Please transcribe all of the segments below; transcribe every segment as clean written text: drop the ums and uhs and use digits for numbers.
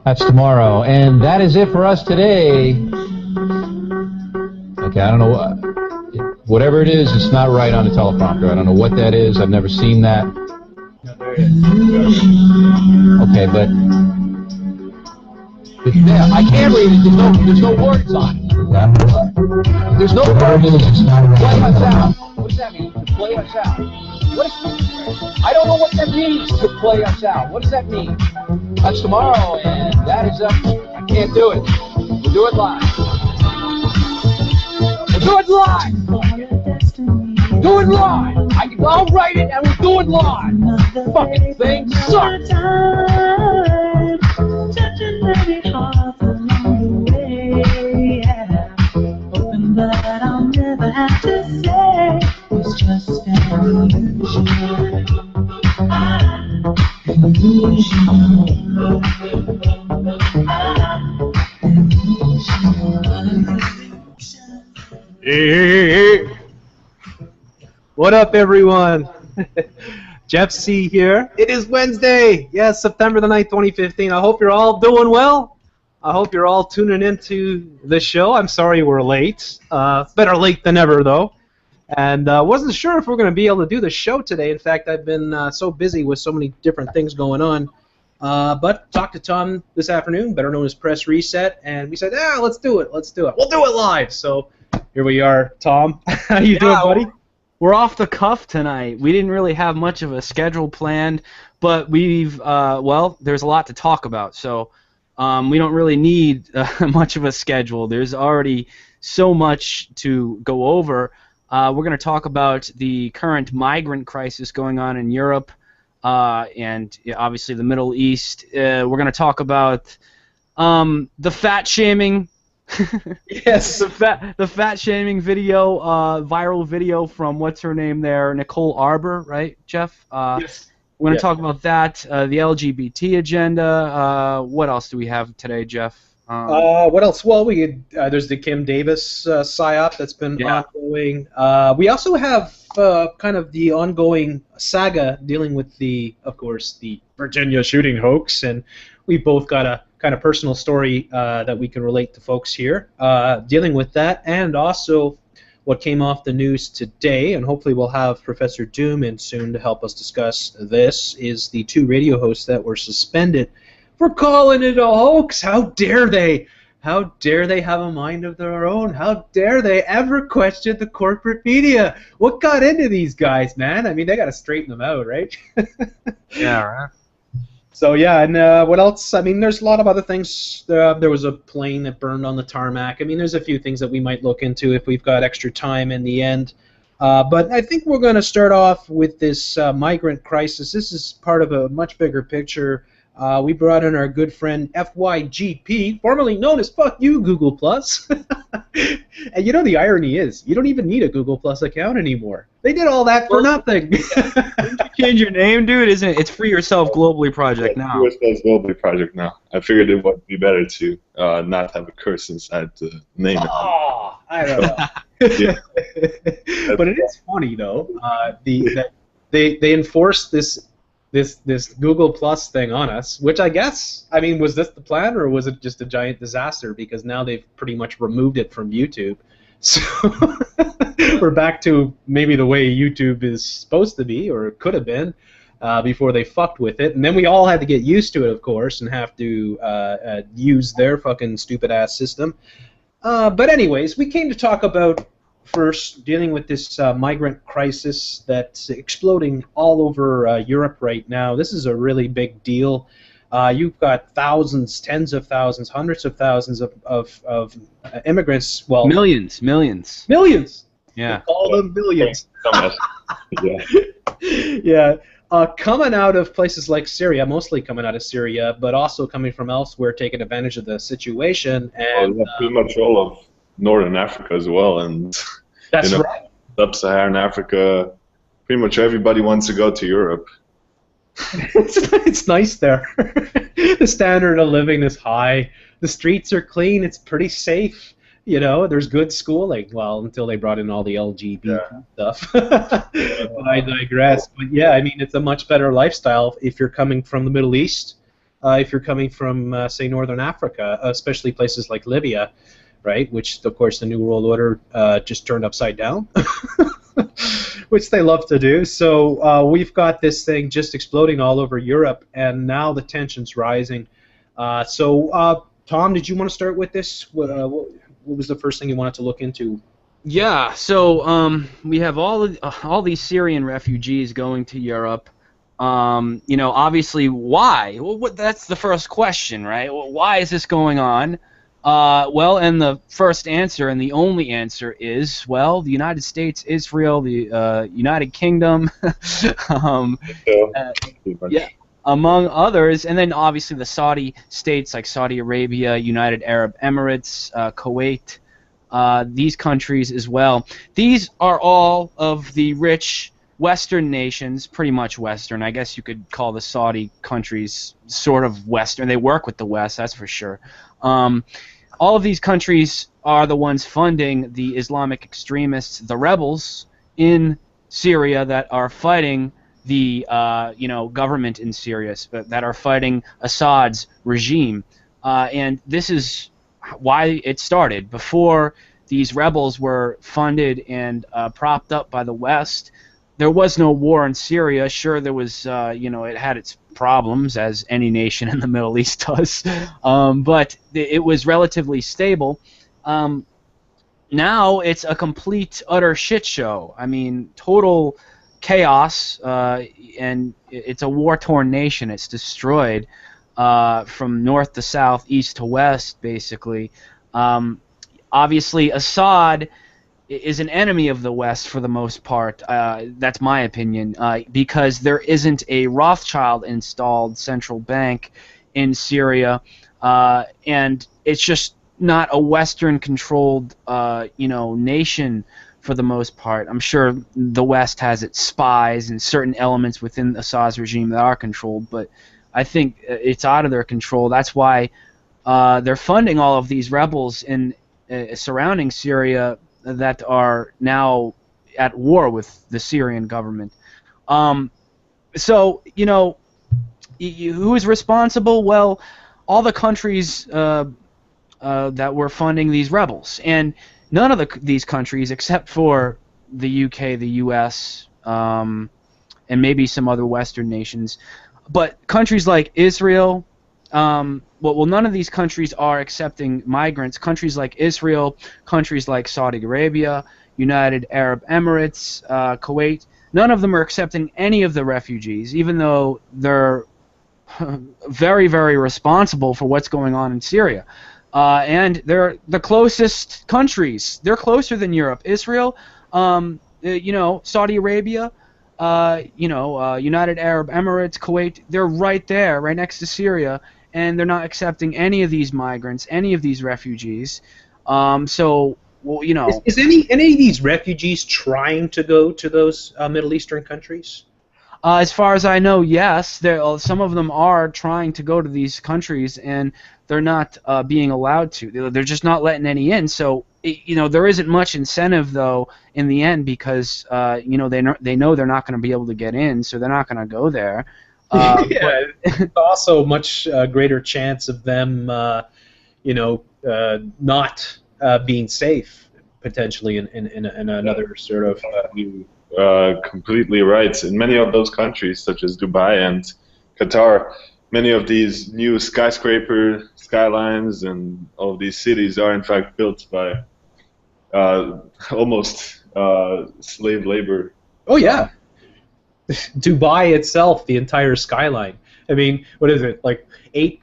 That's tomorrow. And that is it for us today. Okay, I don't know. Whatever it is, it's not right on the teleprompter. I don't know what that is. I've never seen that. Okay, but yeah, I can't read it. There's no words on it. There's no words. Play us out. What does that mean? To play us out. I don't know what that means, to play us out. What does that mean? That's tomorrow, and that is up. I can't do it. We'll do it live. We'll do it live. Do it live. I'll write it, and we'll do it live. Fucking thing sucks. That I'll never have to say it's just an illusion. Hey. What up, everyone? Jeff C. here. It is Wednesday. Yes, September the 9th, 2015. I hope you're all doing well. I hope you're all tuning into the show. I'm sorry we're late. Better late than ever, though. And wasn't sure if we're going to be able to do the show today. In fact, I've been so busy with so many different things going on. But talked to Tom this afternoon, better known as Press Reset, and we said, yeah, let's do it. Let's do it. We'll do it live. So here we are, Tom. How you doing, buddy? We're off the cuff tonight. We didn't really have much of a schedule planned, but we've, well, there's a lot to talk about. So we don't really need much of a schedule. There's already so much to go over. We're going to talk about the current migrant crisis going on in Europe and obviously the Middle East. We're going to talk about the fat shaming. Yes, the fat shaming video, viral video from what's her name there, Nicole Arbor, right, Jeff? Yes. We're going to talk about that, the LGBT agenda. What else do we have today, Jeff? What else? Well, there's the Kim Davis psyop that's been ongoing. We also have kind of the ongoing saga dealing with of course, the Virginia shooting hoax, and we both got a kind of personal story that we can relate to folks here dealing with that, and also what came off the news today, and hopefully we'll have Professor Doom in soon to help us discuss this, is the 2 radio hosts that were suspended for calling it a hoax. How dare they? How dare they have a mind of their own? How dare they ever question the corporate media? What got into these guys, man? I mean, they got to straighten them out, right? Yeah, right. So yeah, and what else? I mean, there's a lot of other things. There was a plane that burned on the tarmac. I mean, there's a few things that we might look into if we've got extra time in the end. But I think we're going to start off with this migrant crisis. This is part of a much bigger picture. We brought in our good friend FYGP, formerly known as Fuck You Google+. And you know the irony is, you don't even need a Google Plus account anymore. They did all that for nothing. Didn't you change your name, dude? Isn't it? It's Free Yourself Globally Project now. Free Yourself Globally Project now. I figured it would be better to not have a curse inside the name. Oh, I don't know. Yeah. But it is funny though. They enforced this Google Plus thing on us, which I guess, I mean, was this the plan or was it just a giant disaster? Because now they've pretty much removed it from YouTube. So we're back to maybe the way YouTube is supposed to be, or it could have been, before they fucked with it. And then we all had to get used to it, of course, and have to use their fucking stupid-ass system. But anyways, we came to talk about first dealing with this migrant crisis that's exploding all over Europe right now. This is a really big deal. You've got thousands, tens of thousands, hundreds of thousands of immigrants. Well, millions. Yeah, call them millions. Yeah. Yeah. Coming out of places like Syria, mostly coming out of Syria, but also coming from elsewhere, taking advantage of the situation. And pretty much all of Northern Africa as well, and that's right. Sub-Saharan Africa. Pretty much everybody wants to go to Europe. It's nice there. The standard of living is high. The streets are clean. It's pretty safe. You know, there's good schooling. Well, until they brought in all the LGBT stuff. But I digress. But yeah, I mean, it's a much better lifestyle if you're coming from the Middle East. if you're coming from, say, Northern Africa, especially places like Libya, right, which, of course, the New World Order just turned upside down, which they love to do. So we've got this thing just exploding all over Europe, and now the tension's rising. Tom, did you want to start with this? What was the first thing you wanted to look into? Yeah, so we have all these Syrian refugees going to Europe. Obviously, why? Well, that's the first question, right? Well, why is this going on? And the first answer and the only answer is, well, the United States, Israel, the United Kingdom, yeah, among others, and then obviously the Saudi states like Saudi Arabia, United Arab Emirates, Kuwait. These countries as well. These are all of the rich Western nations, pretty much Western. I guess you could call the Saudi countries sort of Western. They work with the West, that's for sure. All of these countries are the ones funding the Islamic extremists, the rebels in Syria that are fighting the government in Syria, that are fighting Assad's regime. And this is why it started. Before these rebels were funded and propped up by the West, there was no war in Syria. Sure, there was, it had its problems, as any nation in the Middle East does, but it was relatively stable. Now it's a complete, utter shit show. I mean, total chaos, and it's a war-torn nation. It's destroyed. From north to south, east to west, basically. Obviously, Assad is an enemy of the West for the most part. That's my opinion, because there isn't a Rothschild-installed central bank in Syria, and it's just not a Western-controlled, nation for the most part. I'm sure the West has its spies and certain elements within Assad's regime that are controlled, but I think it's out of their control. That's why they're funding all of these rebels in surrounding Syria that are now at war with the Syrian government. Who is responsible? Well, all the countries that were funding these rebels, and none of these countries, except for the UK, the US, and maybe some other Western nations. But countries like Israel, none of these countries are accepting migrants. Countries like Israel, countries like Saudi Arabia, United Arab Emirates, Kuwait, none of them are accepting any of the refugees, even though they're very, very responsible for what's going on in Syria. And they're the closest countries. They're closer than Europe. Israel, Saudi Arabia, United Arab Emirates, Kuwait, they're right there, right next to Syria, and they're not accepting any of these migrants, any of these refugees. Is any of these refugees trying to go to those Middle Eastern countries? As far as I know, yes. Some of them are trying to go to these countries, and they're not being allowed to. They're just not letting any in. So, there isn't much incentive, though, in the end, because they know they're not going to be able to get in, so they're not going to go there. It's also much greater chance of them, not being safe potentially in another sort of. Completely right. In many of those countries, such as Dubai and Qatar, many of these new skyscraper skylines and all of these cities are in fact built by almost slave labor. Oh yeah, Dubai itself, the entire skyline. I mean, what is it, like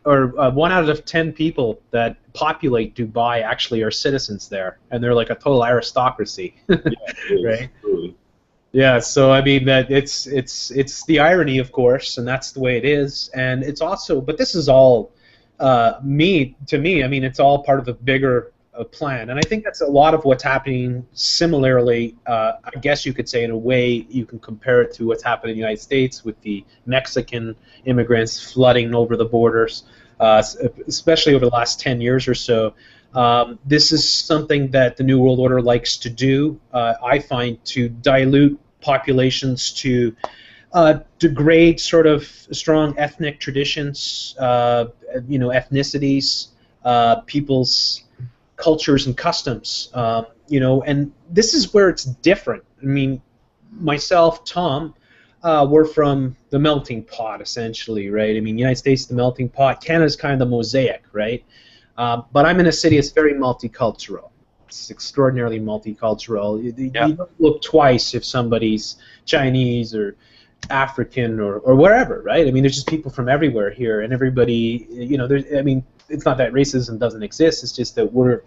1 out of 10 people that populate Dubai actually are citizens there, and they're like a total aristocracy, right? Absolutely. Yeah, so I mean that it's the irony, of course, and that's the way it is, and it's also, but this is all to me. I mean, it's all part of a bigger plan, and I think that's a lot of what's happening. Similarly, I guess you could say, in a way, you can compare it to what's happened in the United States with the Mexican immigrants flooding over the borders, especially over the last 10 years or so. This is something that the New World Order likes to do, I find, to dilute populations to degrade sort of strong ethnic traditions, ethnicities, people's cultures and customs, and this is where it's different. I mean, myself, Tom, we're from the melting pot, essentially, right? I mean, United States, the melting pot. Canada's kind of the mosaic, right? But I'm in a city that's very multicultural. It's extraordinarily multicultural. You don't look twice if somebody's Chinese or African or wherever, right? I mean, there's just people from everywhere here, and everybody, it's not that racism doesn't exist. It's just that we're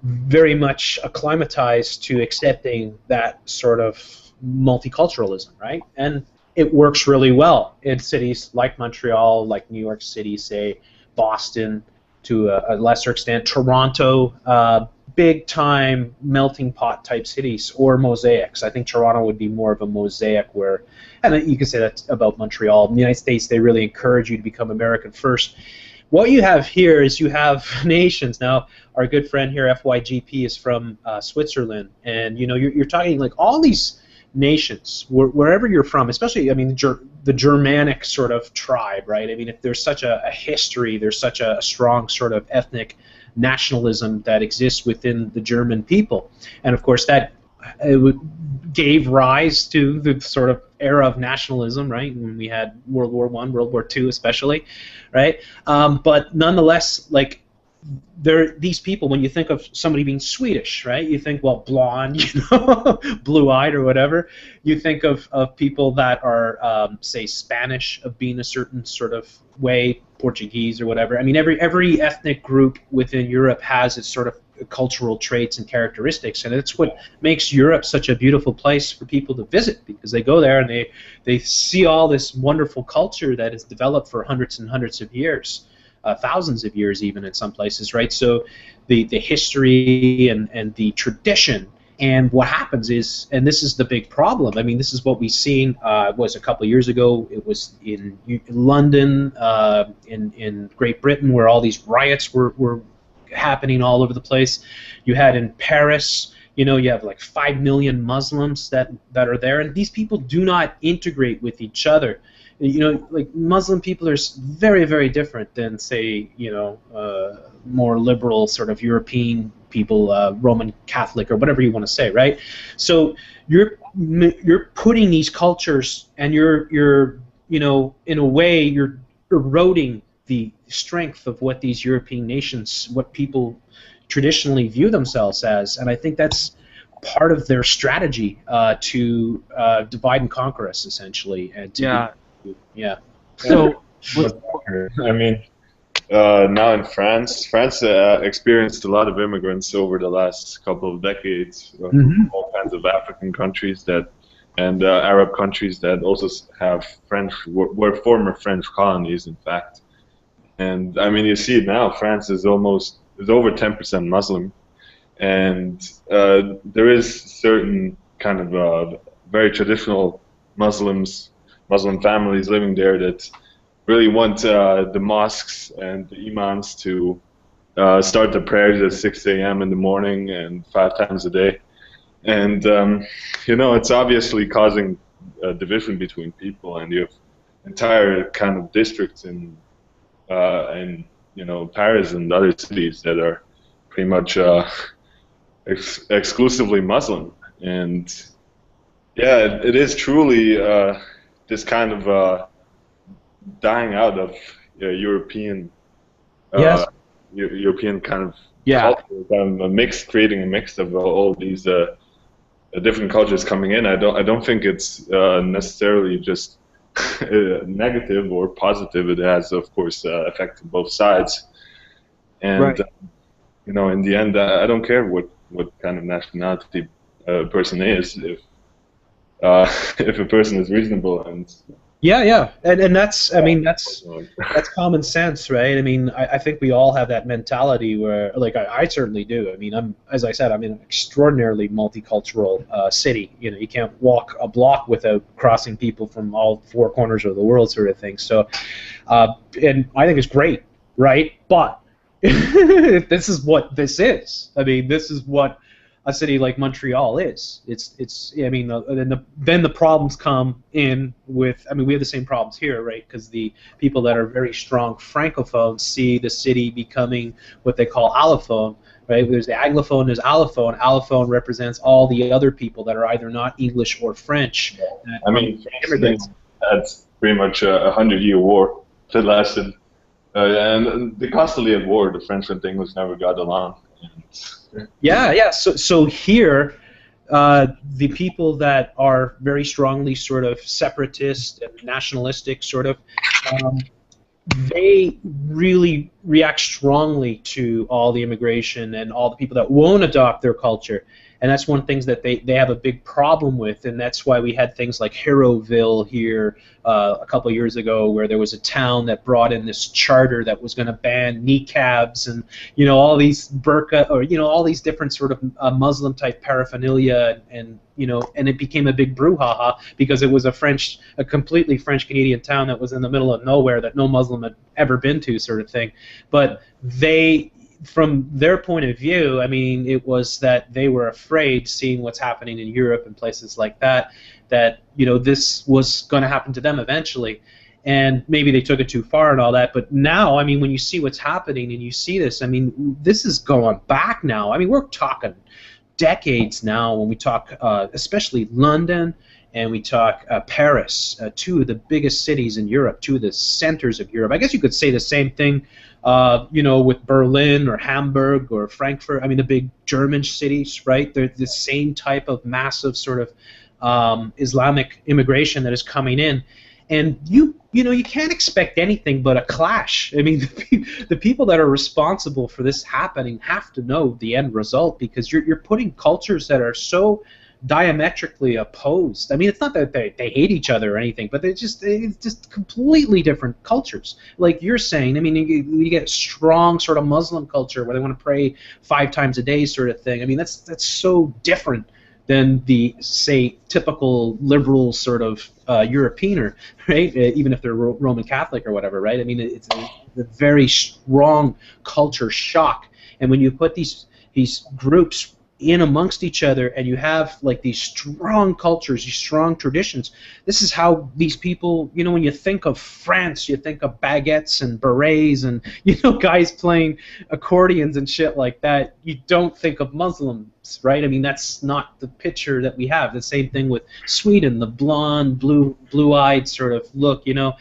very much acclimatized to accepting that sort of multiculturalism, right? And it works really well in cities like Montreal, like New York City, say, Boston, to a lesser extent, Toronto, big-time melting pot type cities, or mosaics. I think Toronto would be more of a mosaic where, and you can say that about Montreal. In the United States, they really encourage you to become American first. What you have here is you have nations. Now, our good friend here, FYGP, is from Switzerland, and you're talking like all these nations, wherever you're from, especially, I mean, the Germanic sort of tribe, right? I mean, if there's such a history, there's such a strong sort of ethnic nationalism that exists within the German people, and of course that gave rise to the sort of era of nationalism, right? When we had World War I, World War II especially, right? But nonetheless, like, these people, when you think of somebody being Swedish, right? You think, well, blonde, blue-eyed or whatever. You think of people that are, say, Spanish, of being a certain sort of way, Portuguese or whatever. I mean, every ethnic group within Europe has its sort of cultural traits and characteristics, and it's what makes Europe such a beautiful place for people to visit, because they go there and they see all this wonderful culture that has developed for hundreds and hundreds of years. Thousands of years even in some places, right? So the history and the tradition, and what happens is, and this is the big problem, I mean, this is what we've seen, was a couple of years ago, it was in London, in Great Britain, where all these riots were happening all over the place. You had in Paris, you have like 5 million Muslims that are there, and these people do not integrate with each other. Like Muslim people are very, very different than, say, more liberal sort of European people, Roman Catholic or whatever you want to say, right? So you're putting these cultures, and you're in a way you're eroding the strength of what these European nations, what people traditionally view themselves as, and I think that's part of their strategy to divide and conquer us, essentially, and to So, I mean, now in France experienced a lot of immigrants over the last couple of decades from all kinds of African countries and Arab countries that also have were former French colonies, in fact. And I mean, you see it now. France is over 10% Muslim, and there is certain kind of very traditional Muslim families living there that really want the mosques and the imams to start the prayers at 6 a.m. in the morning and 5 times a day. And, it's obviously causing a division between people, and you have entire kind of districts in Paris and other cities that are pretty much exclusively Muslim. And, yeah, it is truly this kind of dying out of European European kind of culture, kind of creating a mix of all these different cultures coming in. I don't think it's necessarily just negative or positive. It has, of course, affected both sides. And in the end, I don't care what kind of nationality a person is, if a person is reasonable and and that's, I mean, that's common sense, right? I mean, I think we all have that mentality where, like, I certainly do. I mean, as I said, I'm in an extraordinarily multicultural city. You can't walk a block without crossing people from all 4 corners of the world, sort of thing. So, and I think it's great, right? But this is what this is. I mean, this is what a city like Montreal is. It's I mean, then the problems come in with, I mean, we have the same problems here, right? Because the people that are very strong francophones see the city becoming what they call allophone, right? There's the anglophone, there's allophone. Allophone represents all the other people that are either not English or French. I mean, that's pretty much a 100-year war that lasted, and they're constantly at war. The French and the English never got along. Yeah. So here, the people that are very strongly sort of separatist and nationalistic, sort of, they really react strongly to all the immigration and all the people that won't adopt their culture. And that's one of the things that they have a big problem with, and that's why we had things like Heroeville here a couple of years ago, where there was a town that brought in this charter that was going to ban niqabs and, you know, all these burqa, or, you know, all these different sort of Muslim type paraphernalia, and you know, and it became a big brouhaha because it was a completely French Canadian town that was in the middle of nowhere that no Muslim had ever been to, sort of thing. But they, from their point of view, I mean, it was that they were afraid, seeing what's happening in Europe and places like that, that, you know, this was going to happen to them eventually. And maybe they took it too far and all that. But now, I mean, when you see what's happening and you see this, I mean, this is going back now. I mean, we're talking decades now when we talk, especially London, and we talk Paris, two of the biggest cities in Europe, two of the centers of Europe. I guess you could say the same thing, you know, with Berlin or Hamburg or Frankfurt. I mean, the big German cities, right? They're the same type of massive sort of Islamic immigration that is coming in. And you know, you can't expect anything but a clash. I mean, the people that are responsible for this happening have to know the end result, because you're putting cultures that are so diametrically opposed. I mean, it's not that they hate each other or anything, but it's just completely different cultures. Like you're saying, I mean, you get strong sort of Muslim culture where they want to pray 5 times a day, sort of thing. I mean, that's so different than the, say, typical liberal sort of Europeaner, right? Even if they're Roman Catholic or whatever, right? I mean, it's a very strong culture shock. And when you put these groups in amongst each other, and you have like these strong cultures, these strong traditions, this is how these people, you know, when you think of France, you think of baguettes and berets and, you know, guys playing accordions and shit like that. You don't think of Muslims, right? I mean, that's not the picture that we have. The same thing with Sweden, the blonde, blue-eyed sort of look, you know.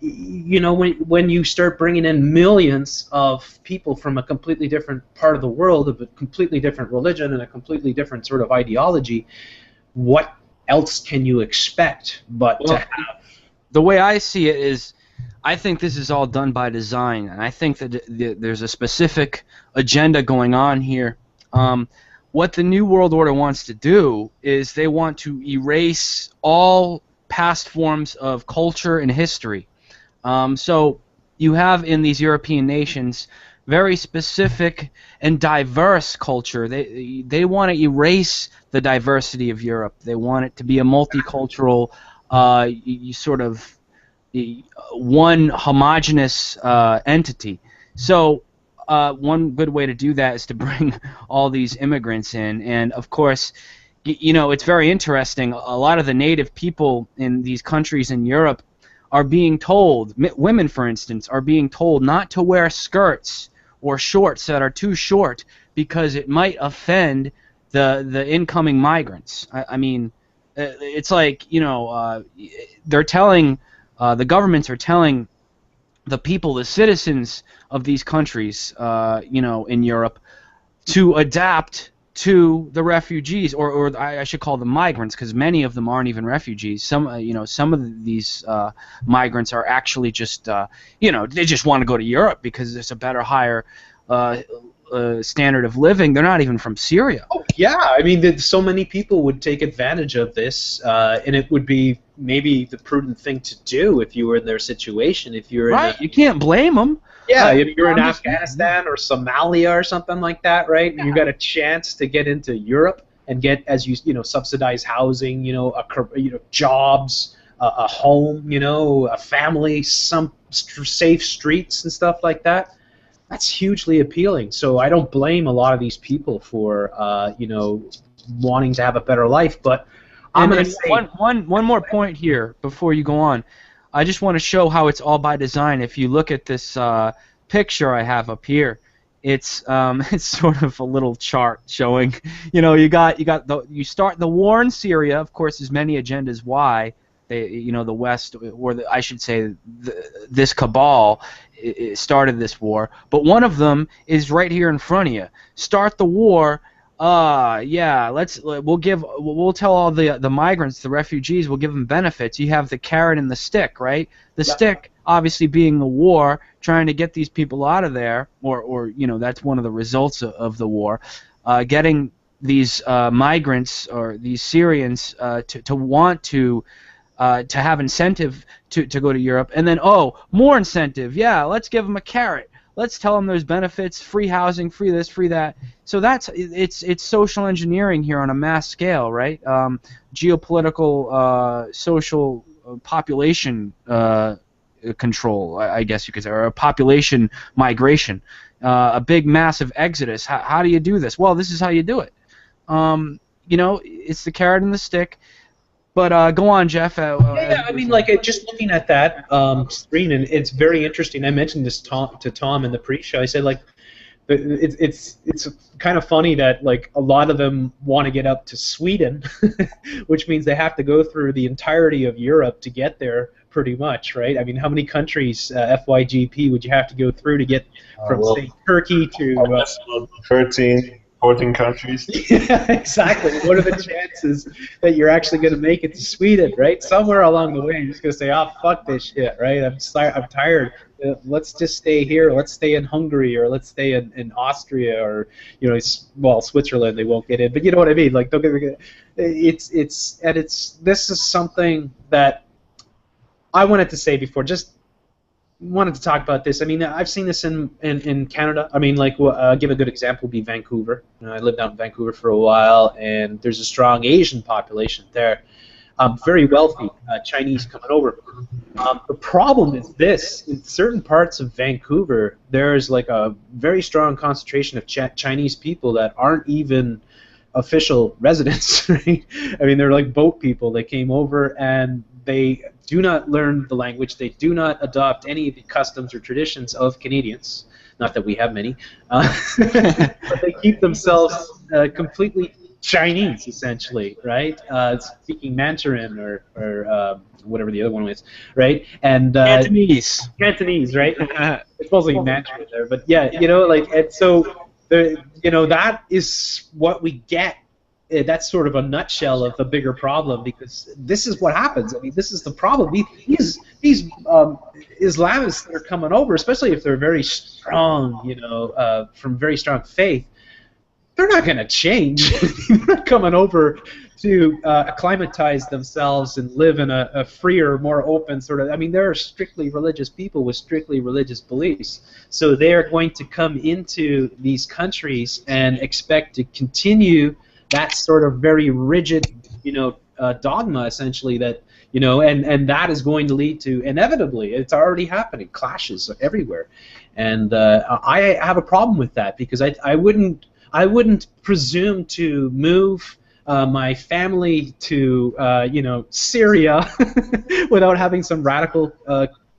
You know, when you start bringing in millions of people from a completely different part of the world, of a completely different religion and a completely different sort of ideology, what else can you expect but to have? The way I see it is, I think this is all done by design, and I think that there's a specific agenda going on here. What the New World Order wants to do is they want to erase all past forms of culture and history. So you have in these European nations very specific and diverse culture. They want to erase the diversity of Europe. They want it to be a multicultural, sort of one homogeneous entity. So one good way to do that is to bring all these immigrants in, and of course, you know, it's very interesting. A lot of the native people in these countries in Europe are being told, women for instance, are being told not to wear skirts or shorts that are too short because it might offend the incoming migrants. I mean, it's like, you know, they're telling, the governments are telling the people, the citizens of these countries, you know, in Europe, to adapt to the refugees, or I should call them migrants, because many of them aren't even refugees. Some, you know, some of these migrants are actually just, you know, they just want to go to Europe because there's a better, higher standard of living. They're not even from Syria. Oh, yeah, I mean, so many people would take advantage of this, and it would be maybe the prudent thing to do if you were in their situation. If you're right, you can't blame them. Yeah, if you're in Afghanistan or Somalia or something like that, right? Yeah. You got a chance to get into Europe and get, as you know, subsidized housing, you know, jobs, a home, you know, a family, some safe streets and stuff like that. that's hugely appealing. So I don't blame a lot of these people for wanting to have a better life. But I'm going to say one more point here before you go on. I just want to show how it's all by design. If you look at this picture I have up here, it's sort of a little chart showing, you start the war in Syria. Of course, there's many agendas why the West, or I should say this cabal started this war. But one of them is right here in front of you. Start the war. We'll tell all the migrants, the refugees, we'll give them benefits. You have the carrot and the stick, right? The stick obviously being the war, trying to get these people out of there, or that's one of the results of the war, getting these migrants or these Syrians to want to have incentive to go to Europe, and then more incentive. Yeah, let's give them a carrot. Let's tell them there's benefits, free housing, free this, free that. So it's social engineering here on a mass scale, right? Geopolitical, social, population control, I guess you could say, or a population migration, a big massive exodus. How do you do this? Well, this is how you do it. It's the carrot and the stick. But go on, Jeff. I mean, just looking at that screen, and it's very interesting. I mentioned this to Tom in the pre-show. I said, it's kind of funny that a lot of them want to get up to Sweden, which means they have to go through the entirety of Europe to get there, pretty much, right? I mean, how many countries, FYGP, would you have to go through to get from, say, Turkey to 14 countries. Yeah, exactly. What are the chances that you're actually going to make it to Sweden, right? Somewhere along the way, you're just going to say, fuck this shit, right? I'm tired. Let's just stay here. Let's stay in Hungary, or let's stay in Austria, or Switzerland. They won't get in, but you know what I mean. Don't get this is something that I wanted to say before. Just wanted to talk about this. I mean, I've seen this in Canada. I mean, give a good example would be Vancouver. I lived out in Vancouver for a while, and there's a strong Asian population there. Very wealthy Chinese coming over. The problem is this: in certain parts of Vancouver, there's a very strong concentration of Chinese people that aren't even official residents. Right? I mean, they're like boat people. They came over and they do not learn the language. They do not adopt any of the customs or traditions of Canadians. Not that we have many. But they keep themselves completely Chinese, essentially, right? Speaking Mandarin or whatever the other one was, right? And Cantonese. Cantonese, right? It's mostly Mandarin there, but yeah, and so that is what we get. That's sort of a nutshell of the bigger problem, because this is what happens. I mean, this is the problem. These Islamists that are coming over, especially if they're very strong, from very strong faith, they're not going to change. They're not coming over to acclimatize themselves and live in a freer, more open sort of. I mean, they're strictly religious people with strictly religious beliefs. So they're going to come into these countries and expect to continue that sort of very rigid, dogma, essentially, that, and that is going to lead to, inevitably, it's already happening, clashes everywhere. And I have a problem with that, because I wouldn't presume to move my family to, Syria without having some radical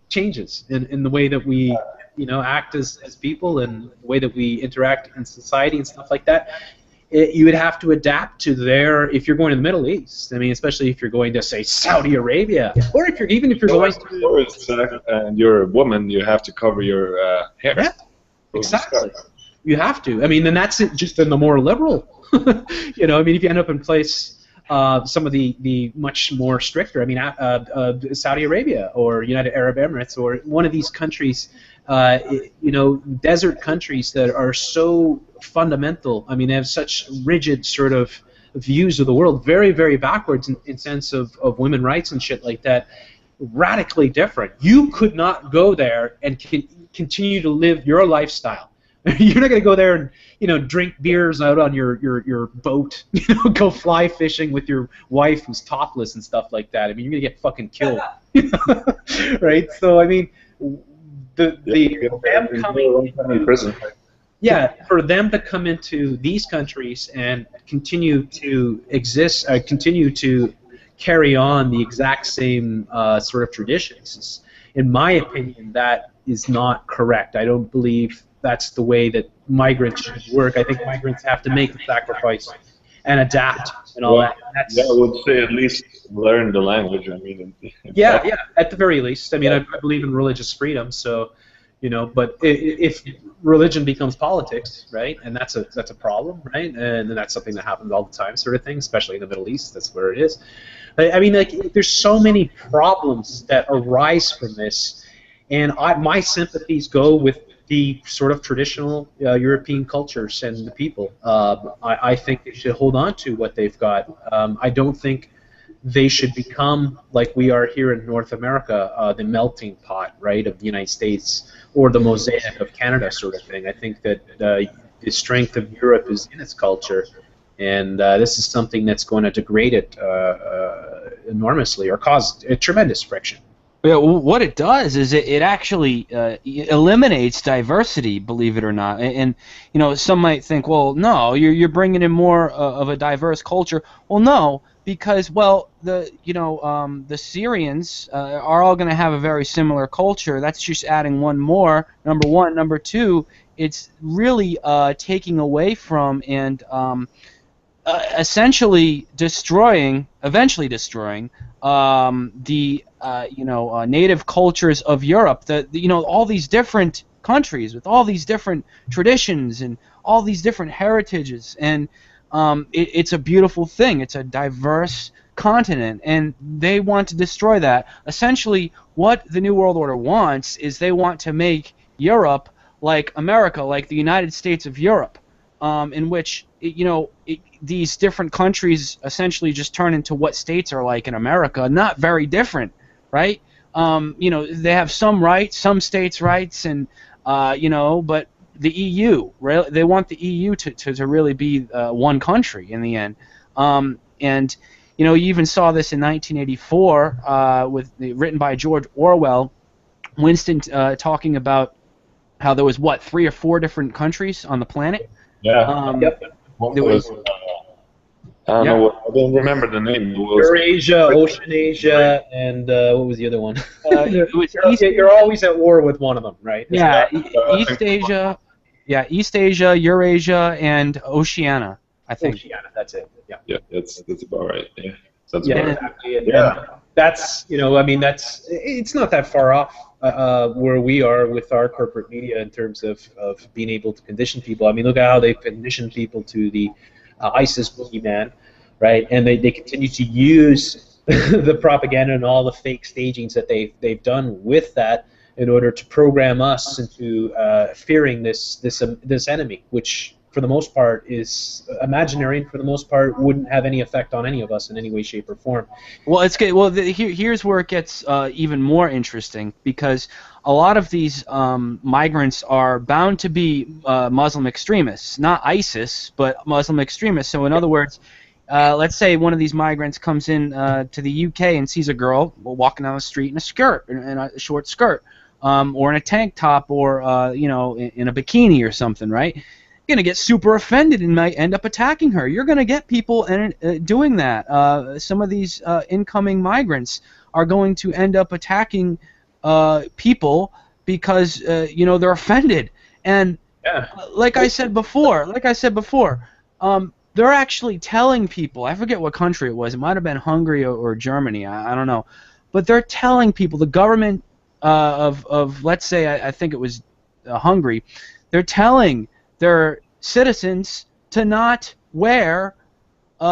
changes in the way that we, act as people, and the way that we interact in society and stuff like that. You would have to adapt to if you're going to the Middle East. I mean, especially if you're going to, say, Saudi Arabia, or if you're going to. And you're a woman, you have to cover your hair. Yeah, exactly. You have to. I mean, then that's it. Just in the more liberal. I mean, if you end up in place, some of the much more stricter. I mean, Saudi Arabia or United Arab Emirates or one of these countries. Desert countries that are so fundamental. I mean, they have such rigid sort of views of the world, very, very backwards in sense of women rights and shit like that, radically different. You could not go there and continue to live your lifestyle. You're not going to go there and drink beers out on your boat, go fly fishing with your wife who's topless and stuff like that. I mean, you're going to get fucking killed, right? So I mean, them coming in prison. yeah, for them to come into these countries and continue to exist, continue to carry on the exact same sort of traditions, in my opinion, that is not correct. I don't believe that's the way that migrants should work. I think migrants have to make the sacrifice and adapt and all that. That's, yeah, I would say at least learn the language. I mean, yeah, at the very least. I mean, I believe in religious freedom, so but if religion becomes politics, right, and that's a problem, right, and that's something that happens all the time, sort of thing, especially in the Middle East. That's where it is. I mean, like, there's so many problems that arise from this, and my sympathies go with the sort of traditional European cultures and the people. I think they should hold on to what they've got. I don't think they should become, like we are here in North America, the melting pot, right, of the United States, or the mosaic of Canada, sort of thing. I think that the strength of Europe is in its culture, and this is something that's going to degrade it enormously or cause a tremendous friction. Yeah, what it does is it actually eliminates diversity, believe it or not. And some might think, well, no, you're bringing in more of a diverse culture. Well, no, because the Syrians are all going to have a very similar culture. That's just adding one more. Number one, number two, it's really taking away from and essentially eventually destroying the native cultures of Europe. All these different countries with all these different traditions and all these different heritages, and it's a beautiful thing. It's a diverse continent, and they want to destroy that. Essentially, what the New World Order wants is they want to make Europe like America, like the United States of Europe, in which these different countries essentially just turn into what states are like in America. Not very different, right? They have some rights, some states' rights, and but the EU, they want the EU to really be one country in the end. And you even saw this in 1984 written by George Orwell, Winston talking about how there was 3 or 4 different countries on the planet. Yeah. There was, I don't remember the name. Eurasia, Oceanasia, and what was the other one? You're always at war with one of them, right? Yeah, East Asia. Yeah, East Asia, Eurasia, and Oceania, I think. Oceania, that's it. Yeah. Yeah, that's about right. Yeah, that's yeah, about exactly. right. Yeah. That's it's not that far off where we are with our corporate media in terms of being able to condition people. I mean, look at how they've conditioned people to the ISIS boogeyman, right? And they continue to use the propaganda and all the fake stagings that they've done with that in order to program us into fearing this enemy, which for the most part is imaginary, and for the most part wouldn't have any effect on any of us in any way, shape, or form. Well, here's where it gets even more interesting, because a lot of these migrants are bound to be Muslim extremists, not ISIS, but Muslim extremists. So in other words, let's say one of these migrants comes in to the UK and sees a girl walking down the street in a skirt, in a short skirt, or in a tank top, or in a bikini or something, right? Going to get super offended and might end up attacking her. You're going to get people doing that. Some of these incoming migrants are going to end up attacking people because they're offended. And like I said before, they're actually telling people. I forget what country it was. It might have been Hungary or Germany. I don't know. But they're telling people, the government of let's say I think it was Hungary. They're telling their citizens to not wear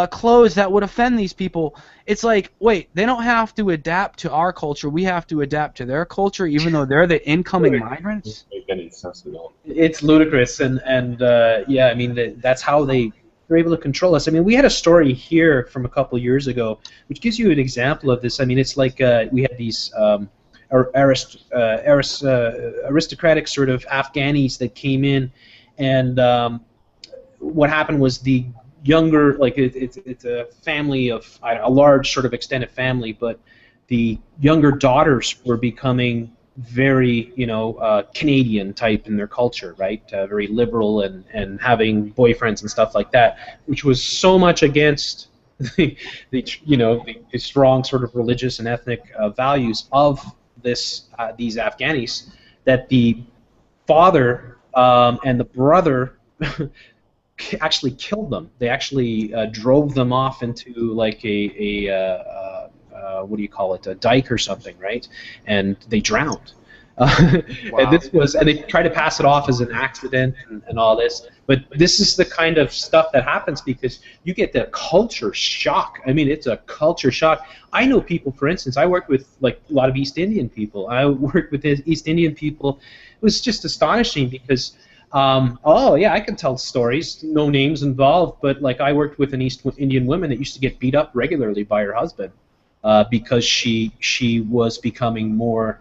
clothes that would offend these people. It's like, wait, they don't have to adapt to our culture. We have to adapt to their culture, even though they're the incoming migrants. Doesn't make any sense at all. It's ludicrous, and I mean that's how they're able to control us. I mean, we had a story here from a couple years ago, which gives you an example of this. I mean, it's like we had these aristocratic sort of Afghanis that came in. And what happened was the younger, like it's a family of a large sort of extended family, but the younger daughters were becoming very, Canadian type in their culture, right? Very liberal and having boyfriends and stuff like that, which was so much against the strong sort of religious and ethnic values of these Afghanis, that the father and the brother actually killed them. They actually drove them off into like what do you call it, a dike or something, right? And they drowned. Wow. And they try to pass it off as an accident and all this. But this is the kind of stuff that happens because you get the culture shock. I mean, it's a culture shock. I know people, for instance, I worked with like a lot of East Indian people. I worked with East Indian people. It was just astonishing because, I can tell stories, no names involved, but like I worked with an East Indian woman that used to get beat up regularly by her husband because she was becoming more,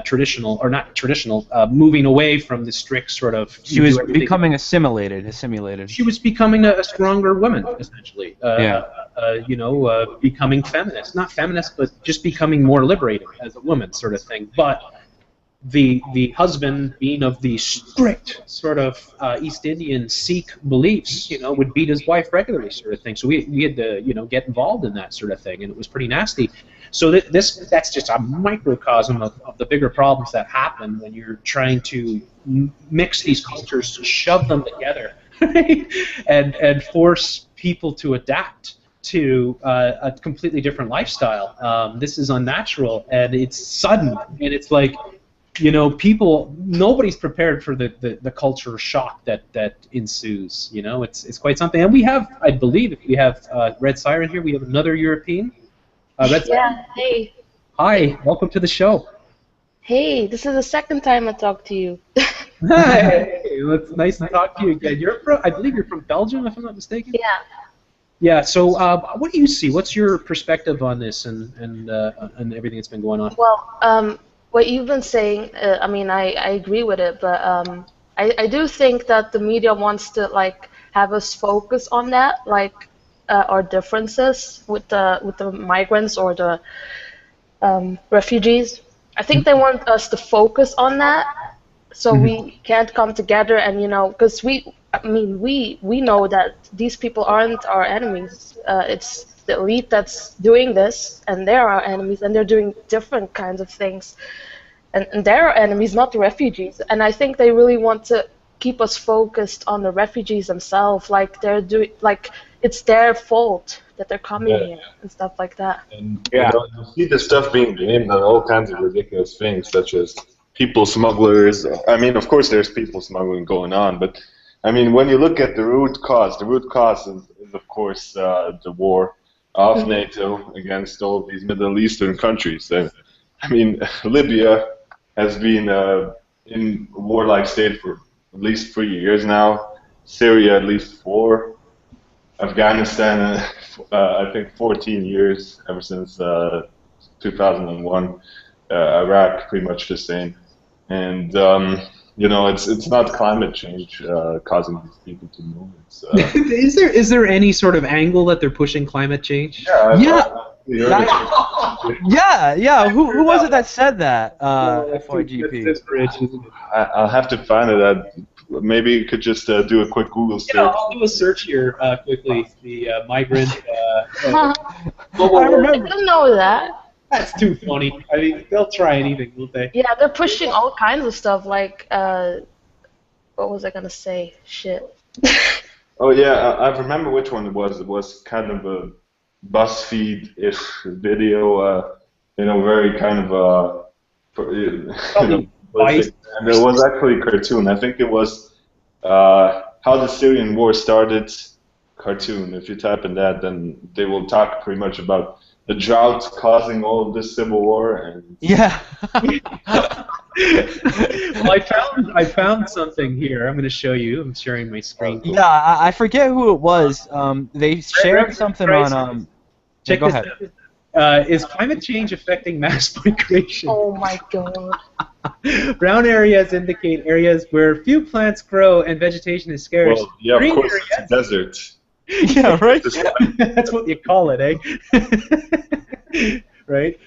traditional, or not traditional, moving away from the strict sort of. She was becoming assimilated. She was becoming a stronger woman, essentially. Becoming feminist, not feminist, but just becoming more liberated as a woman, sort of thing. But the husband, being of the strict sort of East Indian Sikh beliefs, would beat his wife regularly, sort of thing. So we had to, get involved in that sort of thing, and it was pretty nasty. So that's just a microcosm of the bigger problems that happen when you're trying to mix these cultures, shove them together, and force people to adapt to a completely different lifestyle. This is unnatural, and it's sudden, and it's like, nobody's prepared for the culture shock that ensues. It's quite something. And we have, I believe, if we have Red Siren here, we have another European. Red Siren. Yeah, hey. Hi, welcome to the show. Hey, this is the second time I talk to you. Hey, it's nice to talk to you again. I believe you're from Belgium, if I'm not mistaken. Yeah. Yeah. So, what do you see? What's your perspective on this and everything that's been going on? Well, what you've been saying, I agree with it, but I do think that the media wants to have us focus on that, our differences with the migrants or the refugees. I think they want us to focus on that, so we can't come together and because we know that these people aren't our enemies. It's the elite that's doing this, and they're our enemies, and they're doing different kinds of things, and they're our enemies, not the refugees. And I think they really want to keep us focused on the refugees themselves, it's their fault that they're coming here and stuff like that. And you see the stuff being blamed on all kinds of ridiculous things, such as people smugglers. I mean, of course, there's people smuggling going on, but I mean, when you look at the root cause is of course the war of NATO against all these Middle Eastern countries. And I mean, Libya has been in a warlike state for at least 3 years now. Syria at least 4. Afghanistan, I think 14 years, ever since 2001. Iraq, pretty much the same. And it's not climate change causing these people to move. Is there any sort of angle that they're pushing climate change? Yeah. Who was it that said that? FYGP. I'll have to find it. Maybe you could just do a quick Google search. Yeah, I'll do a search here quickly. The migrant. I didn't know that. That's too funny. I mean, they'll try anything, won't they? Yeah, they're pushing all kinds of stuff. What was I gonna say? Shit. Oh yeah, I remember which one it was. It was kind of a BuzzFeed-ish video. Very kind of and it was actually a cartoon. I think it was How the Syrian War Started cartoon. If you type in that, then they will talk pretty much about the drought causing all of this civil war. And yeah. Well, I found something here. I'm going to show you. I'm sharing my screen. Yeah, I forget who it was. They shared something on. Check go this ahead. out. Is climate change affecting mass migration? Oh my god. Brown areas indicate areas where few plants grow and vegetation is scarce. Well, yeah, Green of course, areas, it's a desert. Yeah, right. That's what you call it, eh? Right?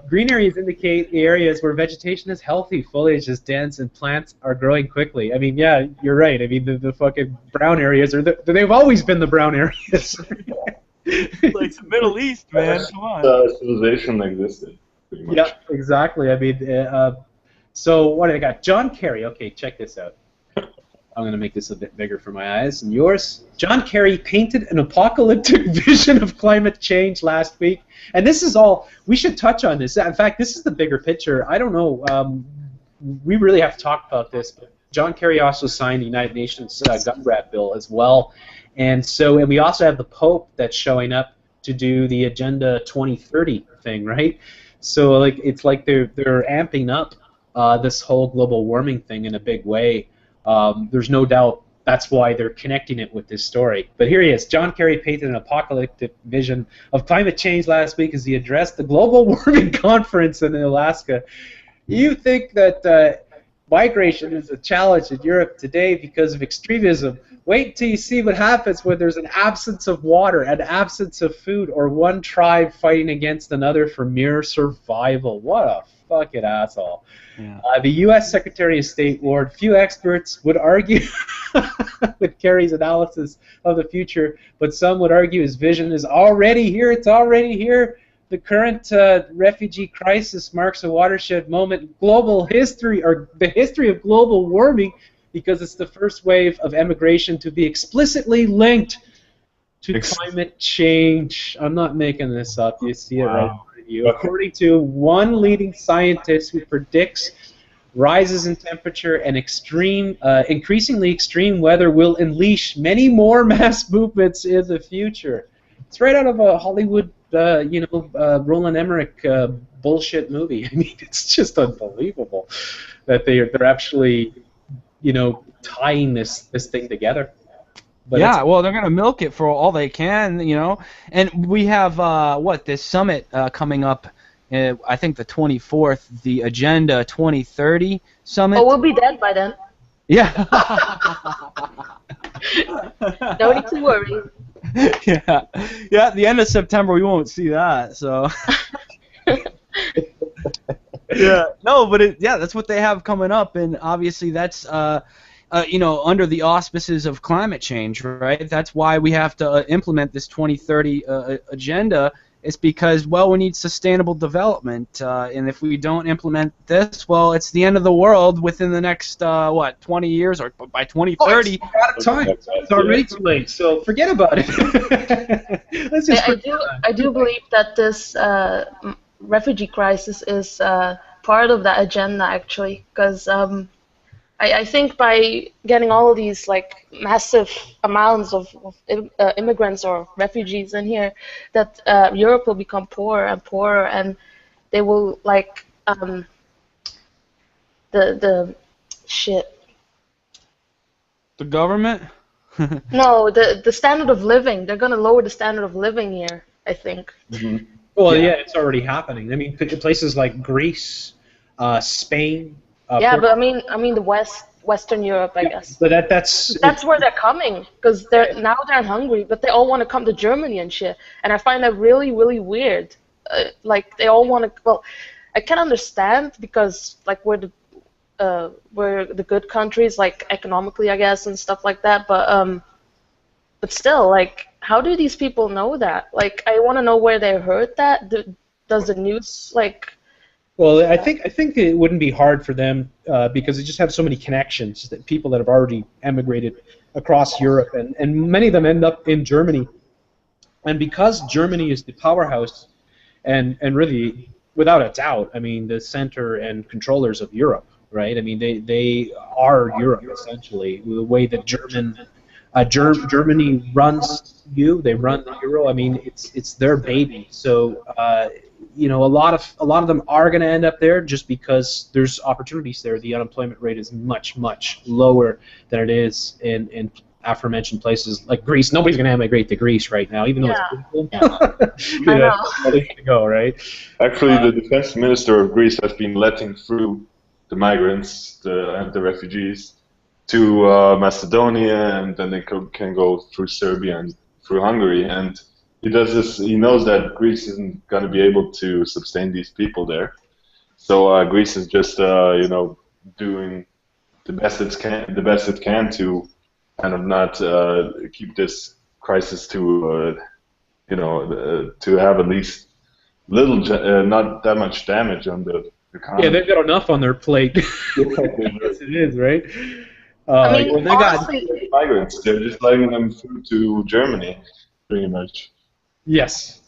Green areas indicate areas where vegetation is healthy, foliage is dense, and plants are growing quickly. I mean, yeah, you're right. I mean, the fucking brown areas they've always been the brown areas. Like the Middle East, man. Come on. Civilization existed, pretty much. Yeah, exactly. I mean, so what do I got? John Kerry. Okay, check this out. I'm going to make this a bit bigger for my eyes and yours. John Kerry painted an apocalyptic vision of climate change last week. And this is all, we should touch on this. In fact, this is the bigger picture. I don't know, we really have to talk about this, but John Kerry also signed the United Nations gun grab bill as well. And we also have the Pope that's showing up to do the Agenda 2030 thing, right? So like it's like they're amping up this whole global warming thing in a big way. There's no doubt that's why they're connecting it with this story. But here he is. John Kerry painted an apocalyptic vision of climate change last week as he addressed the Global Warming Conference in Alaska. You think that migration is a challenge in Europe today because of extremism. Wait until you see what happens when there's an absence of water, an absence of food, or one tribe fighting against another for mere survival. What a fucking asshole. Yeah. The U.S. Secretary of State warned few experts would argue with Kerry's analysis of the future, but some would argue his vision is already here. It's already here. The current refugee crisis marks a watershed moment in global history, or the history of global warming, because it's the first wave of emigration to be explicitly linked to climate change. I'm not making this up. You see it right in front of you. According to one leading scientist who predicts rises in temperature and increasingly extreme weather will unleash many more mass movements in the future. It's right out of a Hollywood, Roland Emmerich bullshit movie. I mean, it's just unbelievable that they're actually, tying this thing together. But yeah, well, they're going to milk it for all they can, And we have, this summit coming up, I think the 24th, the Agenda 2030 summit. Oh, we'll be dead by then. Yeah. No need to worry. Yeah, at the end of September, we won't see that, so... Yeah, no, but that's what they have coming up, and obviously that's under the auspices of climate change, right? That's why we have to implement this 2030 agenda. It's because, we need sustainable development, and if we don't implement this, it's the end of the world within the next 20 years, or by 2030. It's out of time. It's already too late. So forget about it. I do believe that this refugee crisis is part of that agenda, actually, because I think by getting all of these massive amounts of immigrants or refugees in here, that Europe will become poorer and poorer, and they will the government. No, the standard of living. They're gonna lower the standard of living here, I think. Mm-hmm. Well, yeah, it's already happening. I mean, places like Greece, Spain. But I mean the Western Europe, I guess. But that's where they're coming, because they're in Hungary, but they all want to come to Germany and shit. And I find that really, really weird. They all want to. Well, I can understand because we're the good countries, economically, I guess, and stuff like that. But still, how do these people know that? I want to know where they heard that. Does the news Well, I think it wouldn't be hard for them because they just have so many connections that people that have already emigrated across Europe, and many of them end up in Germany. And because Germany is the powerhouse, and really, without a doubt, I mean, the center and controllers of Europe, right? I mean, they are Europe, essentially. The way that Germany runs they run the euro. I mean, it's their baby. So a lot of them are going to end up there just because there's opportunities there. The unemployment rate is much, much lower than it is in aforementioned places like Greece. Nobody's going to emigrate to Greece right now, even though it's beautiful. I know. To go, right? Actually, the defense minister of Greece has been letting through the migrants and the refugees to Macedonia, and then they can go through Serbia and through Hungary. And he does this. He knows that Greece isn't going to be able to sustain these people there, so Greece is just doing the best it can to kind of not keep this crisis to to have at least not that much damage on the economy. Yeah, they've got enough on their plate. Yes, it is, right? I mean, when they got honestly, Migrants, they're just letting them through to Germany, pretty much. yes,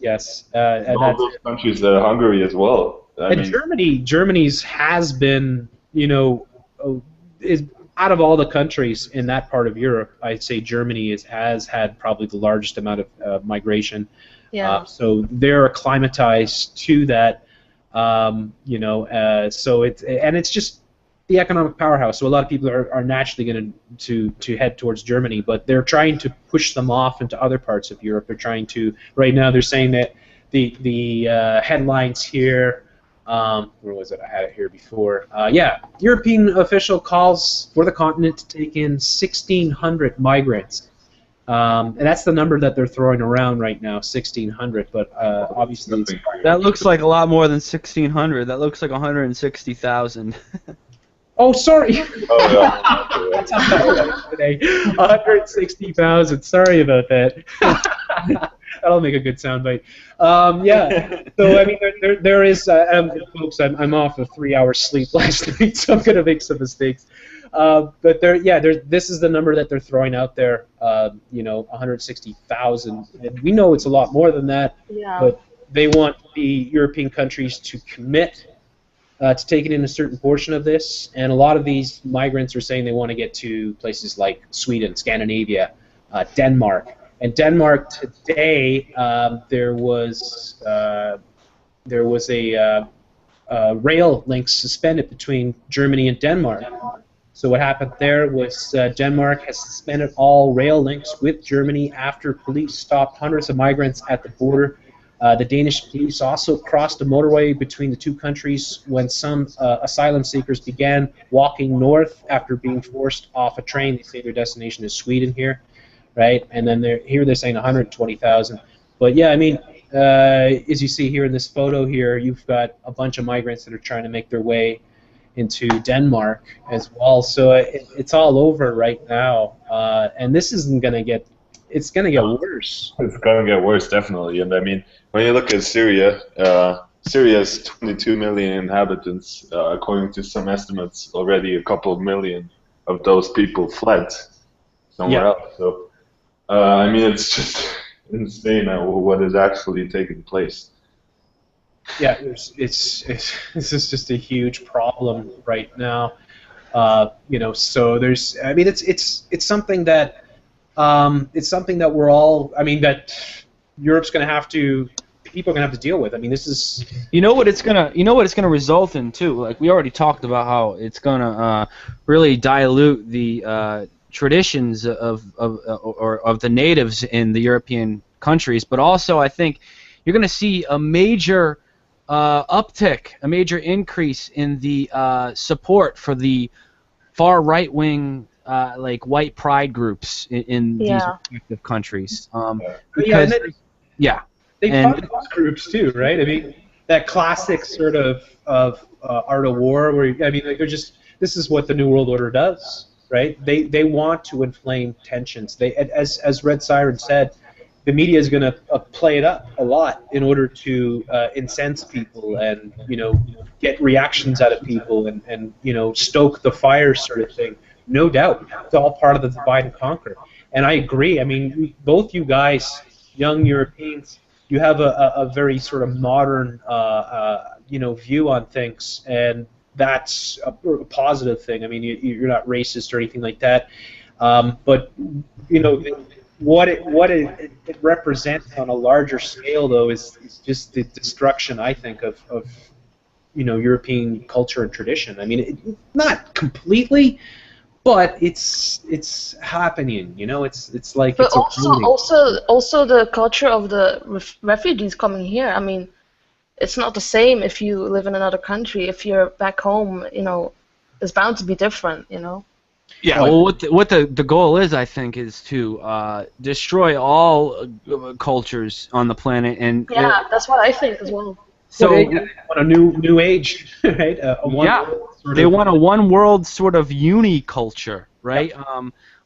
and All that's those countries, Hungary as well. I mean, Germany's has been, is out of all the countries in that part of Europe, I'd say Germany has had probably the largest amount of migration. yeah. So they're acclimatized to that, so it's just the economic powerhouse. So a lot of people are naturally going to head towards Germany, but they're trying to push them off into other parts of Europe. They're trying to, right now they're saying that the headlines here, where was it? I had it here before. European official calls for the continent to take in 1,600 migrants. And that's the number that they're throwing around right now, 1,600. But obviously, That looks like a lot more than 1,600. That looks like 160,000. oh, sorry. oh, yeah. That's how I was today. 160,000. Sorry about that. That'll make a good soundbite. So I mean, there is, folks. I'm off of 3 hours sleep last night, so I'm gonna make some mistakes. But this is the number that they're throwing out there. 160,000, and we know it's a lot more than that. Yeah. But they want the European countries to commit to taking in a certain portion of this, and a lot of these migrants are saying they want to get to places like Sweden, Scandinavia, Denmark. And Denmark today, there was a rail link suspended between Germany and Denmark. So what happened there was Denmark has suspended all rail links with Germany after police stopped hundreds of migrants at the border. The Danish police also crossed the motorway between the two countries when some asylum seekers began walking north after being forced off a train. They say their destination is Sweden here, right? And then they're saying 120,000. But yeah, I mean, as you see here in this photo here, you've got a bunch of migrants that are trying to make their way into Denmark as well. So it's all over right now, and this isn't going to get. It's going to get worse. It's going to get worse, definitely. And I mean, when you look at Syria, Syria has 22 million inhabitants. According to some estimates, already a couple of million of those people fled somewhere else. So, I mean, it's just insane what is actually taking place. Yeah, this is just a huge problem right now. So there's. I mean, it's something that. It's something that we're all. I mean, that Europe's going to have to. People are going to have to deal with. I mean, this is. You know what it's gonna result in too. Like we already talked about how it's gonna really dilute the traditions of the natives in the European countries. But also, I think you're gonna see a major uptick, a major increase in the support for the far right wing. Like white pride groups in these respective countries. Because, they fund those groups too, right? I mean, that classic sort of art of war, where I mean, like they're just this is what the New World Order does, right? They want to inflame tensions. They, as Red Siren said, the media is going to play it up a lot in order to incense people and get reactions out of people and stoke the fire sort of thing. No doubt, it's all part of the divide and conquer. And I agree. I mean, both you guys, young Europeans, you have a very sort of modern, view on things, and that's a positive thing. I mean, you're not racist or anything like that. But what it represents on a larger scale, though, is just the destruction, I think, of European culture and tradition. I mean, not completely. But it's happening, It's like. But it's also the culture of the refugees coming here. I mean, it's not the same if you live in another country. If you're back home, it's bound to be different, Yeah, Oh, well, what the goal is, I think, is to destroy all cultures on the planet, and Yeah, that's what I think as well. So so they want a new age, right? A one yeah, world sort they of. want a one world sort of uniculture, right?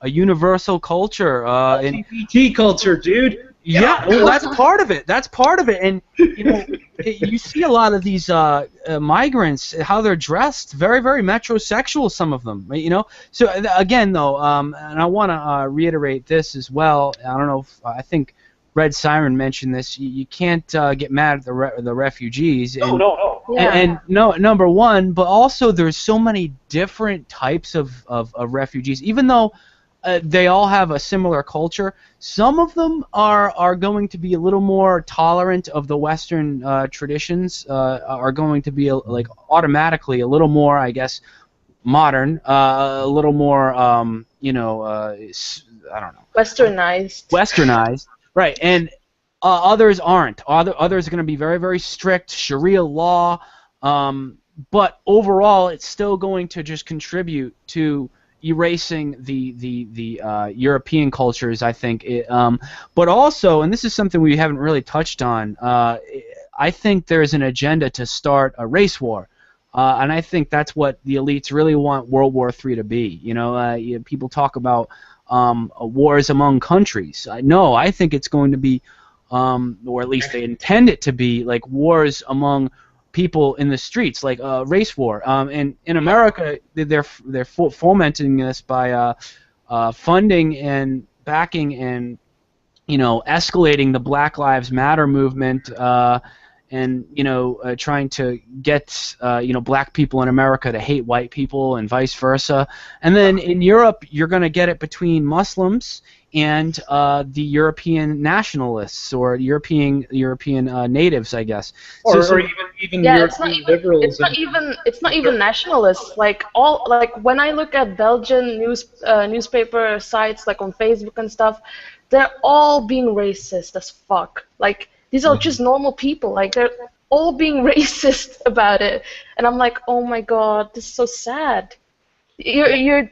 A universal culture, and LGBT culture, dude. yeah, well, that's part of it. That's part of it, and you know, you see a lot of these migrants, how they're dressed, very, very metrosexual. Some of them, right, you know. So again, though, and I want to reiterate this as well. I don't know if I think Red Siren mentioned this. You can't get mad at the refugees. And, No. Yeah. and no, number one, but also there's so many different types of refugees. Even though they all have a similar culture, some of them are going to be a little more tolerant of the Western traditions. Are going to be like automatically a little more, I guess, modern, a little more, I don't know, Westernized. right? And others aren't. Others are going to be very, very strict Sharia law, but overall, it's still going to just contribute to erasing the European cultures, I think. But also, and this is something we haven't really touched on, I think there's an agenda to start a race war. And I think that's what the elites really want World War III to be. People talk about wars among countries. No, I think it's going to be, or at least they intend it to be, like wars among people in the streets, like a race war. And in America, they're fomenting this by funding and backing and escalating the Black Lives Matter movement. And trying to get black people in America to hate white people and vice versa. And then in Europe, you're going to get it between Muslims and the European nationalists or European natives, I guess. Or So- even Yeah, European liberals. it's not even nationalists. Like when I look at Belgian newspaper sites, like on Facebook and stuff, they're all being racist as fuck. Like, these are just normal people. Like, they're all being racist about it, and I'm like, oh my god, this is so sad. You're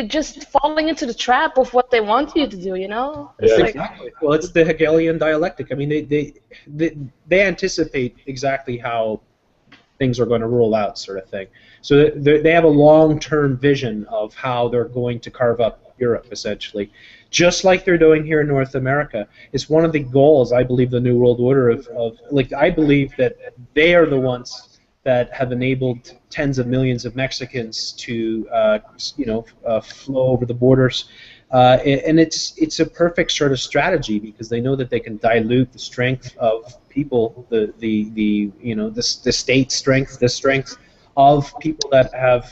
just falling into the trap of what they want you to do. It's Yeah. like, Exactly. Well, it's the Hegelian dialectic. I mean, they anticipate exactly how things are going to roll out, sort of thing. So they have a long-term vision of how they're going to carve up Europe, essentially, just like they're doing here in North America. It's one of the goals, I believe, the New World Order I believe that they are the ones that have enabled tens of millions of Mexicans to, flow over the borders. And it's a perfect sort of strategy because they know that they can dilute the strength of people, the state strength, the strength of people that have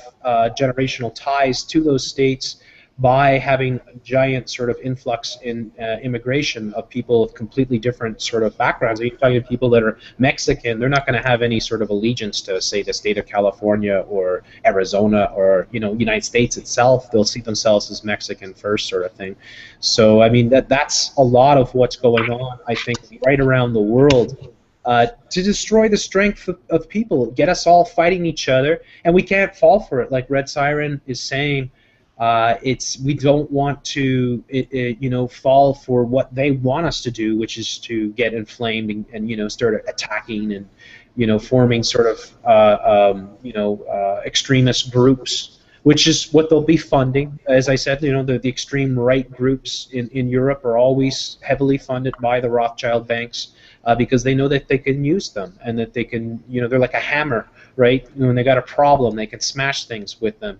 generational ties to those states by having a giant sort of influx in immigration of people of completely different sort of backgrounds. You're talking to people that are Mexican, they're not going to have any sort of allegiance to, say, the state of California or Arizona or, United States itself. They'll see themselves as Mexican first, sort of thing. So, I mean, that's a lot of what's going on, I think, right around the world. To destroy the strength of people, get us all fighting each other, and we can't fall for it. Like Red Siren is saying, we don't want to fall for what they want us to do, which is to get inflamed and start attacking and forming sort of extremist groups, which is what they'll be funding. As I said, the extreme right groups in Europe are always heavily funded by the Rothschild banks. Because they know that they can use them and that they can, they're like a hammer, right? When they got a problem, they can smash things with them.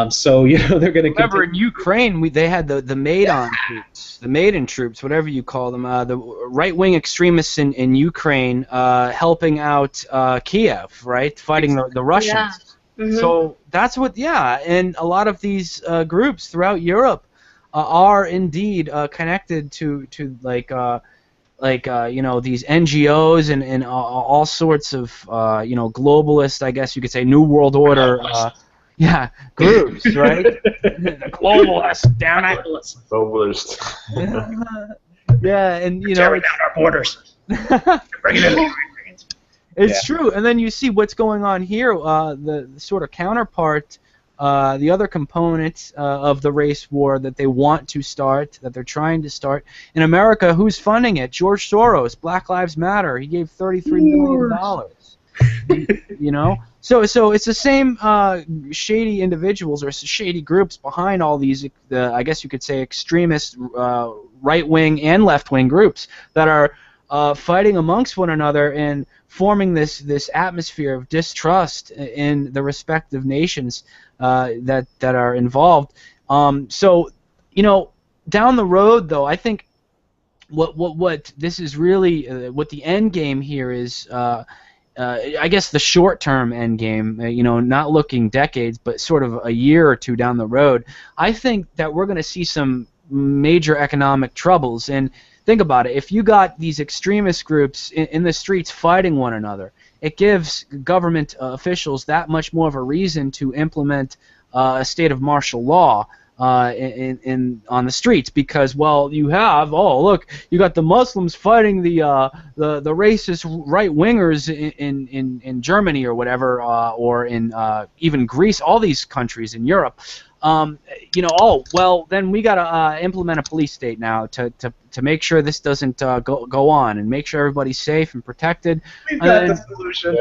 So they're going to. Remember, in Ukraine, they had the Maidan troops, the Maidan troops, whatever you call them, the right-wing extremists in Ukraine helping out Kiev, right, fighting the Russians. Yeah. Mm-hmm. So that's and a lot of these groups throughout Europe are indeed connected to these NGOs and all sorts of globalist, I guess you could say, New World Order groups, right? The globalists, damn it. Globalist. Yeah, and tearing down our borders. Bring it in. It's true, and then you see what's going on here. The sort of counterpart the other component of the race war that they want to start, that they're trying to start. In America, who's funding it? George Soros, Black Lives Matter. He gave $33 million. You know? So it's the same shady individuals or shady groups behind all these, I guess you could say, extremist right-wing and left-wing groups that are fighting amongst one another and forming this atmosphere of distrust in the respective nations that are involved. So, you know, down the road, though, I think what this is really what the end game here is. I guess the short-term end game, you know, not looking decades, but sort of a year or two down the road. I think that we're going to see some major economic troubles. And think about it. If you got these extremist groups in the streets fighting one another, it gives government officials that much more of a reason to implement a state of martial law on the streets, because, well, you have, oh, look, you got the Muslims fighting the racist right wingers in Germany or whatever, or in even Greece, all these countries in Europe. You know, oh, well, then we got to implement a police state now to make sure this doesn't go on, and make sure everybody's safe and protected. We've got the solution.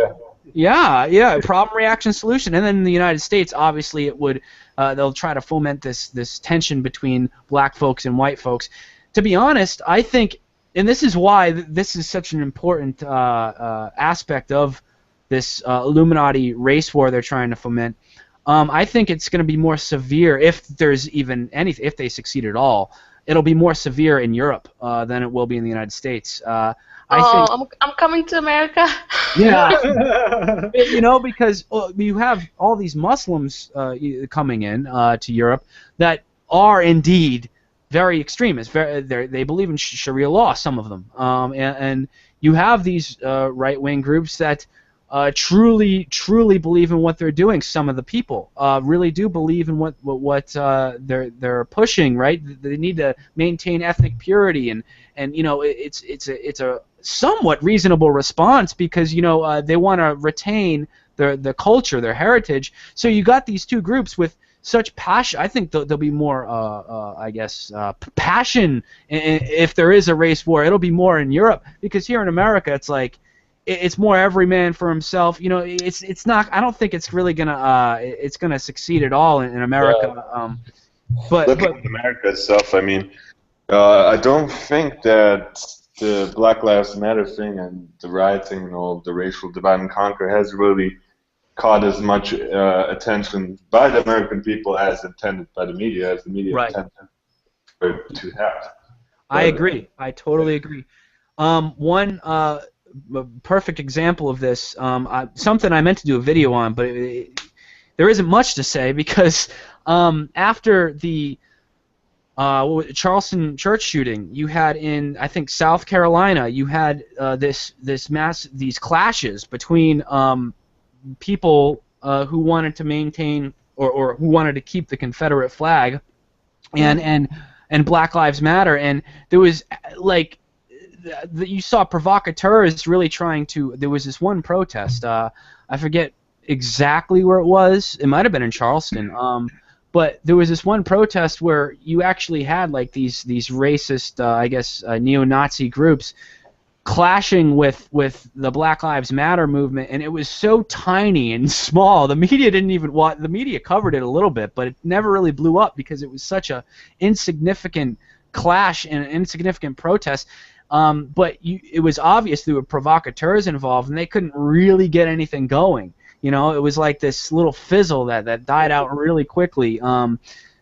Yeah, problem, reaction, solution. And then in the United States, obviously, it would they'll try to foment this tension between black folks and white folks. To be honest, I think, and this is why this is such an important aspect of this Illuminati race war they're trying to foment. I think it's going to be more severe, if there's even anything, if they succeed at all. It'll be more severe in Europe than it will be in the United States. I'm coming to America. Yeah, you know, because you have all these Muslims coming in to Europe that are indeed very extremist. They believe in Sharia law, some of them, and you have these right-wing groups that truly believe in what they're doing. Some of the people really do believe in what they're pushing. Right? They need to maintain ethnic purity, and you know, it's a somewhat reasonable response, because, you know, they want to retain the culture, their heritage. So you got these two groups with such passion. I think there'll be more, I guess, passion if there is a race war. It'll be more in Europe, because here in America, it's like, it's more every man for himself. You know, it's not. I don't think it's really gonna succeed at all in America. Yeah. But looking at America itself, I mean, I don't think that the Black Lives Matter thing and the rioting and all the racial divide and conquer has really caught as much attention by the American people as intended by the media, as the media intended to have. I agree. I totally agree. One perfect example of this, something I meant to do a video on, but there isn't much to say, because after the Charleston church shooting, you had in, I think, South Carolina, you had these clashes between people who wanted to maintain or who wanted to keep the Confederate flag and Black Lives Matter, and there was like you saw provocateurs really trying to. There was this one protest. I forget exactly where it was. It might have been in Charleston. But there was this one protest where you actually had like these racist, I guess, neo-Nazi groups clashing with the Black Lives Matter movement, and it was so tiny and small. The media didn't even the media covered it a little bit, but it never really blew up because it was such a insignificant clash and an insignificant protest. But it was obvious there were provocateurs involved, and they couldn't really get anything going. You know, it was like this little fizzle that died out really quickly.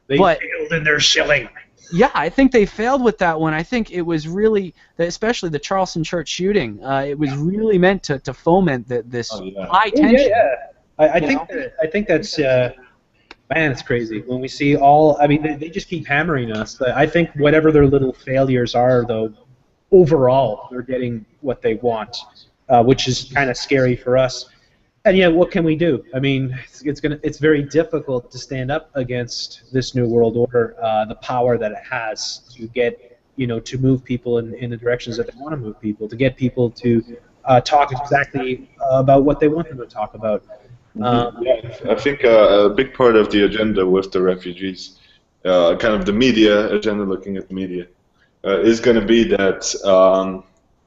They failed in their shilling. Yeah, I think they failed with that one. I think it was really, especially the Charleston church shooting, it was really meant to foment this high tension. I think that's man, it's crazy when we see all. I mean, they just keep hammering us. I think whatever their little failures are, though, overall they're getting what they want, which is kind of scary for us. And yeah, what can we do? I mean, it's very difficult to stand up against this new world order, the power that it has to get, to move people in the directions that they want to move people, to get people to talk exactly about what they want them to talk about. Yeah, I think a big part of the agenda with the refugees, kind of the media agenda, looking at the media, is going to be that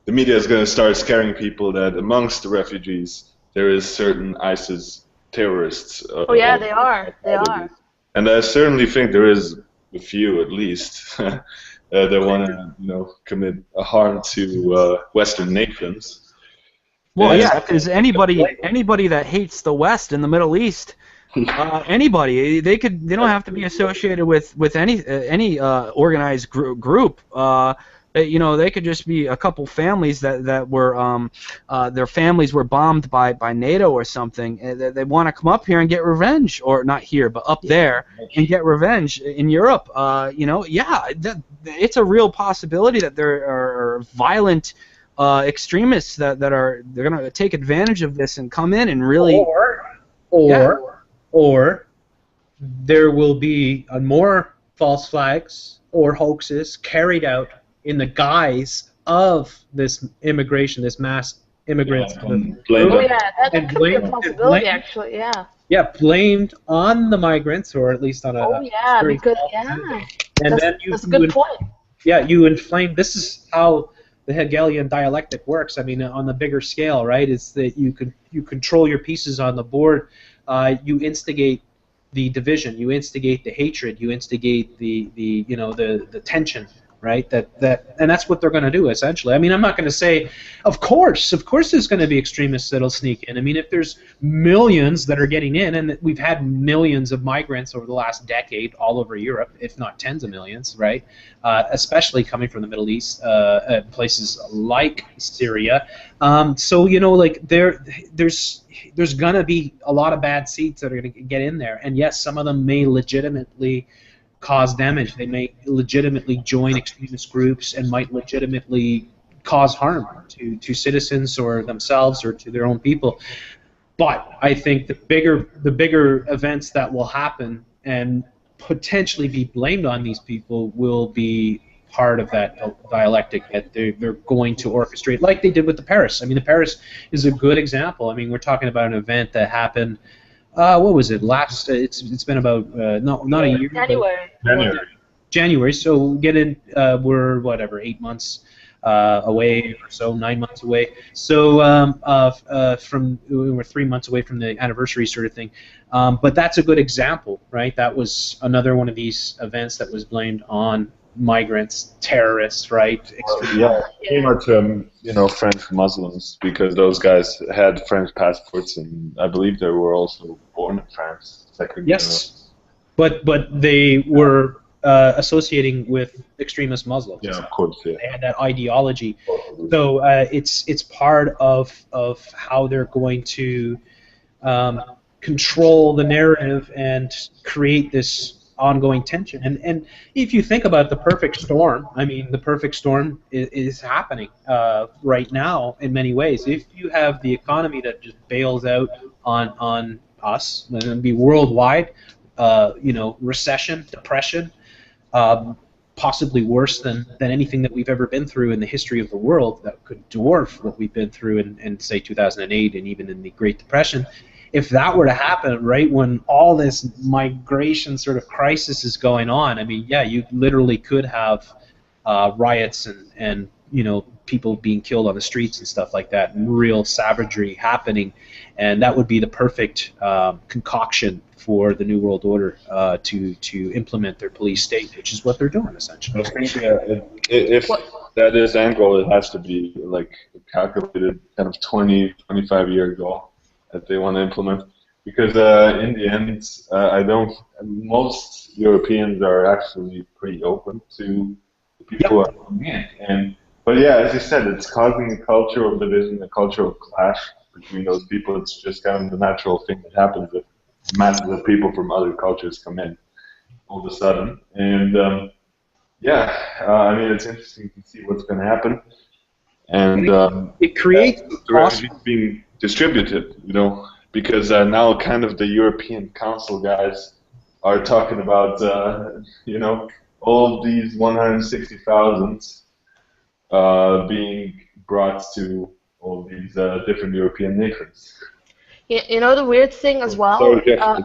the media is going to start scaring people that amongst the refugees there is certain ISIS terrorists. Oh yeah, they are. They are. And I certainly think there is a few, at least, that want to, commit a harm to Western nations. Well, And- yeah, because anybody that hates the West in the Middle East, anybody, they don't have to be associated with any organized group. They could just be a couple families that were their families were bombed by NATO or something. And they want to come up here and get revenge, or not here, but up there and get revenge in Europe. It's a real possibility that there are violent extremists they're going to take advantage of this and come in and really. Or there will be more false flags or hoaxes carried out in the guise of this immigration, this mass immigrants. Oh yeah, that could be a possibility actually. Yeah. Yeah, blamed on the migrants, or at least on a. Oh yeah, because And that's a good point. Yeah, you inflame. This is how the Hegelian dialectic works. I mean, on the bigger scale, right? It's that you control your pieces on the board. You instigate the division. You instigate the hatred. You instigate the tension. Right, and that's what they're going to do essentially. I mean, I'm not going to say, of course, there's going to be extremists that'll sneak in. I mean, if there's millions that are getting in, and we've had millions of migrants over the last decade all over Europe, if not tens of millions, right? Especially coming from the Middle East, places like Syria. So there's going to be a lot of bad seeds that are going to get in there, and yes, some of them may legitimately cause damage. They may legitimately join extremist groups and might legitimately cause harm to citizens or themselves or to their own people. But I think the bigger events that will happen and potentially be blamed on these people will be part of that dialectic that they're going to orchestrate, like they did with the Paris. I mean, the Paris is a good example. I mean, we're talking about an event that happened. What was it? It's been about not a year. January. So we're 8 months away or so, 9 months away. So we're 3 months away from the anniversary sort of thing. But that's a good example, right? That was another one of these events that was blamed on migrants, terrorists, right? Pretty much, French Muslims, because those guys had French passports, and I believe they were also born in France. Yes, but they were associating with extremist Muslims. Yeah, of course. Yeah. They had that ideology, so it's part of how they're going to control the narrative and create this ongoing tension. And if you think about the perfect storm, I mean, the perfect storm is happening right now in many ways. If you have the economy that just bails out on us, then it'd be worldwide, recession, depression, possibly worse than anything that we've ever been through in the history of the world, that could dwarf what we've been through in say 2008 and even in the Great Depression. If that were to happen right when all this migration sort of crisis is going on, I mean, yeah, you literally could have riots and people being killed on the streets and stuff like that, and real savagery happening, and that would be the perfect concoction for the New World Order to implement their police state, which is what they're doing essentially. I think if that is end goal, it has to be like a calculated kind of 20-25 year goal that they want to implement, because in the end, most Europeans are actually pretty open to the people who are coming in. But yeah, as you said, it's causing a cultural division, a cultural clash between those people. It's just kind of the natural thing that happens if masses of people from other cultures come in all of a sudden. And I mean, it's interesting to see what's going to happen. And it creates the refugees being distributed, because now kind of the European Council guys are talking about, all these 160,000 being brought to all these different European nations. You know the weird thing as well. Sorry, Jeff.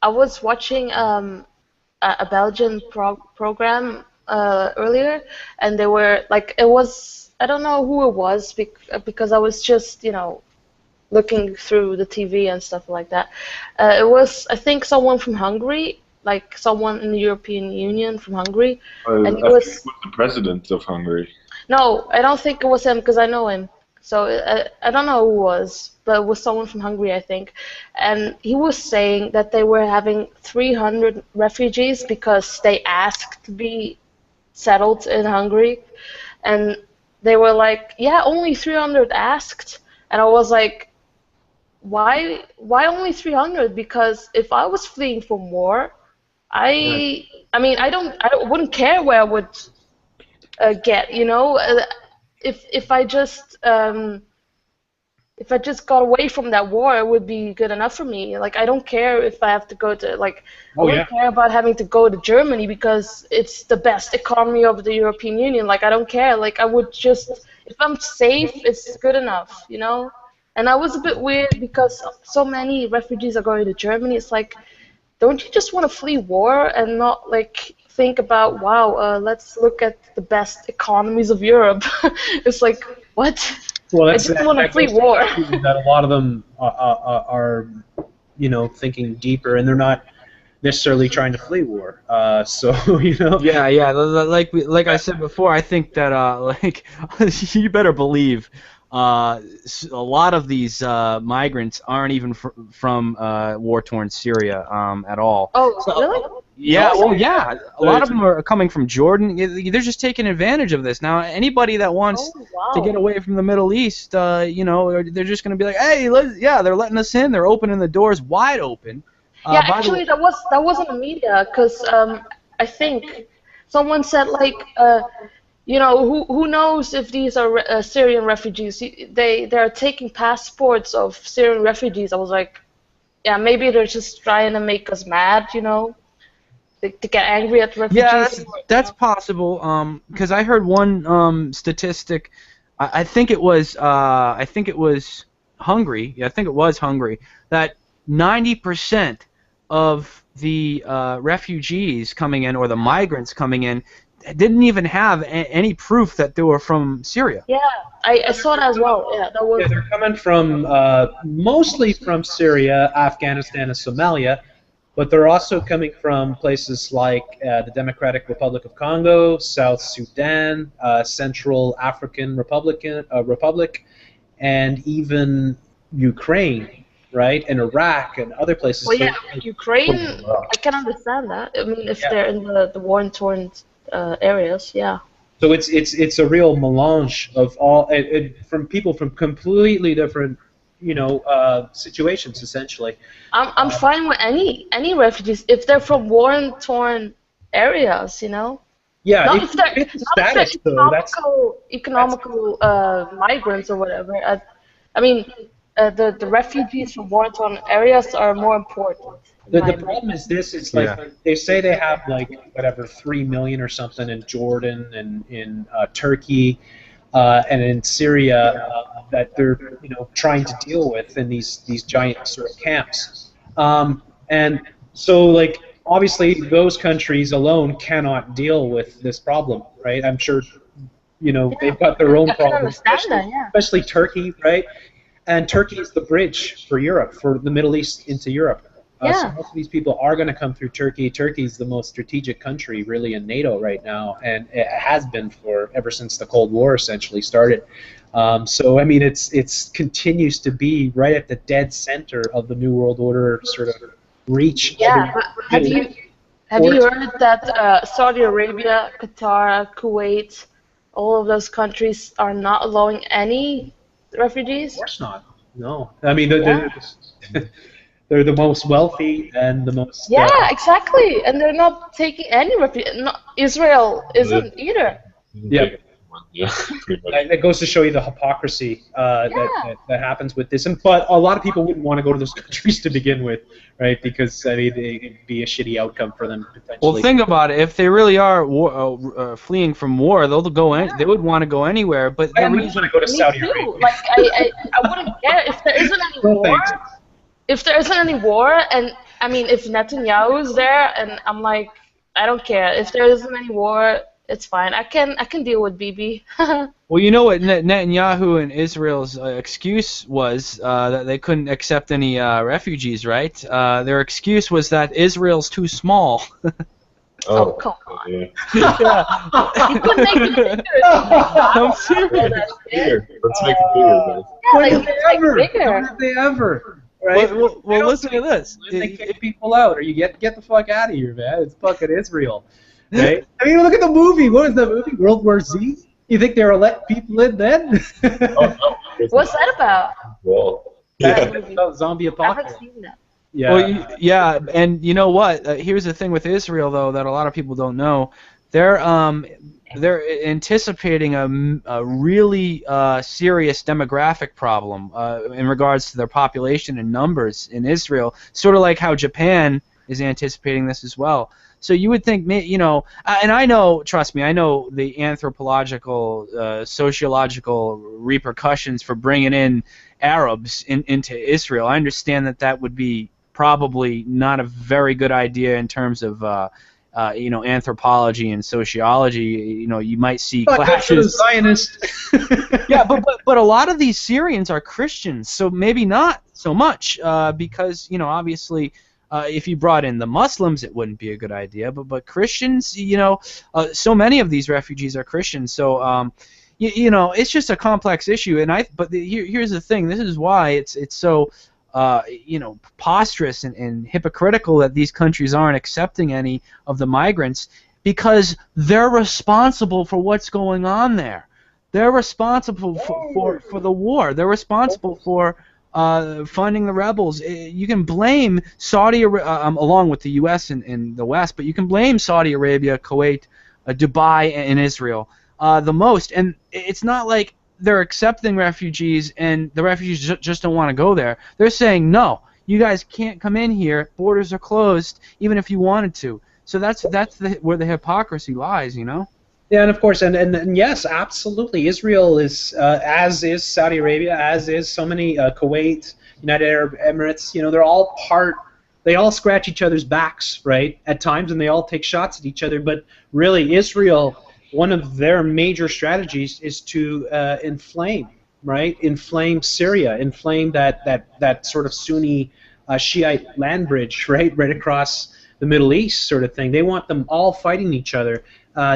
I was watching a Belgian program earlier, and they were like, it was, I don't know who it was because I was just, you know, looking through the TV and stuff like that. It was, I think, someone from Hungary, like someone in the European Union from Hungary, and I he think it was. was the president of Hungary. No, I don't think it was him because I know him. So I don't know who it was, but it was someone from Hungary, I think. And he was saying that they were having 300 refugees because they asked to be settled in Hungary. And they were like, yeah, only 300 asked. And I was like, why only 300? Because if I was fleeing from war, I mean, I wouldn't care where I would get, you know. If I just got away from that war, it would be good enough for me. Like, I don't care if I have to go to, like, I wouldn't care about having to go to Germany because it's the best economy of the European Union. Like, I don't care. Like, I would just, if I'm safe, it's good enough, you know. And I was a bit weird because so many refugees are going to Germany. It's like, don't you just want to flee war and not, like, think about, wow, let's look at the best economies of Europe? It's like, what? Well, I just want to flee war. That a lot of them are, you know, thinking deeper, and they're not necessarily trying to flee war. So you know. Yeah. Like I said before, I think that like you better believe. A lot of these migrants aren't even from war-torn Syria at all. Oh, So, really? yeah, well, yeah. A lot of them are coming from Jordan. They're just taking advantage of this. Now, anybody that wants Oh, wow. to get away from the Middle East, you know, they're just going to be like, hey, they're letting us in. They're opening the doors wide open. Yeah, by the actually, way- that wasn't the media because I think someone said, like, you know, who knows if these are Syrian refugees? They're taking passports of Syrian refugees. I was like, yeah, maybe they're just trying to make us mad, you know, to get angry at refugees. Yeah, that's possible. Because I heard one statistic. I think it was Hungary. Yeah, I think it was Hungary. That 90% of the refugees coming in, or the migrants coming in, didn't even have any proof that they were from Syria. Yeah, I saw that as well. Yeah, that was. Yeah, they're coming from mostly from Syria, Afghanistan, and Somalia, but they're also coming from places like the Democratic Republic of Congo, South Sudan, Central African Republic, and even Ukraine, right, and Iraq and other places. Well, yeah, Ukraine. I can understand that. I mean, if they're in the war-torn areas, yeah. So it's a real melange of all from people from completely different, you know, situations essentially. I'm fine with any refugees if they're from war-torn areas, you know. Yeah, Not if if they're, it's not if status they're though, economical migrants or whatever. I mean, the refugees from war-torn areas are more important. The problem is this: it's like they say they have like whatever 3 million or something in Jordan and in Turkey and in Syria that they're trying to deal with in these giant sort of camps, and so like obviously those countries alone cannot deal with this problem, right? I'm sure they've got their own problems, especially Turkey, right? And Turkey is the bridge for Europe, for the Middle East into Europe. So most of these people are going to come through Turkey. Turkey is the most strategic country, really, in NATO right now, and it has been ever since the Cold War essentially started. So I mean, it's continues to be right at the dead center of the New World Order sort of reach. Yeah, but have you heard that Saudi Arabia, Qatar, Kuwait, all of those countries are not allowing any refugees? Of course not. No, I mean they're the most wealthy and the most. Yeah, exactly, and they're not taking any refugees. Israel isn't either. Yeah. everyone. Yeah, pretty much. And it goes to show you the hypocrisy that happens with this. But a lot of people wouldn't want to go to those countries to begin with, right? Because I mean, it'd be a shitty outcome for them potentially. Well, think about it. If they really are fleeing from war, they'll go. They would want to go anywhere. But I the wouldn't reason want to go to Me Saudi too. Arabia. Like I wouldn't care if there isn't any No, war. thanks. If there isn't any war, and I mean, if Netanyahu's there, and I'm like, I don't care. If there isn't any war, it's fine. I can deal with Bibi. Well, you know what Netanyahu and Israel's excuse was that they couldn't accept any refugees, right? Their excuse was that Israel's too small. Oh, come on. Yeah. You could make it bigger. I'm serious. Bigger. Let's make it bigger, guys. Yeah, When like, have they it's like ever? bigger. When have they ever? Right? Well, listen to this. They kick people out, or you get the fuck out of here, man. It's fucking Israel, right? I mean, look at the movie. What was that movie? World War Z. You think they were letting people in then? What's that about? Well, That yeah. was about zombie I haven't apocalypse. seen that. Yeah. Well, yeah, and you know what? Here's the thing with Israel, though, that a lot of people don't know. They're anticipating a really serious demographic problem in regards to their population and numbers in Israel, sort of like how Japan is anticipating this as well. So you would think, you know, and I know, trust me, I know the anthropological, sociological repercussions for bringing in Arabs into Israel. I understand that would be probably not a very good idea in terms of you know, anthropology and sociology. You know, you might see Not good for the clashes. Zionist. Yeah, but a lot of these Syrians are Christians, so maybe not so much because, you know, obviously if you brought in the Muslims, it wouldn't be a good idea. But Christians, you know, so many of these refugees are Christians, so. You know, it's just a complex issue, and here's the thing. This is why it's so you know, preposterous and hypocritical that these countries aren't accepting any of the migrants, because they're responsible for what's going on there. They're responsible for the war. They're responsible for funding the rebels. You can blame Saudi Arabia, along with the U.S. and the West, but you can blame Saudi Arabia, Kuwait, Dubai, and Israel the most. And it's not like they're accepting refugees and the refugees just don't want to go there. They're saying, no, you guys can't come in here. Borders are closed, even if you wanted to. So that's where the hypocrisy lies, you know? Yeah, and of course, and yes, absolutely. Israel is, as is Saudi Arabia, as is so many, Kuwait, United Arab Emirates, you know, they're all they all scratch each other's backs, right, at times, and they all take shots at each other. But really, Israel, one of their major strategies is to inflame Syria, inflame that sort of Sunni Shiite land bridge, right across the Middle East sort of thing. They want them all fighting each other.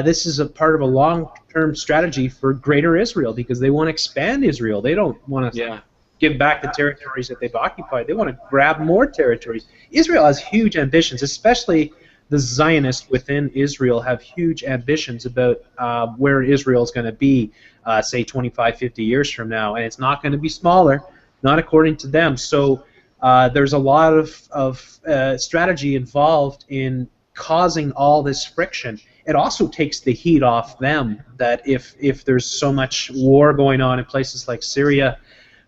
This is a part of a long-term strategy for Greater Israel, because they want to expand Israel. They don't want to give back the territories that they've occupied. They want to grab more territories. Israel has huge ambitions, especially the Zionists within Israel have huge ambitions about where Israel is going to be, say, 25, 50 years from now, and it's not going to be smaller, not according to them. So there's a lot of strategy involved in causing all this friction. It also takes the heat off them that if there's so much war going on in places like Syria,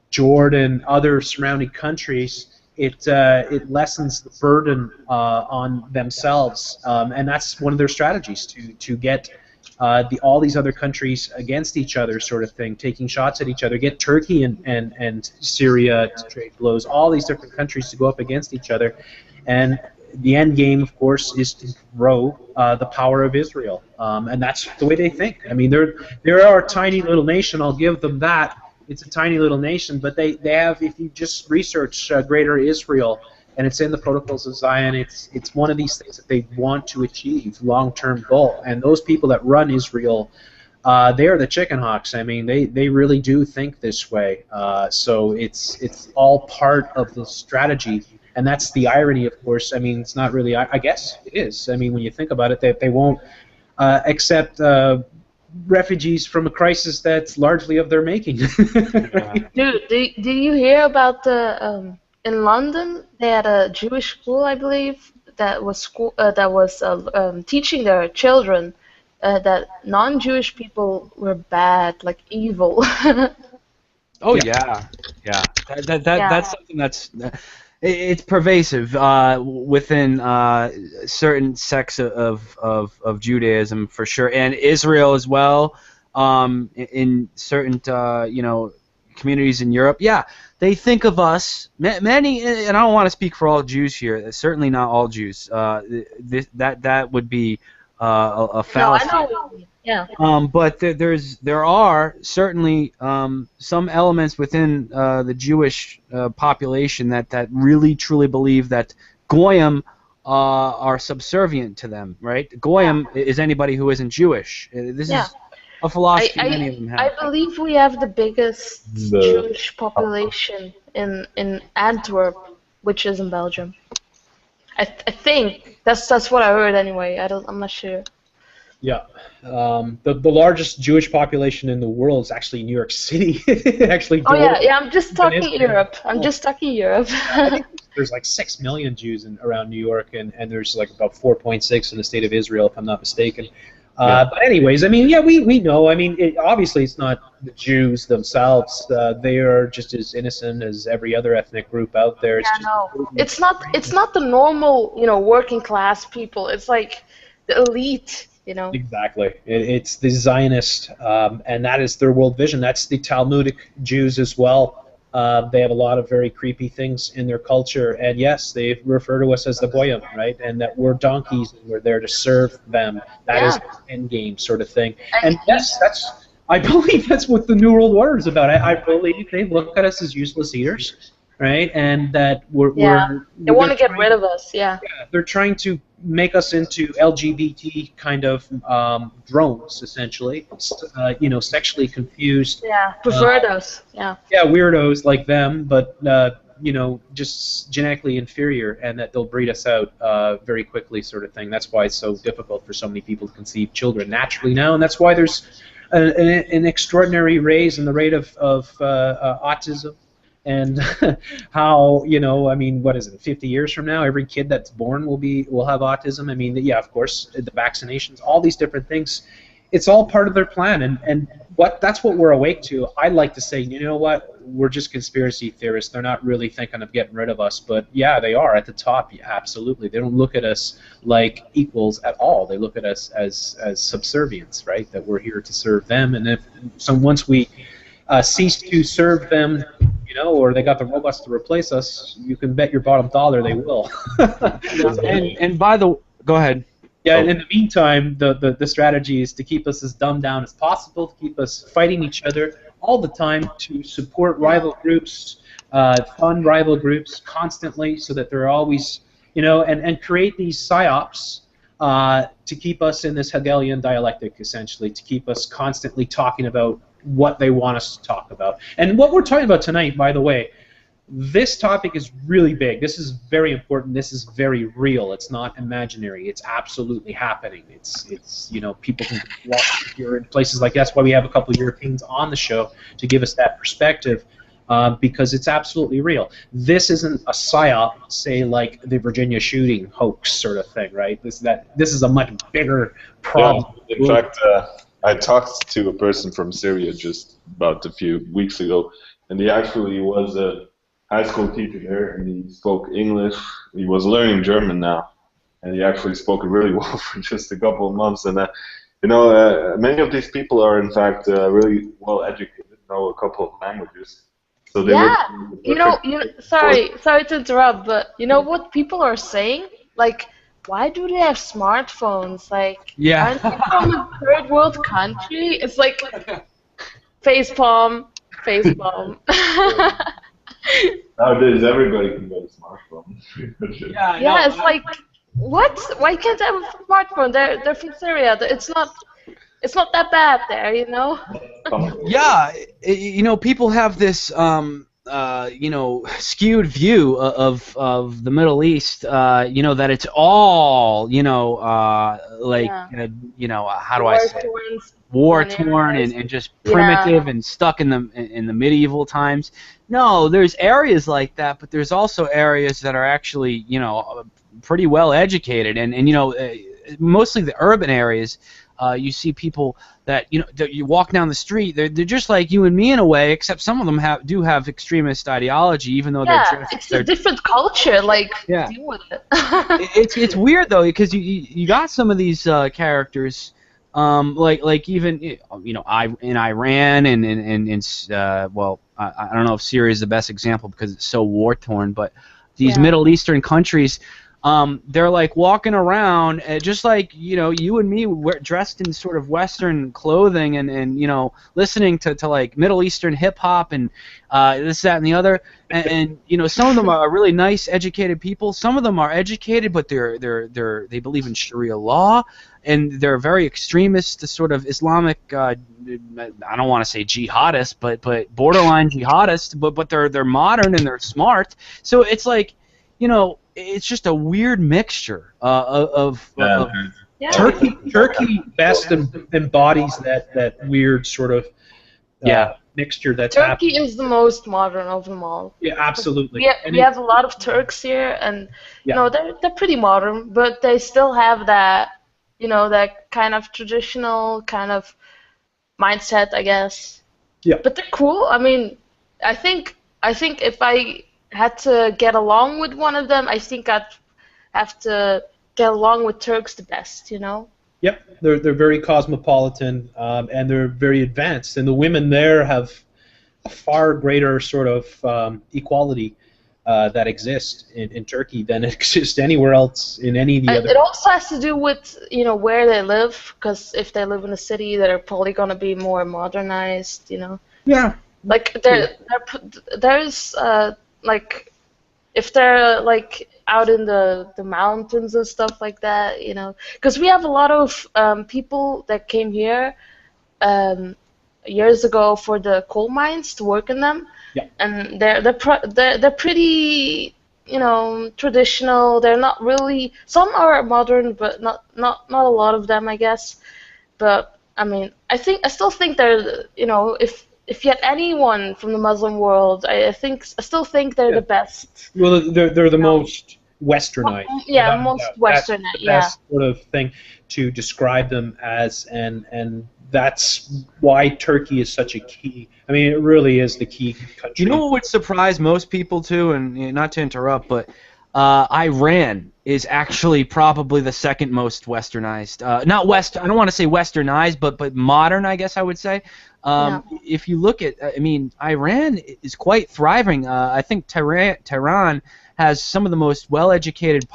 Jordan, other surrounding countries, it lessens the burden on themselves, and that's one of their strategies to get all these other countries against each other, sort of thing, taking shots at each other. Get Turkey and Syria to trade blows, all these different countries to go up against each other, and the end game, of course, is to grow the power of Israel, and that's the way they think. I mean, they are a tiny little nation. I'll give them that. It's a tiny little nation, but they have, if you just research Greater Israel, and it's in the Protocols of Zion, it's one of these things that they want to achieve, long-term goal. And those people that run Israel, they are the chicken hawks. I mean, they really do think this way. So it's all part of the strategy, and that's the irony, of course. I mean, it's not really, I guess it is. I mean, when you think about it, they won't accept refugees from a crisis that's largely of their making. Dude, did you hear about the in London they had a Jewish school, I believe, that was teaching their children that non-Jewish people were bad, like evil. Oh yeah. That Yeah. that's something that's it's pervasive within certain sects of Judaism for sure, and Israel as well. In certain communities in Europe, yeah, they think of us many, and I don't want to speak for all Jews here. Certainly not all Jews. That would be a No, fallacy. I know. Yeah. But there are certainly some elements within the Jewish population that really truly believe that Goyim are subservient to them, right? Goyim is anybody who isn't Jewish. This Yeah. is a philosophy many of them I have. believe we have the biggest The- Jewish population in Antwerp, which is in Belgium. I think that's what I heard anyway. I'm not sure. Yeah. The largest Jewish population in the world is actually New York City. Actually. Oh yeah. I'm just talking Israel. Europe. I'm just talking Europe. There's like 6 million Jews around New York, and there's like about 4.6 in the state of Israel, if I'm not mistaken. But anyways, I mean, yeah, we know. I mean, obviously it's not the Jews themselves. They are just as innocent as every other ethnic group out there. It's just It's not the normal, working class people. It's like the elite, Exactly. It's the Zionist, and that is their world vision. That's the Talmudic Jews as well. They have a lot of very creepy things in their culture, and yes, they refer to us as the Goyim, right? And that we're donkeys and we're there to serve them. That is the end game sort of thing. And yes, I believe that's what the New World Order is about. I believe they look at us as useless eaters, right? And that they want to get rid of us. Yeah. They're trying to make us into LGBT kind of drones, essentially. Sexually confused. Yeah. Prefer those. Yeah. Yeah, weirdos like them, but just genetically inferior, and that they'll breed us out very quickly, sort of thing. That's why it's so difficult for so many people to conceive children naturally now, and that's why there's an extraordinary raise in the rate of autism. And how, I mean, what is it, 50 years from now, every kid that's born will have autism? I mean, yeah, of course, the vaccinations, all these different things, it's all part of their plan. And that's what we're awake to. I like to say, you know what, we're just conspiracy theorists. They're not really thinking of getting rid of us. But, yeah, they are at the top, yeah, absolutely. They don't look at us like equals at all. They look at us as subservients, right, that we're here to serve them. And once we cease to serve them, or they got the robots to replace us, you can bet your bottom dollar they will. and go ahead. Yeah, and in the meantime, the strategy is to keep us as dumbed down as possible, to keep us fighting each other all the time, to support rival groups, fund rival groups constantly, so that they're always, and create these psyops to keep us in this Hegelian dialectic, essentially, to keep us constantly talking about what they want us to talk about. And what we're talking about tonight, by the way, this topic is really big. This is very important. This is very real. It's not imaginary. It's absolutely happening. It's people can walk here in places like that's why we have a couple of Europeans on the show to give us that perspective, because it's absolutely real. This isn't a psyop, say like the Virginia shooting hoax sort of thing, right? This is a much bigger problem. Yeah, in fact, I talked to a person from Syria just about a few weeks ago, and he actually was a high school teacher there, and he spoke English. He was learning German now, and he actually spoke it really well for just a couple of months. And many of these people are in fact really well educated, know a couple of languages. So they sorry to interrupt, but you know what people are saying? Like, why do they have smartphones? Like, aren't they from a third world country? It's like facepalm. Nowadays, everybody can get a smartphone. It's like, what? Why can't they have a smartphone? They're from Syria. It's not that bad there, Yeah, people have this skewed view of the Middle East, that it's all, how do I say it? War-torn and just primitive and stuck in the medieval times. No, there's areas like that, but there's also areas that are actually, pretty well educated, and mostly the urban areas, you see people that you walk down the street. They're just like you and me in a way, except some of them do have extremist ideology, even though it's a different culture. Like, deal with it. It's weird though, because you got some of these characters, like even in Iran and well, I don't know if Syria is the best example because it's so war torn, but these Middle Eastern countries. They're like walking around just like you and me dressed in sort of Western clothing and listening to like Middle Eastern hip hop and this, that, and the other, and some of them are really nice educated people. Some of them are educated, but they believe in Sharia law, and they're very extremist, the sort of Islamic I don't want to say jihadist, but borderline jihadist, but they're modern and they're smart. So it's like it's just a weird mixture of Turkey best embodies that weird sort of mixture that's Turkey is the most modern of them all. Yeah, absolutely. We have a lot of Turks here, and they're pretty modern, but they still have that that kind of traditional kind of mindset, I guess. Yeah. But they're cool. I mean, I think if I had to get along with one of them, I think I'd have to get along with Turks the best, Yep, they're very cosmopolitan, and they're very advanced, and the women there have a far greater sort of equality that exists in Turkey than exists anywhere else in any of the other. It also has to do with where they live, because if they live in a city, they're probably gonna be more modernized, Yeah. Like there's like if they're like out in the mountains and stuff like that, because we have a lot of people that came here years ago for the coal mines to work in them, and they're pretty traditional. They're not really. Some are modern, but not a lot of them, I guess. But I mean, I still think they're if you had anyone from the Muslim world, I still think they're the best. Well, they're the most westernized. Yeah, most westernized. That's the best sort of thing to describe them as, and that's why Turkey is such a key. I mean, it really is the key country. You know what would surprise most people too, and not to interrupt, but Iran is actually probably the second most westernized. Not west. I don't want to say westernized, but modern, I guess I would say. If you look at, I mean, Iran is quite thriving. I think Tehran has some of the most well-educated,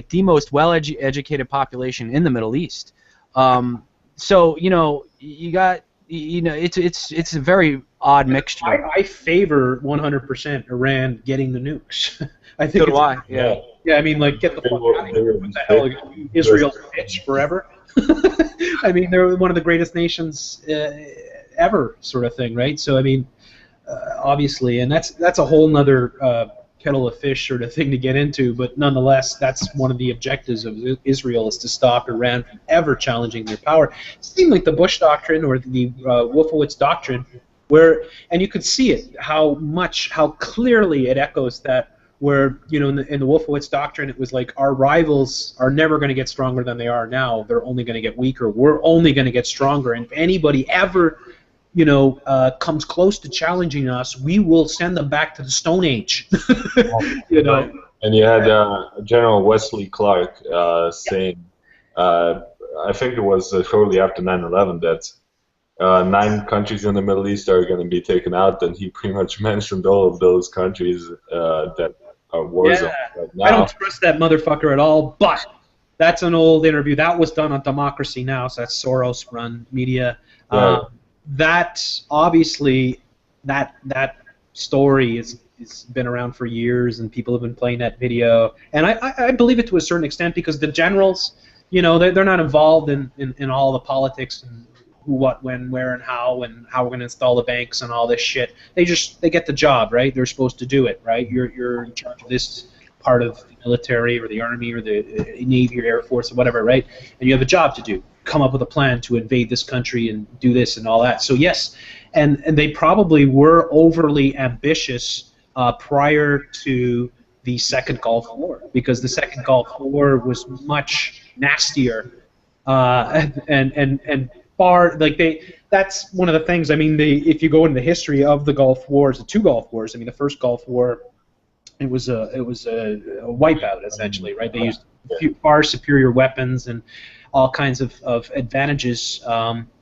the most well-educated population in the Middle East. So you got, it's a very odd mixture. I favor 100% Iran getting the nukes. I think. So do I. Yeah. Yeah, I mean, like, get the fuck out of here. What the hell? Israel bitch forever? I mean, they're one of the greatest nations ever, sort of thing, right? So, I mean, obviously, and that's a whole nother kettle of fish sort of thing to get into, but nonetheless, that's one of the objectives of Israel, is to stop Iran from ever challenging their power. It seemed like the Bush Doctrine or the Wolfowitz Doctrine, and you could see it, how clearly it echoes that, where, in the Wolfowitz Doctrine, it was like, our rivals are never going to get stronger than they are now. They're only going to get weaker. We're only going to get stronger. And if anybody ever, comes close to challenging us, we will send them back to the Stone Age. And you had General Wesley Clark saying, I think it was shortly after 9/11, that 9 countries in the Middle East are going to be taken out, and he pretty much mentioned all of those countries that are war zones right now. I don't trust that motherfucker at all, but that's an old interview. That was done on Democracy Now!, so that's Soros-run media. Right. That, obviously, that story has been around for years, and people have been playing that video. And I believe it to a certain extent, because the generals, they're not involved in all the politics and who, what, when, where, and how we're going to install the banks and all this shit. They get the job, right? They're supposed to do it, right? You're in charge of this part of the military or the army or the Navy or Air Force or whatever, right? And you have a job to do. Come up with a plan to invade this country and do this and all that. So yes, and they probably were overly ambitious prior to the Second Gulf War, because the Second Gulf War was much nastier, and far that's one of the things. I mean, if you go into the history of the Gulf Wars, the two Gulf Wars. I mean, the first Gulf War, it was a wipeout essentially, right? They used far superior weapons and all kinds of advantages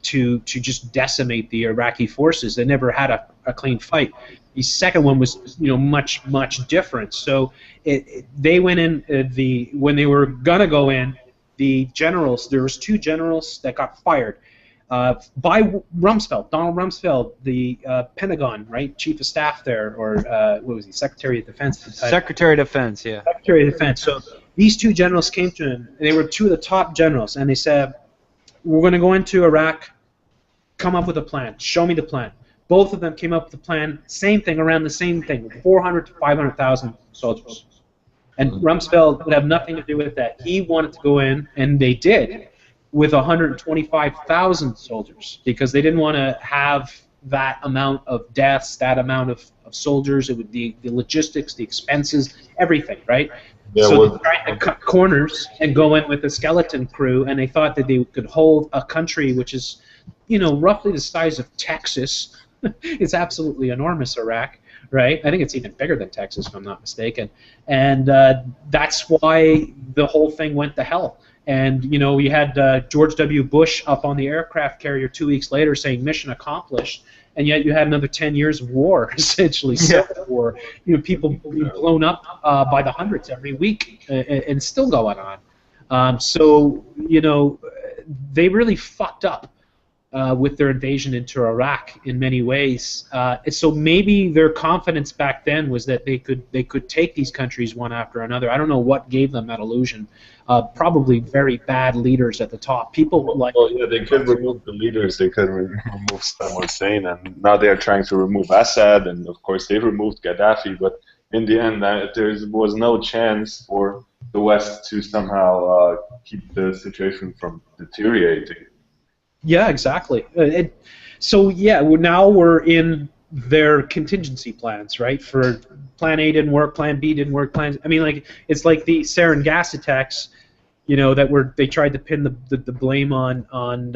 to just decimate the Iraqi forces. They never had a clean fight. The second one was much different. So they went in when they were gonna go in, the generals, there was two generals that got fired by Rumsfeld, Donald Rumsfeld, the Pentagon, right, chief of staff there, or what was he, Secretary of Defense at the time? Secretary of Defense, yeah. Secretary of Defense. So these two generals came to him, and they were two of the top generals, and they said, we're going to go into Iraq, come up with a plan, show me the plan. Both of them came up with a plan, same thing, around the same thing, 400 to 500,000 soldiers. And Rumsfeld would have nothing to do with that. He wanted to go in, and they did, with 125,000 soldiers, because they didn't want to have that amount of deaths, that amount of soldiers. It would be the logistics, the expenses, everything, right? Yeah, so they tried to cut corners and go in with a skeleton crew, and they thought that they could hold a country which is, roughly the size of Texas. It's absolutely enormous, Iraq, right? I think it's even bigger than Texas, if I'm not mistaken. And that's why the whole thing went to hell. And, we had George W. Bush up on the aircraft carrier 2 weeks later saying mission accomplished, and yet you had another 10 years of war, essentially, civil war. People being blown up by the hundreds every week and still going on. So, they really fucked up with their invasion into Iraq in many ways. So maybe their confidence back then was that they could take these countries one after another. I don't know what gave them that illusion. Probably very bad leaders at the top. People like. Well, yeah, they could remove the leaders. They could remove Saddam Hussein, and now they are trying to remove Assad, and of course they removed Gaddafi. But in the end, there was no chance for the West to somehow keep the situation from deteriorating. Yeah, exactly. So yeah, now we're in their contingency plans, right? For Plan A didn't work, Plan B didn't work, it's like the sarin gas attacks, that they tried to pin the blame on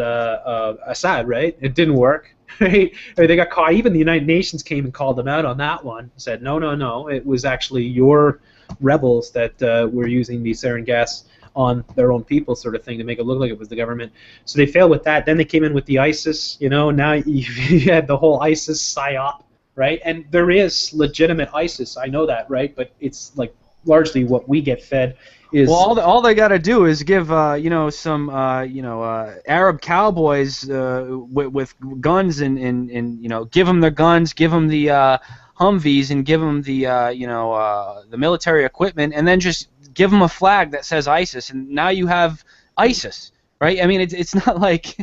Assad, right? It didn't work, right? They got caught. Even the United Nations came and called them out on that one. Said no, it was actually your rebels that were using the sarin gas on their own people, sort of thing, to make it look like it was the government. So they failed with that. Then they came in with the ISIS. Now you had the whole ISIS psyop, right? And there is legitimate ISIS. I know that, right? But it's like largely what we get fed is. Well, all they got to do is give some Arab cowboys with guns and give them their guns, give them the Humvees, and give them the military equipment, and then just give them a flag that says ISIS, and now you have ISIS, right? I mean, it's not like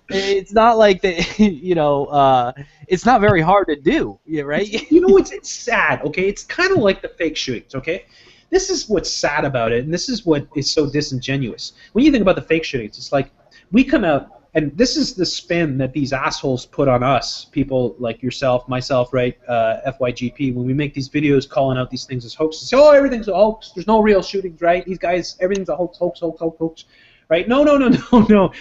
it's not like it's not very hard to do, right? It's sad, okay? It's kind of like the fake shootings, okay? This is what's sad about it, and this is what is so disingenuous. When you think about the fake shootings, it's like we come out, and this is the spin that these assholes put on us, people like yourself, myself, right, FYGP, when we make these videos calling out these things as hoaxes. Oh, everything's a hoax. There's no real shootings, right? These guys, everything's a hoax, right? No.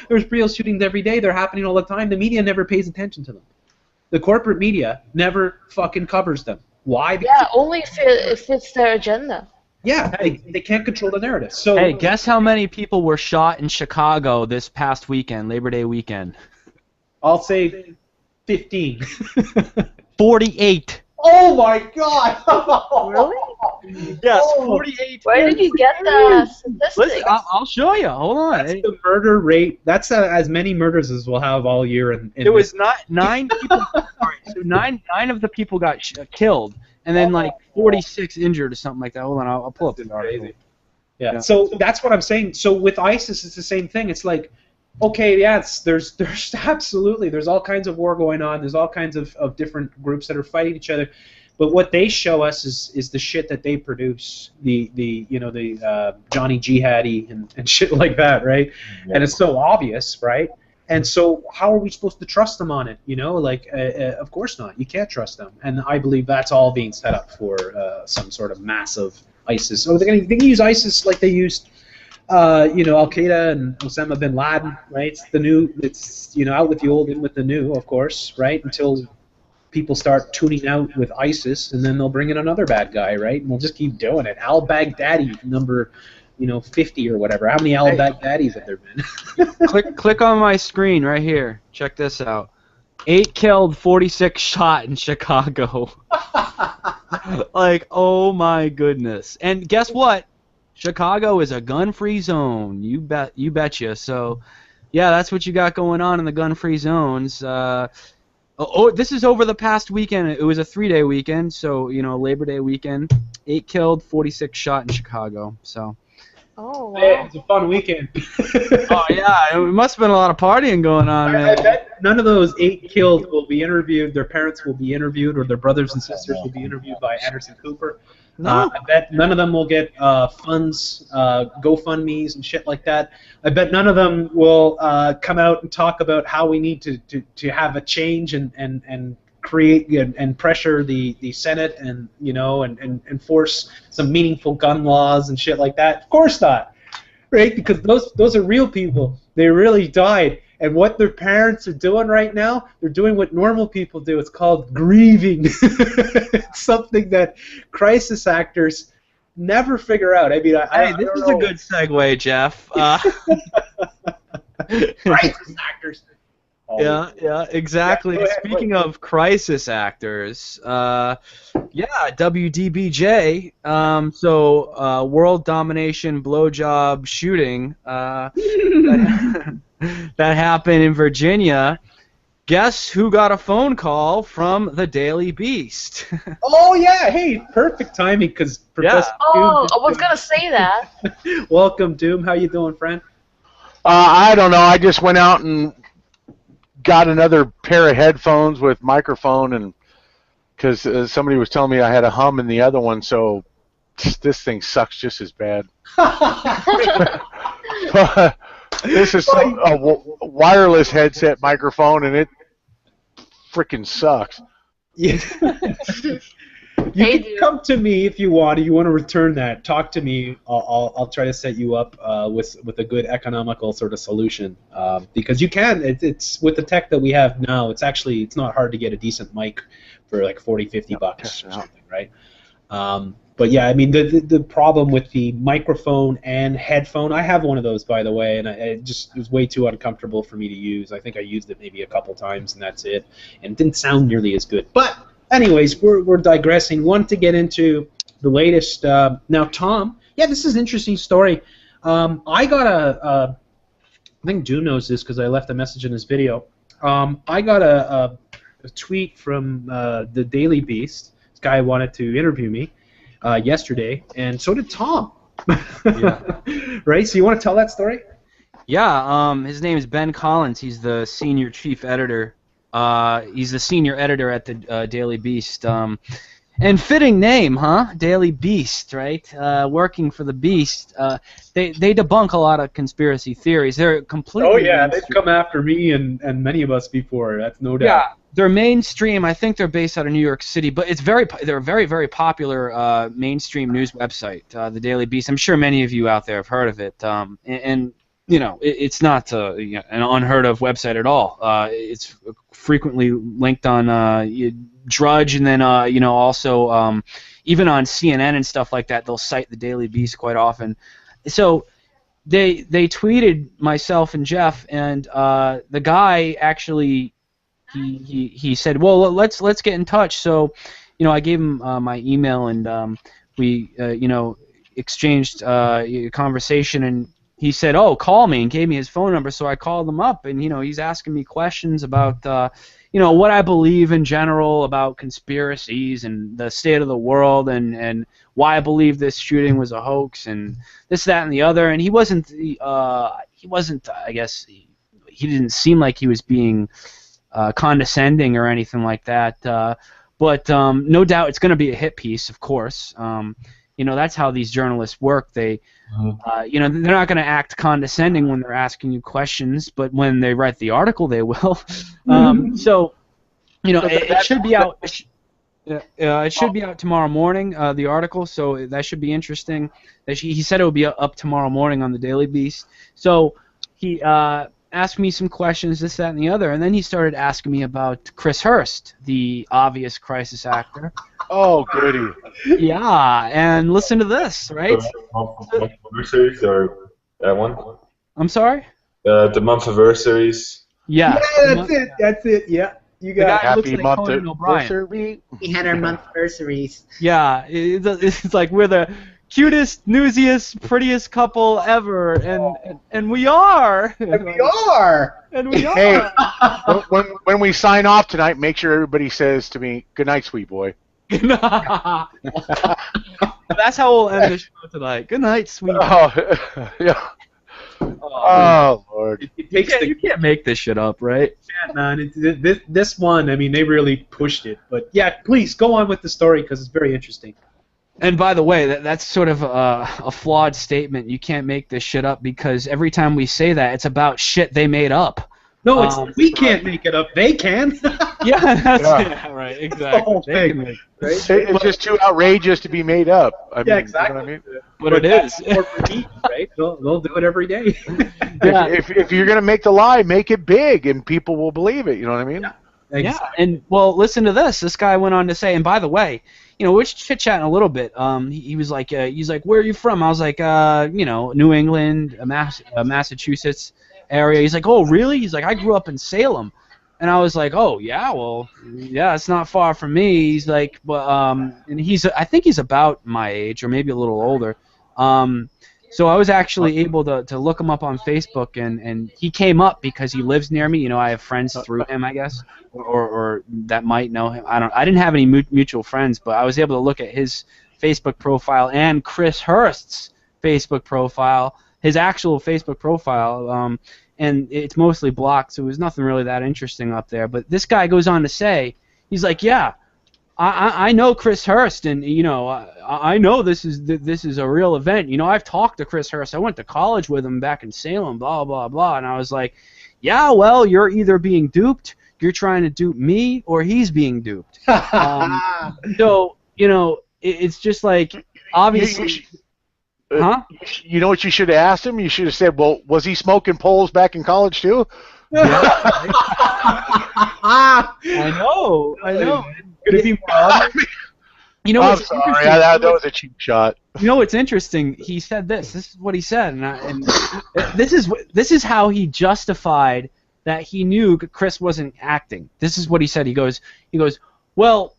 There's real shootings every day. They're happening all the time. The media never pays attention to them. The corporate media never fucking covers them. Why? Because only if it fits their agenda. Yeah, they can't control the narrative. So hey, guess how many people were shot in Chicago this past weekend, Labor Day weekend? I'll say 15. 48. Oh my God! Really? Yes, 48. Where did you get the statistics? Listen, I'll show you. Hold on. That's the murder rate. That's as many murders as we'll have all year. It was nine people. Sorry, so nine of the people got killed, and then like 46 injured or something like that. Hold on, I'll pull up the article. Yeah. So that's what I'm saying. So with ISIS, it's the same thing. It's like, okay, yes, there's absolutely, there's all kinds of war going on. There's all kinds of different groups that are fighting each other. But what they show us is the shit that they produce, the Johnny Jihadi and shit like that, right? Yeah. And it's so obvious, right? And so how are we supposed to trust them on it? Of course not. You can't trust them. And I believe that's all being set up for some sort of massive ISIS. Oh, they're going to use ISIS like they used Al Qaeda and Osama bin Laden, right? It's the new. It's out with the old, in with the new, of course, right? Until people start tuning out with ISIS, and then they'll bring in another bad guy, right? And we'll just keep doing it. Al-Baghdadi, number 50 or whatever. How many al-Baghdadis have there been? click on my screen right here. Check this out. 8 killed, 46 shot in Chicago. Like, oh my goodness. And guess what? Chicago is a gun-free zone. You betcha. So, yeah, that's what you got going on in the gun-free zones. This is over the past weekend. It was a 3-day weekend, so Labor Day weekend. 8 killed, 46 shot in Chicago. So. Oh, wow. Yeah, it's a fun weekend. Oh yeah, it must have been a lot of partying going on, man. I bet none of those 8 killed will be interviewed. Their parents will be interviewed, or their brothers and sisters will be interviewed by Anderson Cooper. No. I bet none of them will get funds, GoFundMes and shit like that. I bet none of them will come out and talk about how we need to have a change and create and pressure the Senate and and enforce some meaningful gun laws and shit like that. Of course not, right? Because those are real people. They really died. And what their parents are doing right now, they're doing what normal people do. It's called grieving. It's something that crisis actors never figure out. I mean, This is a good segue, Jeff. Crisis actors. Yeah, exactly. Yeah, Speaking of crisis actors, WDBJ. World domination blowjob shooting. That happened in Virginia. Guess who got a phone call from the Daily Beast? Oh yeah, hey, perfect timing because Professor Doom. Oh, I was gonna say that. Welcome, Doom. How you doing, friend? I don't know. I just went out and got another pair of headphones with microphone, and because somebody was telling me I had a hum in the other one, so this thing sucks just as bad. This is a wireless headset microphone, and it freaking sucks. Yeah. You can come to me if you want. If you want to return that, talk to me. I'll try to set you up with a good economical sort of solution. Because you can. It's with the tech that we have now. It's not hard to get a decent mic for like $40-50 or something, right? But yeah, I mean the problem with the microphone and headphone. I have one of those, by the way, and it was way too uncomfortable for me to use. I think I used it maybe a couple times, and that's it. And it didn't sound nearly as good. But anyways, we're digressing. Want to get into the latest. Now, Tom, this is an interesting story. I got I think Doom knows this because I left a message in his video. I got a tweet from the Daily Beast. This guy wanted to interview me yesterday, and so did Tom. Yeah. Right? So you want to tell that story? Yeah, his name is Ben Collins. He's the senior chief editor. He's the senior editor at the Daily Beast. And fitting name, huh? Daily Beast, right? Working for the Beast. They debunk a lot of conspiracy theories. They're completely. Oh yeah, they've come after me and many of us before. That's no doubt. Yeah, they're mainstream. I think they're based out of New York City, but they're a very, very popular mainstream news website, the Daily Beast. I'm sure many of you out there have heard of it. And it's not an unheard of website at all. It's frequently linked on Drudge, and then also even on CNN and stuff like that. They'll cite the Daily Beast quite often. So they tweeted myself and Jeff, and the guy actually he said, well, let's get in touch. So I gave him my email, and we exchanged conversation, and he said, oh, call me, and gave me his phone number. So I called him up, and he's asking me questions about what I believe in general about conspiracies and the state of the world, and why I believe this shooting was a hoax, and this, that, and the other. And he wasn't I guess he didn't seem like he was being condescending or anything like that. But no doubt it's going to be a hit piece, of course. That's how these journalists work. They're not going to act condescending when they're asking you questions, but when they write the article, they will. So, it should be out. It should be out tomorrow morning, the article, so that should be interesting. He said it would be up tomorrow morning on the Daily Beast. So he asked me some questions, this, that, and the other, and then he started asking me about Chris Hurst, the obvious crisis actor. Oh, goody. Yeah, and listen to this, right? Month-anniversaries or that one? I'm sorry? The month-anniversaries. Yeah. That's it. Yeah, you The got guy looks Happy like month Conan O'Brien. anniversary. We had our monthversaries. Yeah, it's like we're the cutest, newsiest, prettiest couple ever, and we are. it. We are. And we are. Hey, when we sign off tonight, make sure everybody says to me, "Good night, sweet boy." That's how we'll end the show tonight. Good night, sweet. Oh, yeah. Oh, Lord. You can't make this shit up, right? Yeah, man. This one, I mean, they really pushed it. But yeah, please go on with the story because it's very interesting. And by the way, that's sort of a flawed statement. You can't make this shit up because every time we say that, it's about shit they made up. No, we can't make it up. They can. Yeah, that's Yeah. right. the Exactly. whole They thing. can make- Right? It's just too outrageous to be made up. I mean, Yeah, you know exactly. what I mean? But it that's is. corporate media, right? They'll do it every day. Yeah. If you're going to make the lie, make it big and people will believe it. You know what I mean? Yeah, and well, listen to this. This guy went on to say, and by the way, we're chit-chatting a little bit. He was like, where are you from? I was like, New England, Massachusetts area. He's like, oh, really? He's like, I grew up in Salem. And I was like, oh, yeah, well, yeah, it's not far from me. He's like, but, and I think he's about my age or maybe a little older. So I was actually able to look him up on Facebook, and he came up because he lives near me. I have friends through him, I guess, or that might know him. I didn't have any mutual friends, but I was able to look at his Facebook profile and Chris Hurst's Facebook profile, his actual Facebook profile, and it's mostly blocked, so there's nothing really that interesting up there. But this guy goes on to say, he's like, yeah, I know Chris Hurst, and I know this is a real event. I've talked to Chris Hurst. I went to college with him back in Salem. Blah blah blah. And I was like, yeah, well, you're either being duped, you're trying to dupe me, or he's being duped. So it's just like obviously. Huh? You know what you should have asked him? You should have said, well, was he smoking poles back in college too? I know. Could it be more obvious? I'm what's sorry, interesting? that was a cheap shot. What's interesting? He said this. This is what he said, and this is how he justified that he knew Chris wasn't acting. This is what he said. He goes, well,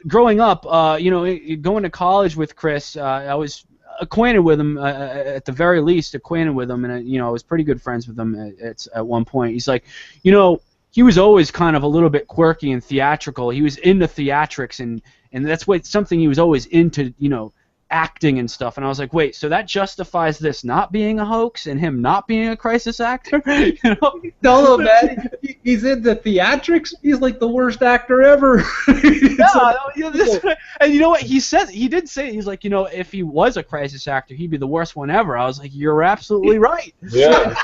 growing up, going to college with Chris, I was acquainted with him at the very least, and I was pretty good friends with him at one point. He's like, he was always kind of a little bit quirky and theatrical. He was into theatrics, and that's something he was always into, acting and stuff. And I was like, wait, so that justifies this not being a hoax and him not being a crisis actor? No, man. He's into theatrics. He's like the worst actor ever. And you know what? He said, he did say, he's like, if he was a crisis actor, he'd be the worst one ever. I was like, you're absolutely right. Yeah.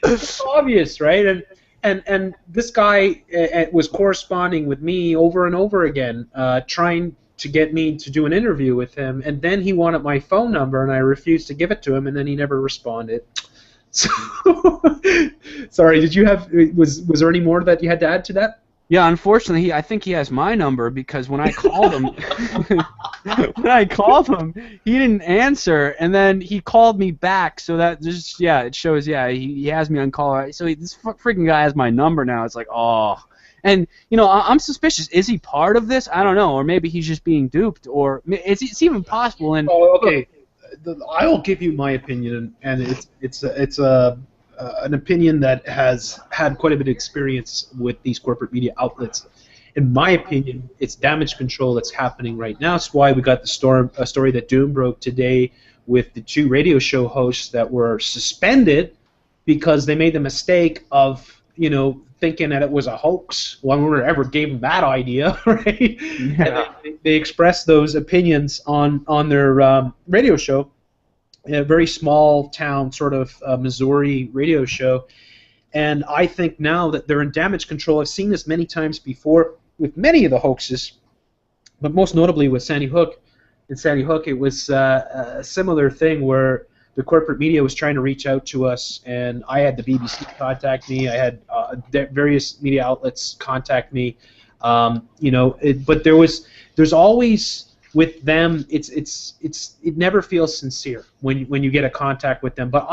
It's obvious, right? And this guy was corresponding with me over and over again, trying to get me to do an interview with him, and then he wanted my phone number, and I refused to give it to him, and then he never responded. So, sorry, did you have, was there any more that you had to add to that? Yeah, unfortunately, I think he has my number because when I called him, he didn't answer, and then he called me back. So that just it shows he has me on call. So this freaking guy has my number now. It's like and I'm suspicious. Is he part of this? I don't know, or maybe he's just being duped, or it's even possible. And okay, I will give you my opinion, and it's an opinion that has had quite a bit of experience with these corporate media outlets. In my opinion, it's damage control that's happening right now. That's why we got a story that Doom broke today with the 2 radio show hosts that were suspended because they made the mistake of, thinking that it was a hoax. One would ever gave them that idea, right? Yeah. And they expressed those opinions on their radio show, a very small town sort of Missouri radio show. And I think now that they're in damage control, I've seen this many times before. with many of the hoaxes, but most notably with Sandy Hook. In Sandy Hook, it was a similar thing where the corporate media was trying to reach out to us, and I had the BBC contact me. I had various media outlets contact me. But there's always with them. It never feels sincere when you get a contact with them. But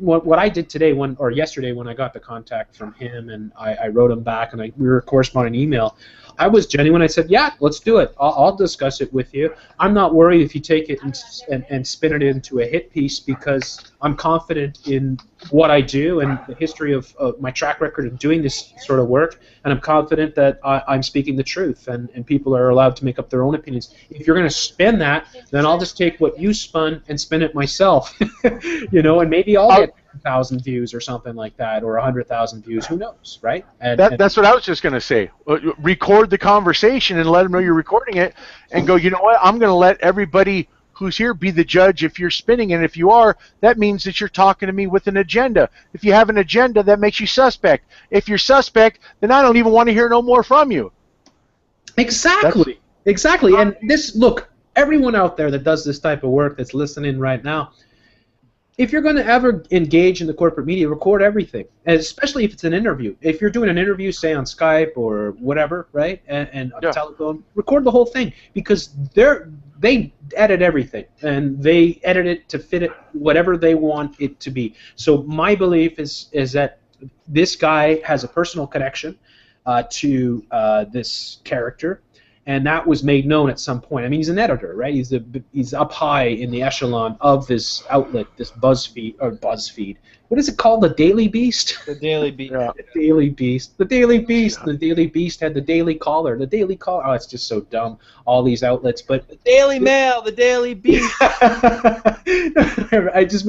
what I did today yesterday when I got the contact from him, and I wrote him back, and we were corresponding email. I was genuine. I said, yeah, let's do it. I'll discuss it with you. I'm not worried if you take it and spin it into a hit piece, because I'm confident in what I do and the history of my track record of doing this sort of work, and I'm confident that I'm speaking the truth, and people are allowed to make up their own opinions. If you're going to spin that, then I'll just take what you spun and spin it myself, and maybe I'll get 1,000 views or something like that, or 100,000 views. Who knows, right? That's what I was just going to say. Record the conversation and let them know you're recording it, and go, you know what? I'm going to let everybody who's here be the judge if you're spinning, and if you are, that means that you're talking to me with an agenda. If you have an agenda, that makes you suspect. If you're suspect, then I don't even want to hear no more from you. Exactly. And look, everyone out there that does this type of work that's listening right now, if you're going to ever engage in the corporate media, record everything, especially if it's an interview. If you're doing an interview, say on Skype or whatever, right, and on telephone, record the whole thing, because they edit everything, and they edit it to fit it whatever they want it to be. So my belief is that this guy has a personal connection to this character, and that was made known at some point. I mean, he's an editor, right? He's up high in the echelon of this outlet, this BuzzFeed. What is it called? The Daily Beast? The Daily Beast. The Daily Beast. The Daily Beast. The Daily Beast had the Daily Caller. The Daily Caller. Oh, it's just so dumb. All these outlets, but the Daily Mail. The Daily Beast. One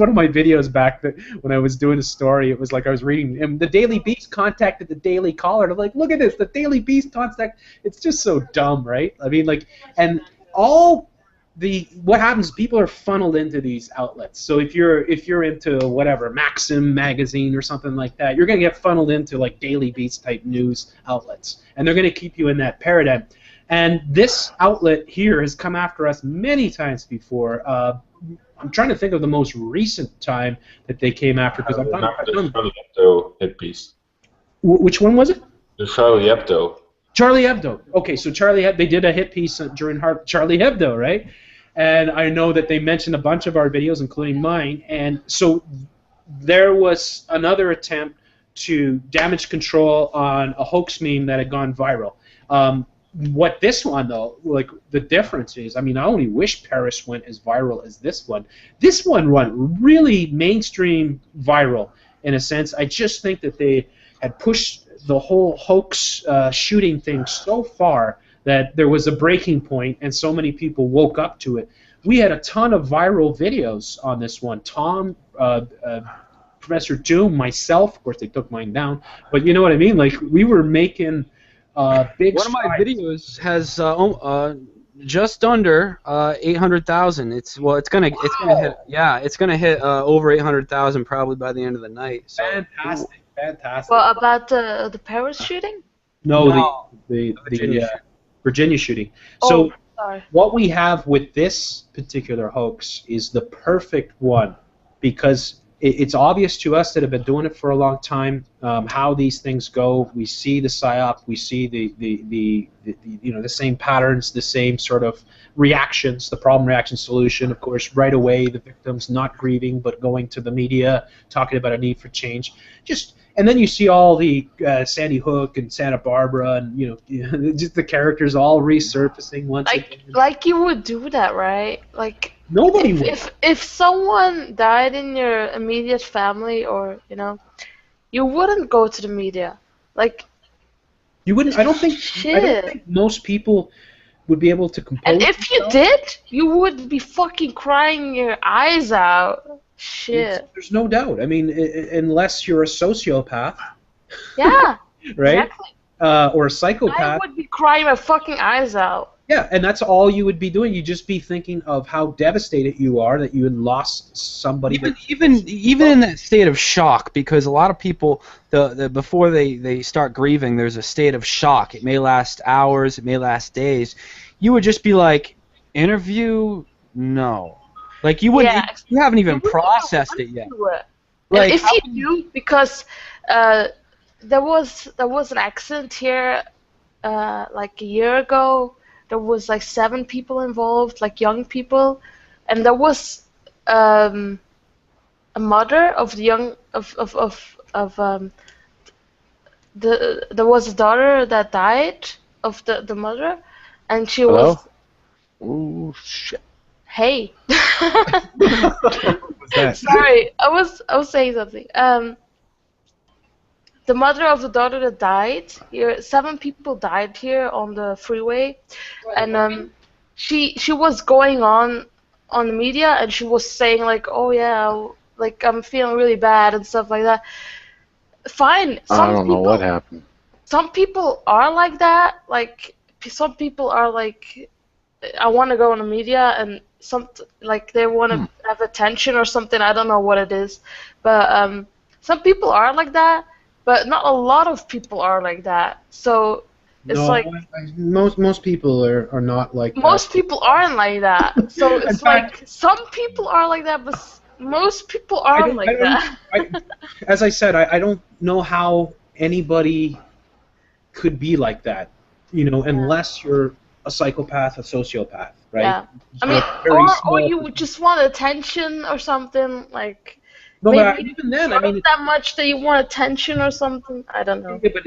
of my videos back when I was doing a story, it was like I was reading, and the Daily Beast contacted the Daily Caller. And I'm like, look at this. The Daily Beast contact. It's just so dumb, right? I mean, and all. What happens is people are funneled into these outlets. So if you're into whatever, Maxim magazine or something like that, you're going to get funneled into like Daily Beast type news outlets, and they're going to keep you in that paradigm. And this outlet here has come after us many times before. I'm trying to think of the most recent time that they came after, because I've done the Charlie Hebdo hit piece. Which one was it? The Charlie Hebdo. Charlie Hebdo. Okay, so they did a hit piece during Charlie Hebdo, right? And I know that they mentioned a bunch of our videos, including mine. And so there was another attempt to damage control on a hoax meme that had gone viral. What this one, though, the difference is, I mean, I only wish Paris went as viral as this one. This one went really mainstream viral, in a sense. I just think that they had pushed the whole hoax shooting thing so far that there was a breaking point, and so many people woke up to it. We had a ton of viral videos on this one. Tom, Professor Doom, myself, of course they took mine down, but you know what I mean? Like, we were making big One of my videos has just under 800,000. It's gonna hit over 800,000 probably by the end of the night. So. Fantastic. Well, about the Paris shooting? No, the Virginia shooting. So sorry. What we have with this particular hoax is the perfect one, because it's obvious to us that have been doing it for a long time how these things go. We see the psyop, we see the same patterns, the same sort of reactions, the problem, reaction, solution. Of course, right away the victim's not grieving but going to the media, talking about a need for change. And then you see all the Sandy Hook and Santa Barbara, and just the characters all resurfacing once again. Like you would do that, right? Like nobody would. If someone died in your immediate family, or you wouldn't go to the media. Like you wouldn't. I don't think most people would be able to compose. And if you did, you would be fucking crying your eyes out. Shit. There's no doubt. I mean, unless you're a sociopath. Yeah. Right? Exactly. Or a psychopath. I would be crying my fucking eyes out. Yeah, and that's all you would be doing. You'd just be thinking of how devastated you are that you had lost somebody. Even in that state of shock, because a lot of people, before they start grieving, there's a state of shock. It may last hours, it may last days. You would just be like, interview? No. Like you wouldn't. Yeah. You haven't even processed it yet. Like, if you do, because there was an accident here like a year ago. There was like 7 people involved, like young people, and there was a mother of the young there was a daughter that died of the mother, and she Hello? was. Ooh, shit. Hey. What was that? Sorry, I was saying something. The mother of the daughter that died here, 7 people died here on the freeway, and she was going on the media, and she was saying like, oh yeah, like I'm feeling really bad and stuff like that. Fine. I don't know what happened. Some people are like that. Like some people are like, I want to go on the media, and like they want to have attention or something. I don't know what it is, but some people are like that. But not a lot of people are like that. So it's like most people are not like that. Most people aren't like that. So it's like some people are like that, but most people aren't like that. As I said, I don't know how anybody could be like that, unless you're a psychopath, a sociopath, right? Yeah. I mean, or you would just want attention or something, like. No, maybe but even then, I mean, that much that you want attention or something. I don't know. Yeah, but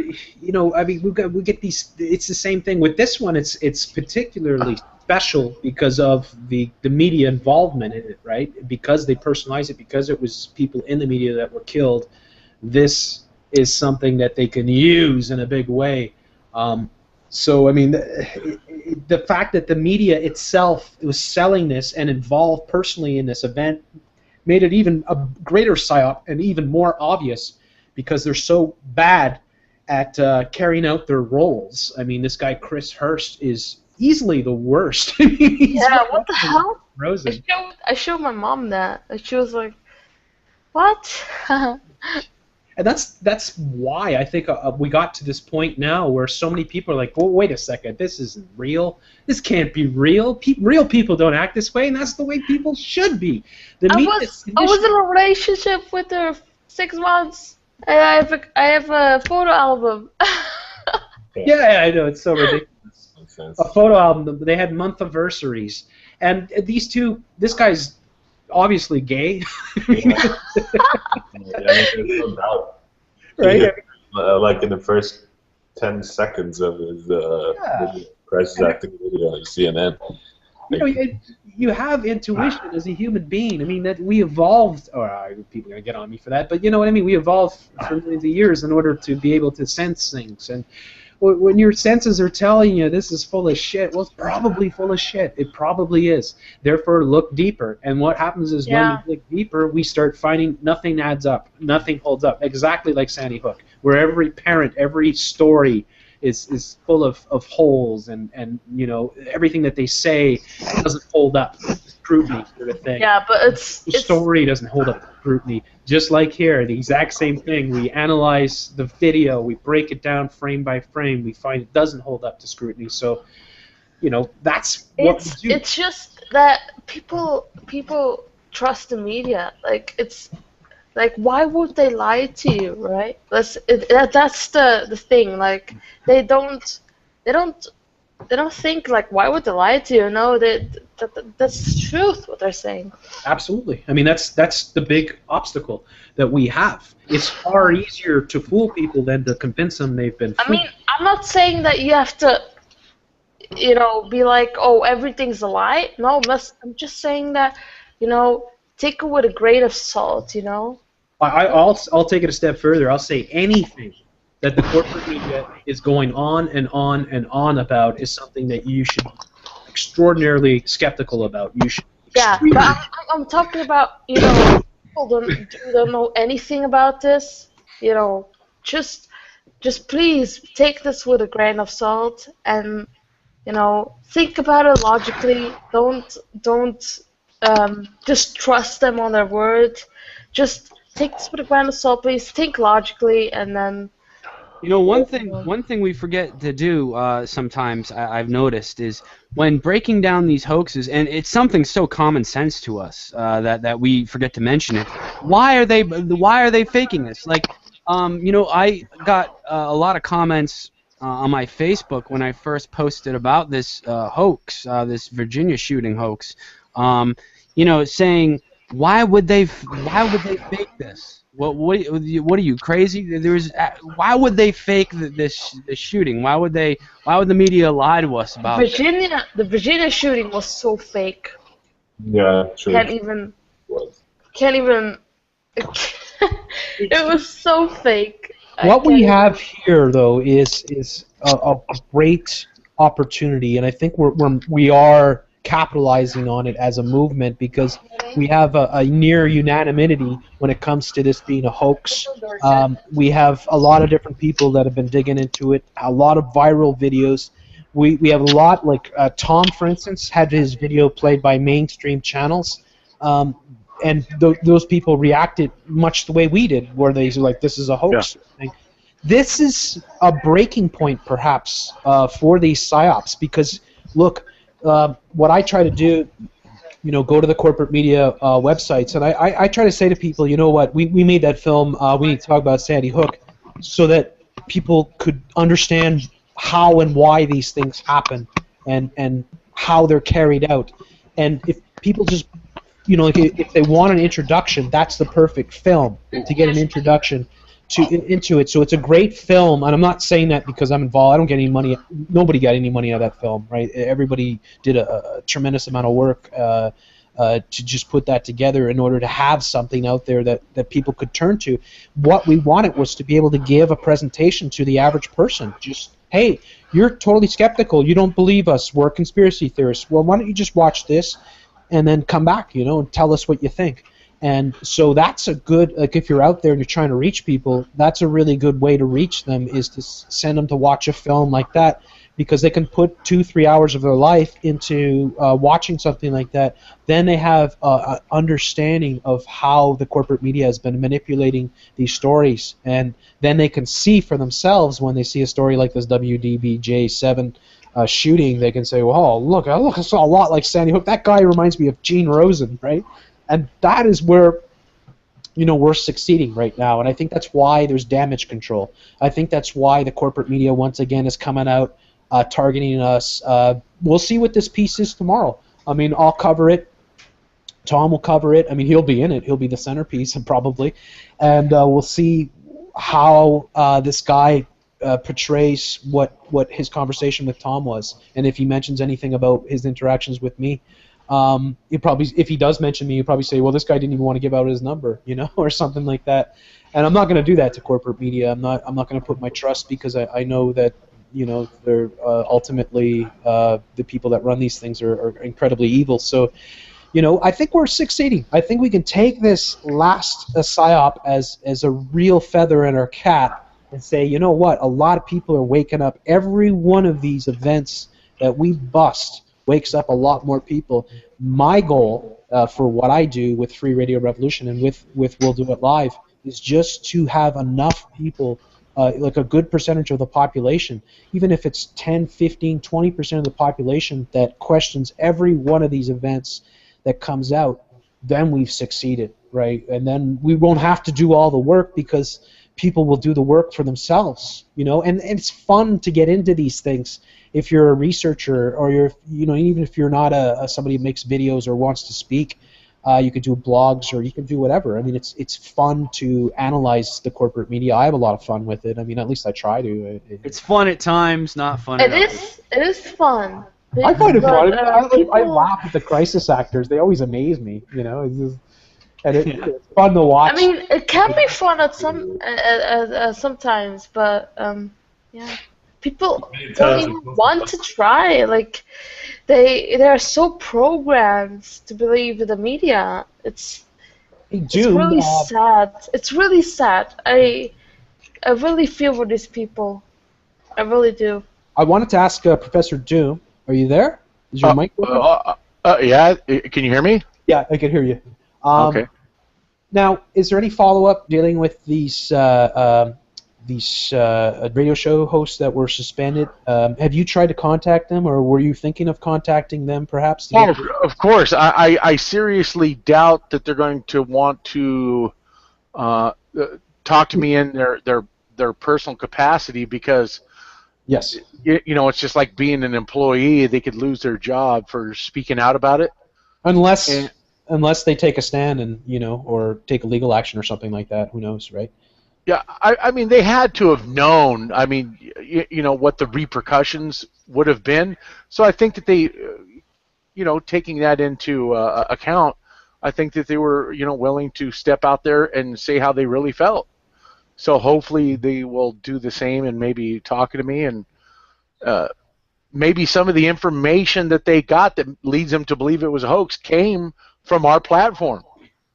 I mean, we get these. It's the same thing with this one. It's particularly special because of the media involvement in it, right? Because they personalize it, because it was people in the media that were killed. This is something that they can use in a big way. So I mean, the fact that the media itself was selling this and involved personally in this event made it even a greater psyop and even more obvious because they're so bad at carrying out their roles. I mean, this guy Chris Hurst is easily the worst. I mean, yeah, what the hell? Frozen. I showed my mom that, and she was like, "What?" And that's why I think we got to this point now where so many people are like, "Well, wait a second, this isn't real. This can't be real. Real people don't act this way, and that's the way people should be." I was in a relationship with her 6 months, and I have a photo album. Yeah, I know, it's so ridiculous. A photo album. They had month anniversaries, and these two. This guy's obviously gay. Right? Like in the first 10 seconds of his crisis acting video on CNN. You have intuition as a human being. I mean, that we evolved. People are gonna get on me for that, but you know what I mean. We evolved for millions of years in order to be able to sense things, and when your senses are telling you this is full of shit, well, it's probably full of shit. It probably is. Therefore, look deeper. And what happens is when we look deeper, we start finding nothing adds up. Nothing holds up. Exactly like Sandy Hook, where every parent, every story is full of holes and everything that they say doesn't hold up. Scrutiny sort of thing. Yeah, but the story doesn't hold up to scrutiny. Just like here, the exact same thing. We analyze the video, we break it down frame by frame, we find it doesn't hold up to scrutiny. So, that's what we do. It's just that people trust the media. Like it's like, why would they lie to you, right? That's the thing. Like they don't think like, why would they lie to you? No, that's the truth what they're saying. Absolutely. I mean, that's the big obstacle that we have. It's far easier to fool people than to convince them they've been fooled. I mean, I'm not saying that you have to, be like, oh, everything's a lie. No, I'm just saying that, take it with a grain of salt, I'll take it a step further. I'll say anything that the corporate media is going on and on and on about is something that you should be extraordinarily skeptical about. You should. Yeah, but I'm talking about, people don't know anything about this. Just please take this with a grain of salt and think about it logically. Don't just trust them on their word. Just take this with a grain of salt, please. Think logically, and then. One thing we forget to do sometimes I've noticed is when breaking down these hoaxes, and it's something so common sense to us that we forget to mention it. Why are they faking this? Like, I got a lot of comments on my Facebook when I first posted about this hoax, this Virginia shooting hoax. Saying why would they fake this? What are you crazy? Why would they fake this shooting? Why would the media lie to us about it? The Virginia shooting was so fake. Yeah, true. Can't even. It was so fake. What we have here, though, is a great opportunity, and I think we are capitalizing on it as a movement because we have a near unanimity when it comes to this being a hoax. We have a lot of different people that have been digging into it, a lot of viral videos. We have a lot, like Tom, for instance, had his video played by mainstream channels, and those people reacted much the way we did, where they were like, this is a hoax. Yeah. This is a breaking point, perhaps, for these PSYOPs, because, look, what I try to do, go to the corporate media websites, and I try to say to people, you know what, we made that film, we need to talk about Sandy Hook, so that people could understand how and why these things happen, and how they're carried out. And if people just, if they want an introduction, that's the perfect film to get an introduction into it. So it's a great film, and I'm not saying that because I'm involved. I don't get any money. Nobody got any money out of that film, right? Everybody did a tremendous amount of work to just put that together in order to have something out there that people could turn to. What we wanted was to be able to give a presentation to the average person. Just, hey, you're totally skeptical. You don't believe us. We're conspiracy theorists. Well, why don't you just watch this and then come back, and tell us what you think. And so that's a good, like, if you're out there and you're trying to reach people, that's a really good way to reach them, is to send them to watch a film like that, because they can put 2-3 hours of their life into watching something like that. Then they have an understanding of how the corporate media has been manipulating these stories, and then they can see for themselves when they see a story like this WDBJ7 shooting. They can say, well, look, I saw a lot like Sandy Hook. That guy reminds me of Gene Rosen, right? And that is where, we're succeeding right now. And I think that's why there's damage control. I think that's why the corporate media once again is coming out, targeting us. We'll see what this piece is tomorrow. I mean, I'll cover it. Tom will cover it. I mean, he'll be in it. He'll be the centerpiece, probably. And we'll see how this guy portrays what his conversation with Tom was, and if he mentions anything about his interactions with me. If he does mention me, he'll probably say, well, this guy didn't even want to give out his number, or something like that. And I'm not going to do that to corporate media. I'm not going to put my trust, because I know that, they're ultimately the people that run these things are incredibly evil. So, I think we're succeeding. I think we can take this last PSYOP as a real feather in our cap and say, you know what, a lot of people are waking up. Every one of these events that we bust wakes up a lot more people. My goal for what I do with Free Radio Revolution and with We'll Do It Live is just to have enough people, like a good percentage of the population, even if it's 10, 15, 20% of the population that questions every one of these events that comes out, then we've succeeded, right? And then we won't have to do all the work, because people will do the work for themselves, and it's fun to get into these things. If you're a researcher, or you're, even if you're not somebody who makes videos or wants to speak, you could do blogs, or you can do whatever. I mean, it's fun to analyze the corporate media. I have a lot of fun with it. I mean, at least I try to. It's fun at times, not fun at others. It is fun. I find it fun. I laugh at the crisis actors. They always amaze me. It's just, and it's fun to watch. I mean, it can be fun at sometimes, but yeah, people don't even want to try. Like, they are so programmed to believe the media. It's really sad. It's really sad. I really feel for these people. I really do. I wanted to ask Professor Doom, Are you there? Is your mic working? Yeah. Can you hear me? Yeah, I can hear you. Okay. Now, is there any follow-up dealing with these radio show hosts that were suspended? Have you tried to contact them, or were you thinking of contacting them, perhaps? Of course. I seriously doubt that they're going to want to talk to me in their personal capacity, because yes, it's just like being an employee. They could lose their job for speaking out about it. Unless they take a stand and or take a legal action or something like that. Who knows, right? Yeah, I mean, they had to have known. I mean, what the repercussions would have been. So I think that they, taking that into account, I think that they were, willing to step out there and say how they really felt. So hopefully they will do the same and maybe talk to me, and maybe some of the information that they got that leads them to believe it was a hoax came from our platform.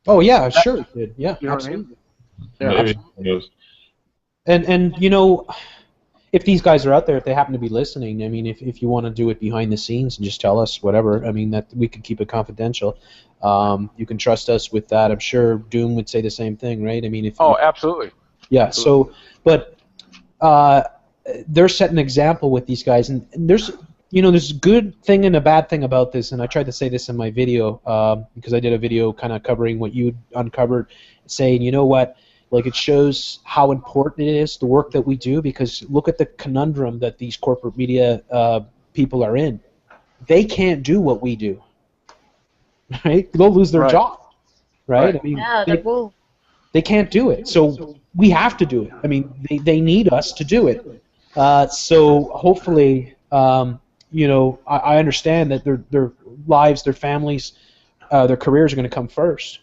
Oh yeah, sure it did. Yeah, absolutely. Yeah, maybe. And if these guys are out there, if they happen to be listening, I mean, if you want to do it behind the scenes and just tell us whatever, I mean, that we can keep it confidential. You can trust us with that. I'm sure Doom would say the same thing, right? I mean, absolutely. Yeah. Absolutely. So, but they're setting an example with these guys, and there's there's a good thing and a bad thing about this, and I tried to say this in my video because I did a video kind of covering what you uncovered, saying, you know what, like, it shows how important it is, the work that we do, because look at the conundrum that these corporate media people are in. They can't do what we do, right? They'll lose their job, right? I mean, yeah, they will. They can't do it, so we have to do it. I mean, they need us to do it. So hopefully, I understand that their lives, their families, their careers are going to come first.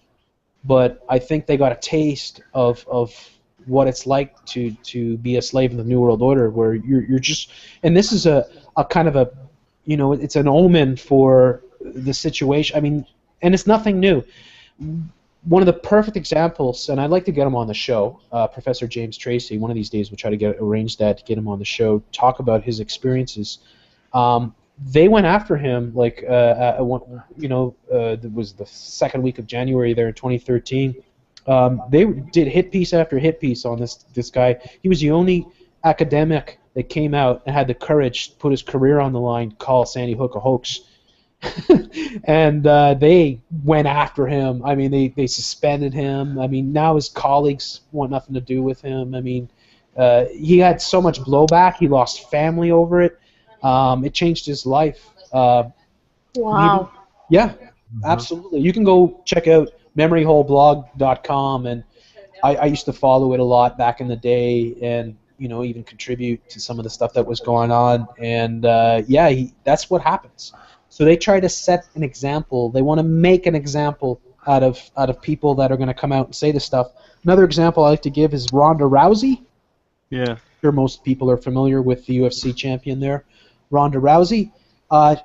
But I think they got a taste of what it's like to be a slave in the New World Order, where you're just, and this is a kind of a, it's an omen for the situation. I mean, and it's nothing new. One of the perfect examples, and I'd like to get him on the show, Professor James Tracy. One of these days we'll try to arrange that to get him on the show, talk about his experiences. They went after him like it was the second week of January there in 2013. They did hit piece after hit piece on this guy. He was the only academic that came out and had the courage to put his career on the line, call Sandy Hook a hoax. And they went after him. I mean, they suspended him. I mean, now his colleagues want nothing to do with him. I mean, he had so much blowback. He lost family over it. It changed his life. Wow. Absolutely. You can go check out memoryholeblog.com, and I used to follow it a lot back in the day, and even contribute to some of the stuff that was going on. And that's what happens. So they try to set an example. They want to make an example out of people that are going to come out and say this stuff. Another example I like to give is Ronda Rousey. Yeah. I'm sure most people are familiar with the UFC champion there, Ronda Rousey.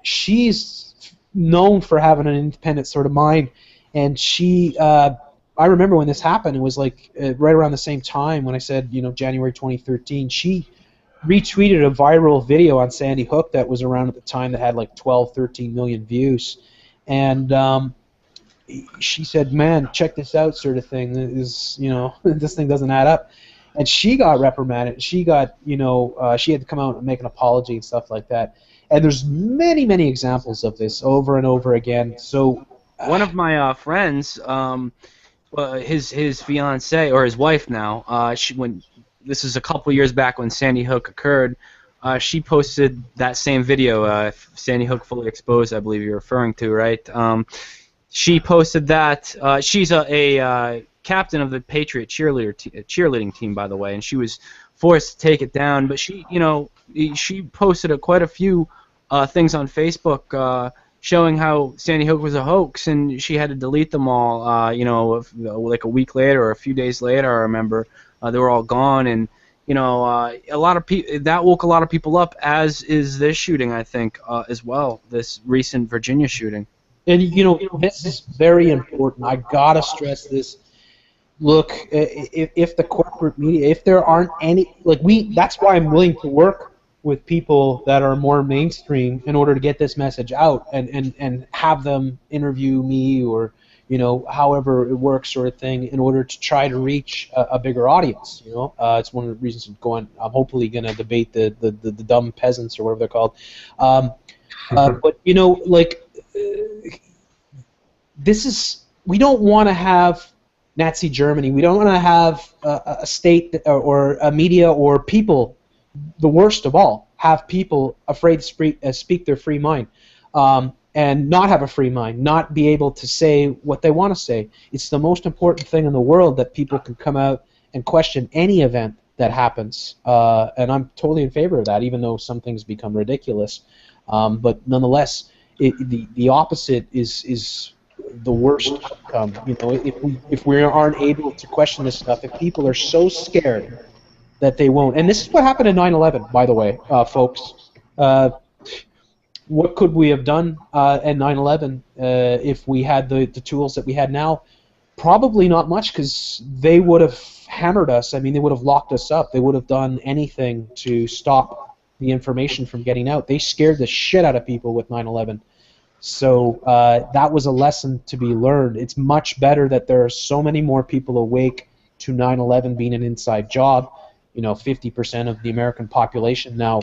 She's known for having an independent sort of mind, and she. I remember when this happened. It was like right around the same time when I said, January 2013. She retweeted a viral video on Sandy Hook that was around at the time that had like 12, 13 million views, and she said, "Man, check this out," sort of thing. This thing doesn't add up, and she got reprimanded. She got, she had to come out and make an apology and stuff like that. And there's many, many examples of this over and over again. So one of my friends, his fiance or his wife now, this is a couple years back when Sandy Hook occurred. She posted that same video, Sandy Hook Fully Exposed, I believe you're referring to, right? She posted that. She's a captain of the Patriot cheerleading team, by the way, and she was forced to take it down. But she posted quite a few things on Facebook showing how Sandy Hook was a hoax, and she had to delete them all. Like a week later or a few days later, I remember. They were all gone, and a lot of that woke a lot of people up, as is this shooting, I think, as well. This recent Virginia shooting. And this is very important. I gotta stress this. Look, if the corporate media, if there aren't any, that's why I'm willing to work with people that are more mainstream in order to get this message out, and have them interview me, or however it works, sort of thing, in order to try to reach a bigger audience. It's one of the reasons I'm hopefully going to debate the dumb peasants, or whatever they're called. But this is, we don't want to have Nazi Germany. We don't want to have a state or a media or people, the worst of all, have people afraid to speak their free mind, and not have a free mind, not be able to say what they want to say. It's the most important thing in the world that people can come out and question any event that happens, and I'm totally in favor of that, even though some things become ridiculous. But nonetheless, the opposite is the worst outcome. If we aren't able to question this stuff, if people are so scared that they won't. And this is what happened in 9/11, by the way, folks. What could we have done at 9/11 if we had the tools that we had now? Probably not much, because they would have hammered us. I mean, they would have locked us up. They would have done anything to stop the information from getting out. They scared the shit out of people with 9/11. So that was a lesson to be learned. It's much better that there are so many more people awake to 9/11 being an inside job. 50% of the American population now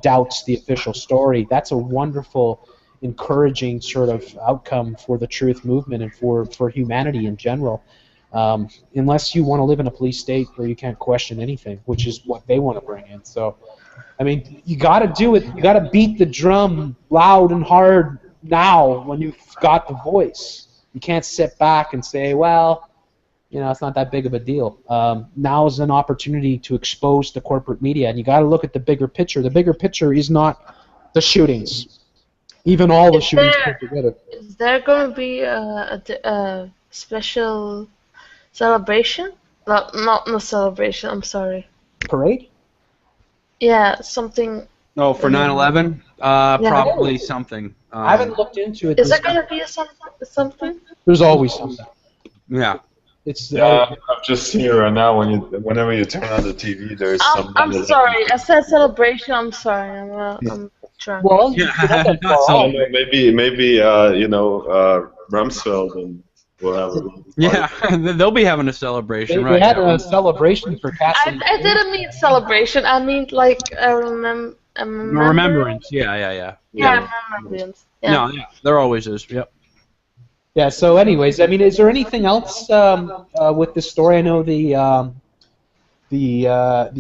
doubts the official story. That's a wonderful, encouraging sort of outcome for the truth movement and for humanity in general. Unless you want to live in a police state where you can't question anything, which is what they want to bring in. So, I mean, you got to do it. You got to beat the drum loud and hard now when you've got the voice. You can't sit back and say, well, it's not that big of a deal. Now is an opportunity to expose the corporate media, and you got to look at the bigger picture. The bigger picture is not the shootings, even all the shootings put together. Is there going to be a special celebration? Not celebration. I'm sorry. Parade? Yeah, something. Oh, for 9/11? Probably something. I haven't looked into it. Is there going to be something? There's always something. Yeah. It's I'm just seeing right now whenever you turn on the TV, there's some. I'm sorry. I said celebration. I'm sorry. I'm trying. Well, not so. Maybe Rumsfeld and we'll have. Yeah, they'll be having a celebration, right? They had a celebration for Cassidy. I didn't mean celebration. I mean like a remembrance. Yeah. Remembrance. Yeah. No, yeah, there always is. Yep. Yeah. So, anyways, I mean, is there anything else with this story? I know the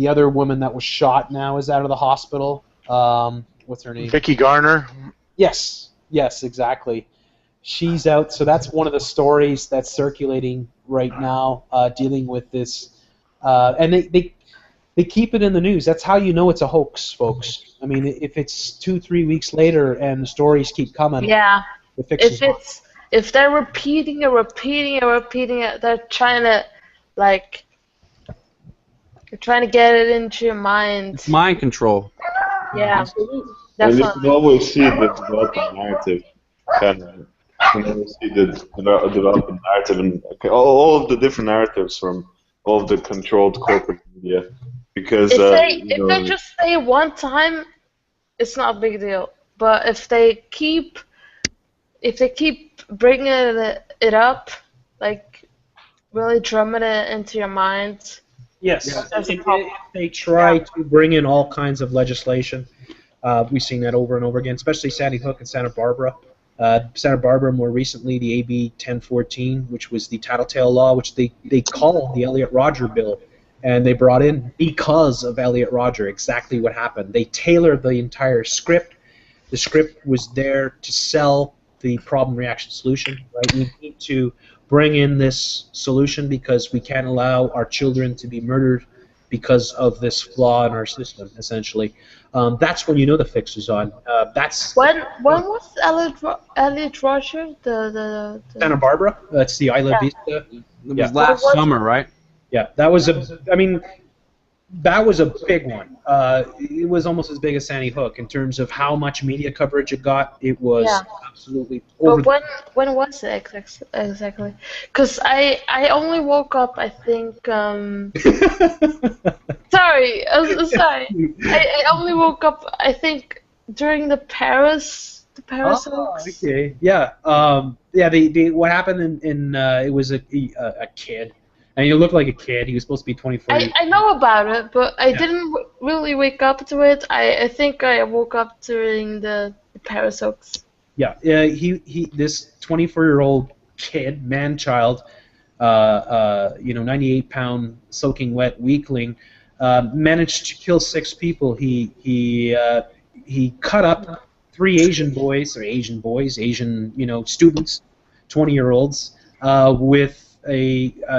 other woman that was shot now is out of the hospital. What's her name? Vicky Garner. Yes, exactly. She's out. So that's one of the stories that's circulating right now, dealing with this. And they keep it in the news. That's how you know it's a hoax, folks. I mean, if it's 2-3 weeks later and the stories keep coming, yeah. The fix is on. If they're repeating it, they're trying to you're trying to get it into your mind. It's mind control. Yeah, And you definitely. can always see the developing narrative. You can always see the developing narrative and all of the different narratives from all of the controlled corporate media. Because If they just say one time, it's not a big deal. But if they keep bringing it up, really drumming it into your mind. Yes, if they try to bring in all kinds of legislation, we've seen that over and over again, especially Sandy Hook and Santa Barbara. Santa Barbara, more recently, the AB 1014, which was the Tattletale Law, which they call the Elliot Rodger Bill, and they brought in because of Elliot Rodger exactly what happened. They tailored the entire script. The script was there to sell the problem reaction solution, right? We need to bring in this solution because we can't allow our children to be murdered because of this flaw in our system, essentially. That's when you know the fix is on. When was Elliot Rodger? The Santa Barbara. That's the Isla Vista. It was last summer, right? Yeah, that was I mean, that was a big one. It was almost as big as Sandy Hook in terms of how much media coverage it got. It was absolutely over. But when was it exactly? Because I only woke up, I think. Sorry, sorry. I only woke up, I think, during the Paris hoax. Okay. Yeah. Yeah. What happened in it was a kid. And he looked like a kid. He was supposed to be 24. I know about it, but I didn't really wake up to it. I think I woke up during the Paris hoax. Yeah, this 24-year-old kid, man-child, 98-pound soaking wet weakling, managed to kill 6 people. He cut up 3 Asian students, 20-year-olds, with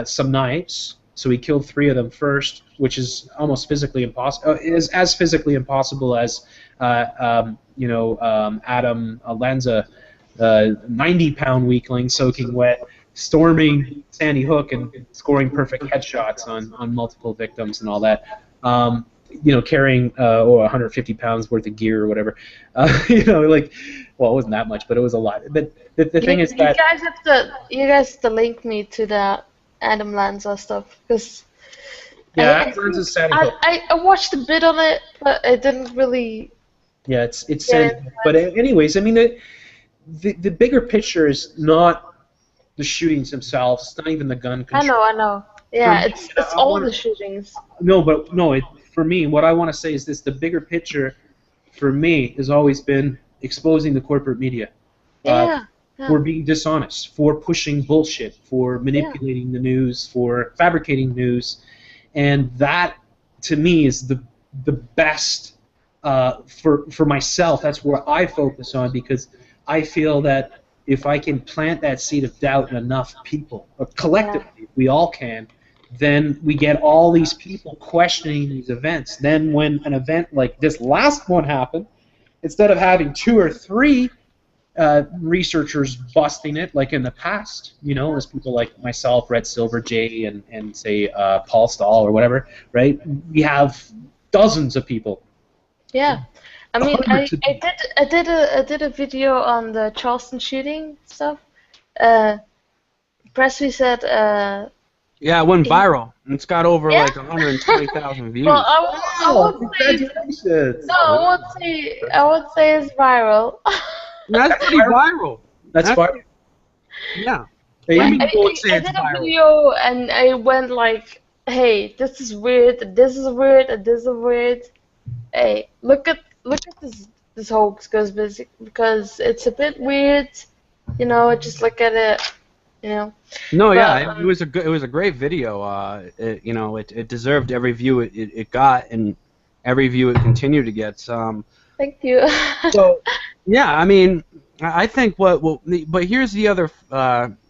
some knives. So he killed 3 of them first, which is almost physically impossible. Is as physically impossible as Adam Lanza, 90-pound weakling, soaking wet, storming Sandy Hook and scoring perfect headshots on multiple victims and all that. Carrying 150 pounds worth of gear or whatever. Well, it wasn't that much, but it was a lot. But the thing is that you guys have to link me to the Adam Lanza stuff, because Adam Lanza's Sandy Hook. I watched a bit on it, but I didn't really. Yeah, it's Sandy Hook. But anyways, I mean the bigger picture is not the shootings themselves. It's not even the gun control. I know. Yeah, it's all the shootings. For me, what I want to say is this: the bigger picture, for me, has always been exposing the corporate media. For being dishonest, for pushing bullshit, for manipulating the news, for fabricating news, and that, to me, is the best for myself. That's where I focus on, because I feel that if I can plant that seed of doubt in enough people, or collectively, we all can, then we get all these people questioning these events. Then when an event like this last one happened, instead of having 2 or 3 researchers busting it like in the past, as people like myself, Red Silver Jay, and say Paul Stahl or whatever, right? We have dozens of people. Yeah, I mean, I did a video on the Charleston shooting stuff. Presley said. Yeah, it went viral. It's got over like 120,000 views. Well, I won't say it's viral. That's pretty viral. That's viral. Yeah. I did a video and I went like, hey, this is weird, this is weird, and this is weird. Hey, look at this hoax, because it's a bit weird. Just look at it. No, yeah, it was a great video. It deserved every view it got, and every view it continued to get. Thank you. So, yeah, I mean, I think but here's the other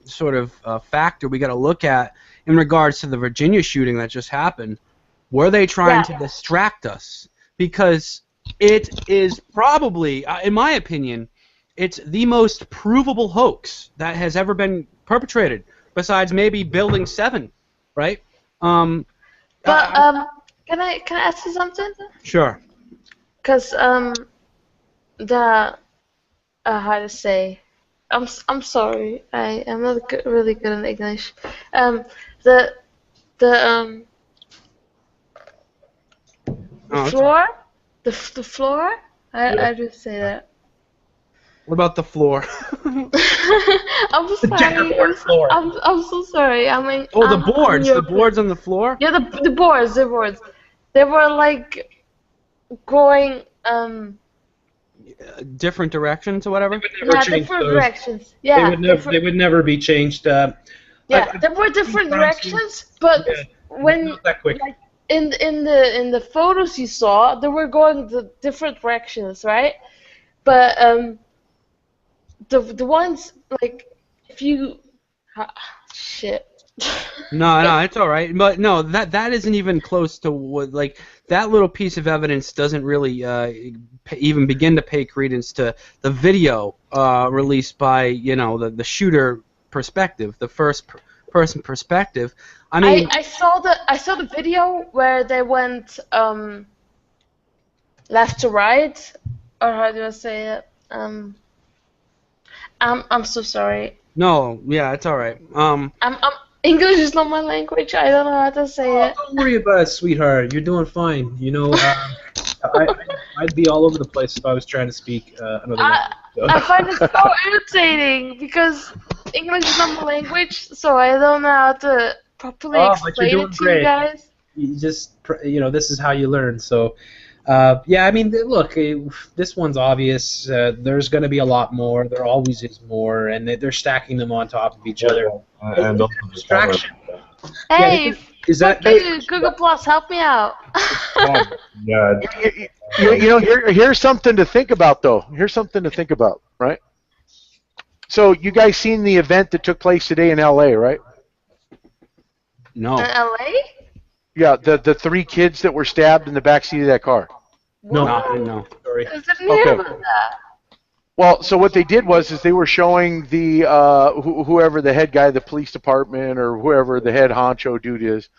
sort of factor we got to look at in regards to the Virginia shooting that just happened. Were they trying to distract us? Because it is probably, in my opinion, it's the most provable hoax that has ever been perpetrated, besides maybe Building 7, right? Can I ask you something? Sure. Because how to say? I'm sorry. I am not really good in English. The floor. The floor. I just say that. What about the floor? I'm sorry. I'm so sorry. I mean. Oh, the boards. The boards on the floor. Yeah, the boards. The boards. They were like going different directions or whatever. Different directions. Yeah. They would never be changed. There were different directions, but when like in the photos you saw, they were going the different directions, right? But the ones like if you shit. No, it's all right. But no, that isn't even close to what, like, that little piece of evidence doesn't really even begin to pay credence to the video released by the shooter perspective, the first first-person perspective. I mean, I saw the video where they went left to right, or how do I say it? I'm so sorry. no, yeah, it's all right. English is not my language. I don't know how to say it. Don't worry about it, sweetheart. You're doing fine. You know, I'd be all over the place if I was trying to speak another language. I find it so irritating because English is not my language, so I don't know how to properly Oh, but you're explain doing it to great. you guys. You just, this is how you learn. So, yeah, I mean, look, this one's obvious. There's going to be a lot more. There always is more, and they're stacking them on top of each other. And also the Distraction. Hey, Is that? Google Plus, help me out. Yeah, Here's something to think about, though. Here's something to think about, right? So you guys seen the event that took place today in L.A., right? no. In LA? Yeah, the 3 kids that were stabbed in the backseat of that car. No, No, I didn't know. sorry. I didn't hear Okay. about that. Well, so what they did was they were showing the whoever the head guy of the police department or whoever the head honcho dude is,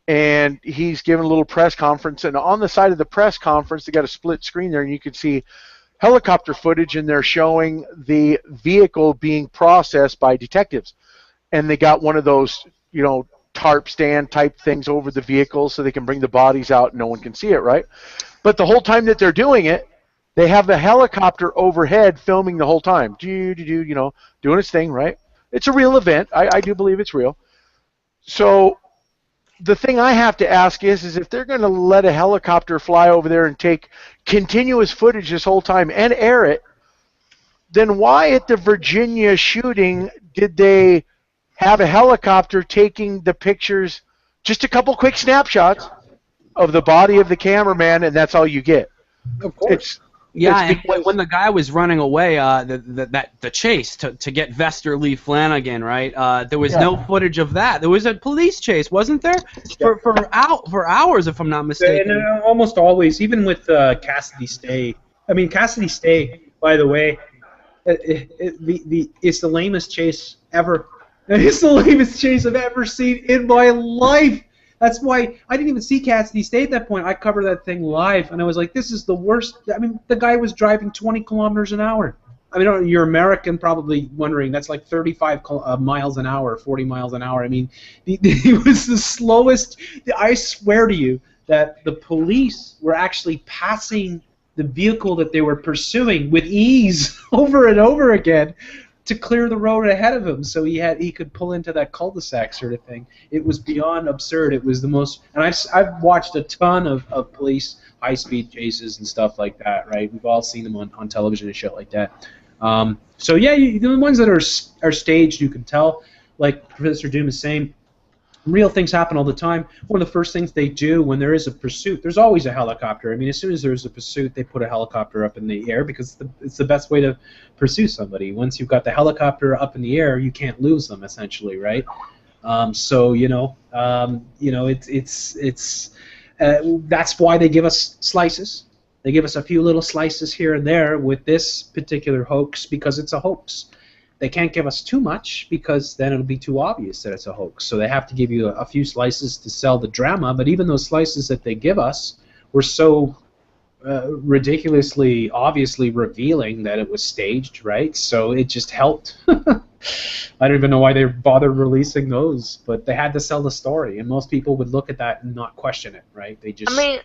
and he's giving a little press conference. And on the side of the press conference, they got a split screen there, and you can see helicopter footage, and they're showing the vehicle being processed by detectives. And they got one of those, tarp stand type things over the vehicle so they can bring the bodies out and no one can see it, right? But the whole time that they're doing it, they have the helicopter overhead filming the whole time, doing its thing, right? It's a real event. I do believe it's real. So the thing I have to ask is if they're going to let a helicopter fly over there and take continuous footage this whole time and air it, then why at the Virginia shooting did they have a helicopter taking the pictures, just a couple quick snapshots of the body of the cameraman, and that's all you get? Of course. Yeah, It's and when the guy was running away, the chase to get Vester Lee Flanagan, right? There was no footage of that. There was a police chase, wasn't there? For hours, if I'm not mistaken. And almost always, even with Cassidy Stay. I mean, Cassidy Stay, by the way, it's the lamest chase ever. It's the lamest chase I've ever seen in my life. That's why I didn't even see Cassidy Stay at that point. I covered that thing live, and I was like, this is the worst. I mean, the guy was driving 20 kilometers an hour. I mean, you're American, probably wondering, that's like 35 miles an hour, 40 miles an hour. I mean, he was the slowest. I swear to you that the police were actually passing the vehicle that they were pursuing with ease over and over again to clear the road ahead of him, so he could pull into that cul-de-sac sort of thing. It was beyond absurd. It was the most, and I've watched a ton of police high-speed chases and stuff like that, right? We've all seen them on television and shit like that. So yeah, the ones that are staged, you can tell. Like Professor Doom is saying, real things happen all the time. One of the first things they do when there is a pursuit, there's always a helicopter. I mean, as soon as there's a pursuit, they put a helicopter up in the air because it's the best way to pursue somebody. Once you've got the helicopter up in the air, you can't lose them, essentially, right? So it's that's why they give us slices. They give us a few little slices here and there with this particular hoax because it's a hoax. They can't give us too much because then it'll be too obvious that it's a hoax. So they have to give you a few slices to sell the drama, but even those slices that they give us were so ridiculously, obviously revealing that it was staged, right? So it just helped. I don't even know why they bothered releasing those, but they had to sell the story, and most people would look at that and not question it, right? They just... I mean,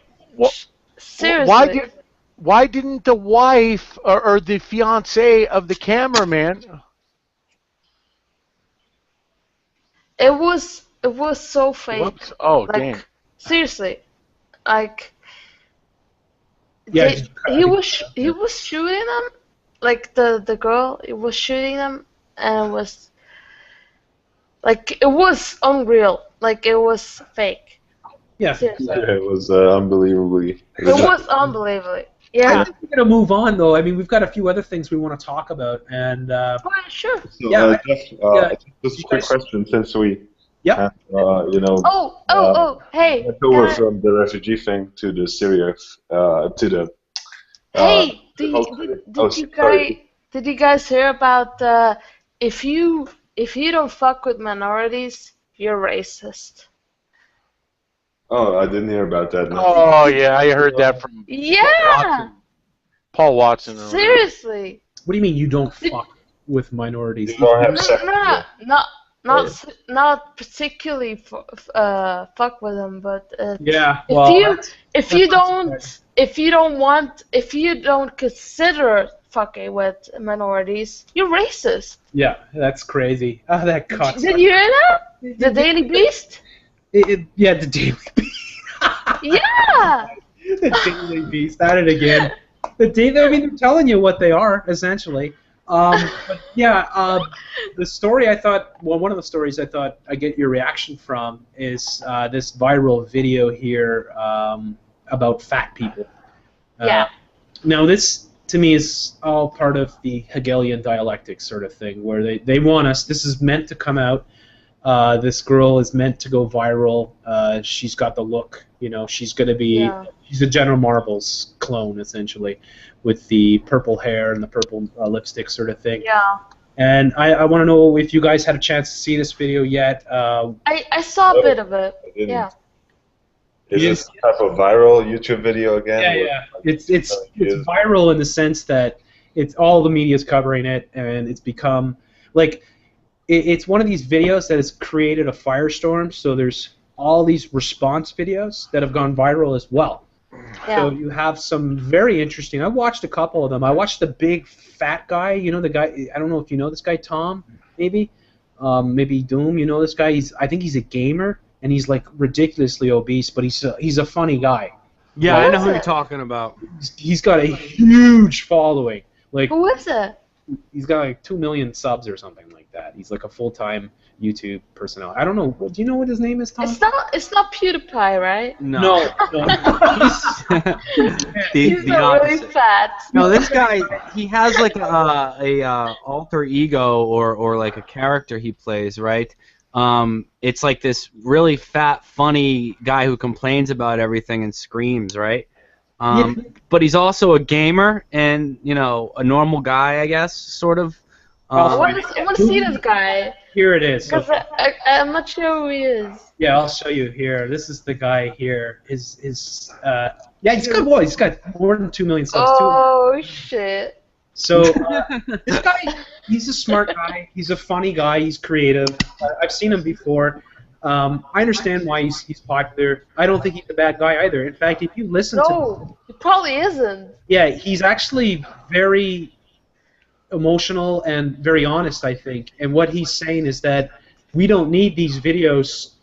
seriously. Why didn't the wife or the fiancé of the cameraman... It was so fake. Whoops. Oh, like, dang. Seriously, like Yeah, he was shooting them, like the girl. It was shooting them, and it was like it was unreal. Like it was fake. Yeah. Seriously. it was unbelievably. It was unbelievably. Yeah. I think we're going to move on, though. I mean, we've got a few other things we want to talk about, and Sure. So, Yeah, just a quick question, since we yeah. Hey. went over from the refugee thing to the Syria, to the. Hey, did you guys hear about if you if you don't fuck with minorities, you're racist. Oh, I didn't hear about that. No. Oh yeah, I heard that from Yeah. Paul Watson. Seriously. What do you mean you don't fuck with minorities? You don't have No, sex. not particularly fuck with them, but Yeah. Well, if you don't consider fucking with minorities, you're racist. yeah, that's crazy. Oh, that cock. Did you hear that? The Daily Beast? Yeah, the Daily Beast. Yeah. The Daily Beast. At it again. I mean, they're telling you what they are essentially. But yeah, the story I thought, well, one of the stories I thought I get your reaction from is this viral video here about fat people. Yeah. Now this, to me, is all part of the Hegelian dialectic sort of thing, where they want us. This is meant to come out. This girl is meant to go viral. She's got the look. You know, she's going to be. Yeah. She's a General Marbles clone, essentially, with the purple hair and the purple lipstick sort of thing. Yeah. And I want to know if you guys had a chance to see this video yet. I saw a bit of it. I didn't. Yeah. Is this some type of viral YouTube video again? Yeah. It's viral in the sense that it's all the media's covering it, and it's become like it's one of these videos that has created a firestorm. So there's all these response videos that have gone viral as well. Yeah. So you have some very interesting. I watched a couple of them. I watched the big fat guy. You know the guy. I don't know if you know this guy, Tom. Maybe Doom. You know this guy. I think he's a gamer, and he's like ridiculously obese, but he's a funny guy. Yeah, Who I know is who it? you're talking about. He's got a huge following. Like Who is it? he's got like 2 million subs or something like that. He's like a full-time YouTube personality. I don't know. Do you know what his name is, Tom? It's not PewDiePie, right? No. He's the not really opposite. fat. No, this guy, he has like a alter ego or like a character he plays, right? It's like this really fat, funny guy who complains about everything and screams, right? But he's also a gamer and, you know, a normal guy, I guess, sort of. I want to see this guy. Here it is. Because I'm not sure who he is. Yeah, I'll show you here. This is the guy here. His yeah, he's got He's got more than 2 million subs. Oh, shit. So this guy, he's a smart guy. He's a funny guy. He's creative. I've seen him before. I understand why he's popular. I don't think he's a bad guy either. In fact, if you listen to him, No, he probably isn't. yeah, he's actually very emotional and very honest, I think. And what he's saying is that we don't need these videos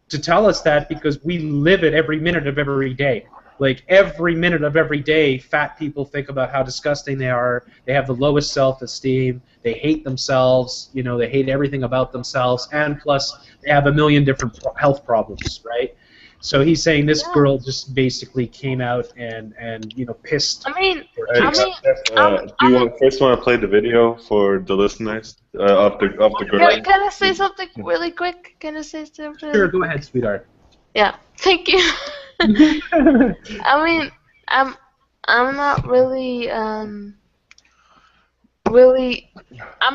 to tell us that because we live it every minute of every day. Like every minute of every day, fat people think about how disgusting they are. They have the lowest self-esteem. They hate themselves. You know, they hate everything about themselves. And plus, they have a million different health problems, right? So he's saying this girl just basically came out and you know, pissed. I mean, Do you first want to play the video for the listeners of the girl? can I say something really quick? Can I say something? Sure, go ahead, sweetheart. Yeah, thank you. I mean, I'm not really I'm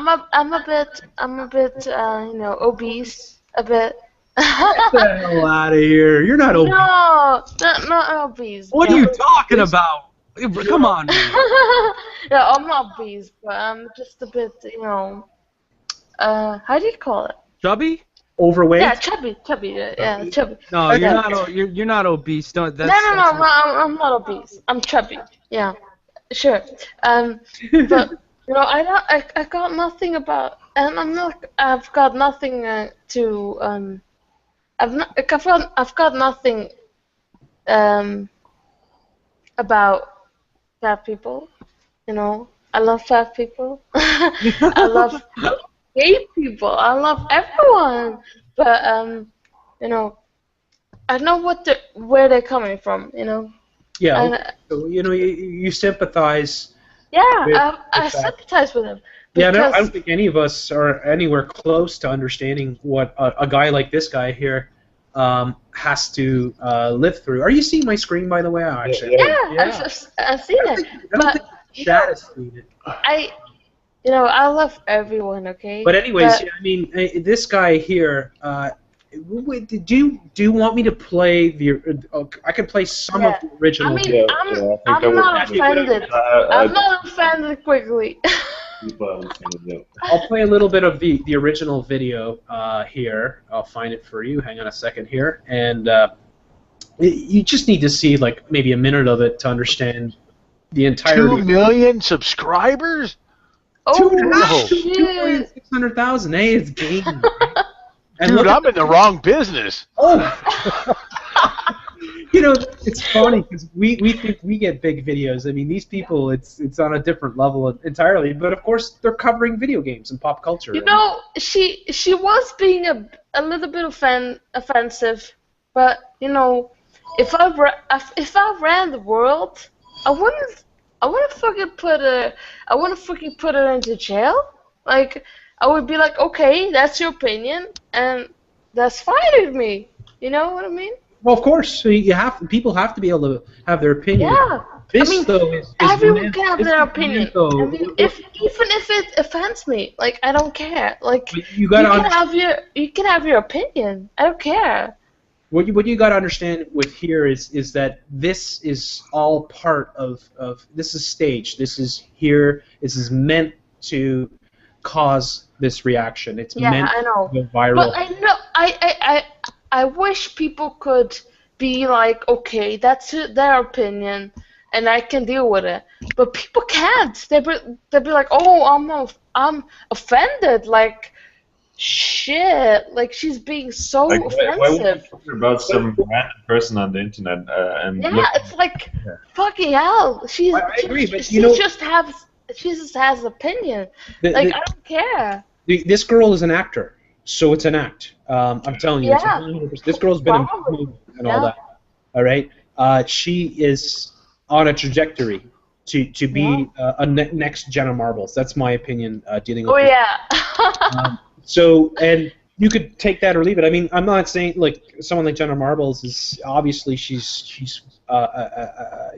a bit you know, obese a bit. Get the hell out of here! You're not obese. No, not obese. What are you talking about? Come on, man. Yeah, I'm not obese, but I'm just a bit, you know, how do you call it? Chubby? Overweight? Yeah, chubby, yeah, chubby. No, you're not. You're not obese. Don't. That's, No, I'm not obese. I'm chubby. Yeah, sure. But you know, I got nothing about, and I've got nothing to I've got nothing about fat people. You know, I love fat people. I love gay people. I love everyone. But you know, I know where they're coming from. You know. Yeah. And, So, you know, you sympathize. yeah, I with that. sympathize with them. Yeah, no, I because- don't think any of us are anywhere close to understanding what a guy like this guy here has to live through. Are you seeing my screen, by the way? Oh, actually, Yeah, I've seen it. I don't But think Chad has seen it. You know, I love everyone, okay? But anyways, But- I mean, this guy here. Do you want me to play the? I can play some Yeah. of the original. I mean, Yeah, I'm, I think I'm that would not be- offended. I'm not offended quickly. I'll play a little bit of the original video here. I'll find it for you. Hang on a second here, and you just need to see like maybe a minute of it to understand the entirety. 2 million subscribers? Oh, shit. 2,600,000. Hey, it's gaming. And Dude, look I'm in the wrong business. Oh, you know, it's funny because we think we get big videos. I mean, these people, it's on a different level entirely. But of course, they're covering video games and pop culture. You know, she was being a little bit offensive, but you know, if I ran the world, I wouldn't fucking put her into jail. Like, I would be like, okay, that's your opinion, and that's fine with me. You know what I mean? Well, of course, so people have to be able to have their opinion. Yeah. This I mean, though is everyone meant- can have this their is opinion. meant, though- I mean, even if it offends me, like I don't care. Like you gotta you can have your opinion. I don't care. What you got to understand with here is that this is all part of this is staged. This is here. This is meant to cause this reaction. It's Yeah, meant I know. to go viral. But I know I wish people could be like, okay, that's their opinion, and I can deal with it. But people can't. They'll be like, oh, I'm offended. Like, shit. Like she's being so Like, why would you offensive. talk about some random person on the internet and Yeah, look? it's like fucking hell. She agree, but she you know- just has opinion. The- Like the- I don't care. This girl is an actor, so it's an act. I'm telling you, it's Yeah. 100%. This girl's been in Probably. movies and all Yeah. that. All right, she is on a trajectory to be a next Jenna Marbles. That's my opinion. Dealing with Oh this. yeah. So, and you could take that or leave it. I mean, I'm not saying like someone like Jenna Marbles is obviously she's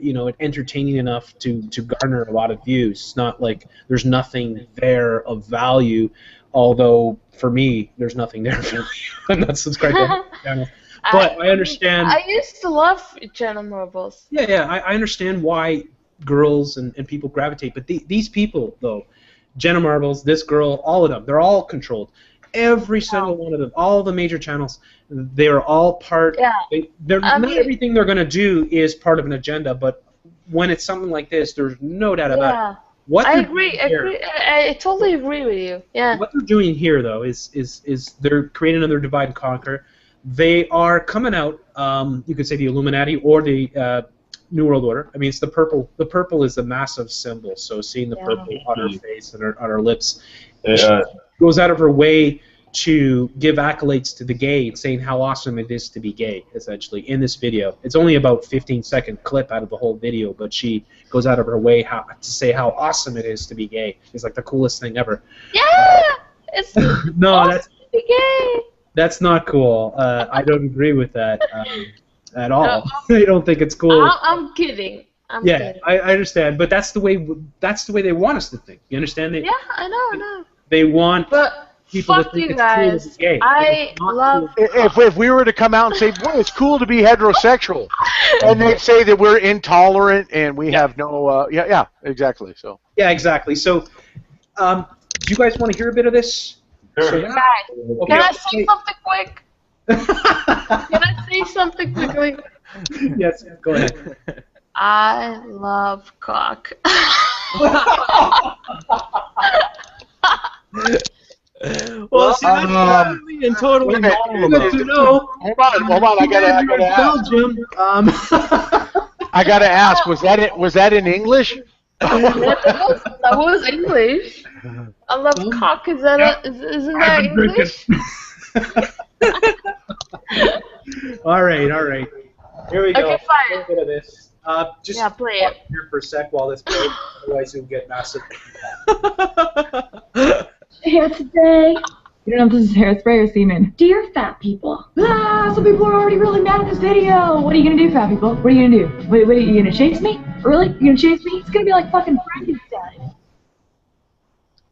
you know, entertaining enough to garner a lot of views. It's not like there's nothing there of value. Although for me, there's nothing there for me. I'm not subscribed to her channel. But I understand. I used to love Jenna Marbles. Yeah, I understand why girls and people gravitate. But these people, though, Jenna Marbles, this girl, all of them, they're all controlled. Every single one of them, all the major channels, they are all part. Yeah. Not everything they're going to do is part of an agenda, but when it's something like this, there's no doubt about it. Yeah. What I they're agree. doing here- I totally agree with you. Yeah. What they're doing here, though, is they're creating another divide and conquer. They are coming out. You could say the Illuminati or the New World Order. I mean, it's the purple. The purple is a massive symbol. So seeing the Yeah. purple on her face and on her lips, Yeah. goes out of her way to give accolades to the gay and saying how awesome it is to be gay, essentially, in this video. It's only about 15-second clip out of the whole video, but she goes out of her way to say how awesome it is to be gay. It's like the coolest thing ever. Yeah. It's No, awesome to be gay. that's not cool. I don't agree with that at all. I don't think it's cool. I'm kidding. I'm Yeah, kidding. I understand, but that's the way they want us to think. You understand? Yeah, I know. They want But people to fuck think you it's cool to guys. be gay. I It's not love. cool. If we were to come out and say, boy, it's cool to be heterosexual, and they'd say that we're intolerant and we have no, yeah, exactly. So. Yeah, exactly. So, do you guys want to hear a bit of this? Sure. So, Guys, okay. can I say something quick? Can I say something quickly? Yes, go ahead. I love cock. Well, see, that's totally and totally wait a minute. normal. Good to know. Hold on, I gotta ask. Belgium. I gotta ask, was that in English? That was English. I love cock. Isn't that English? All right. Here we go. Okay, fine. A little bit of this. Just Yeah, play it. here for a sec while this plays. Otherwise, you'll get massive. Hair today. You don't know if this is hairspray or semen. Dear fat people. Some people are already really mad at this video. What are you gonna do, fat people? What are you gonna do? What are you gonna chase me? Really? You gonna chase me? It's gonna be like fucking Frankenstein.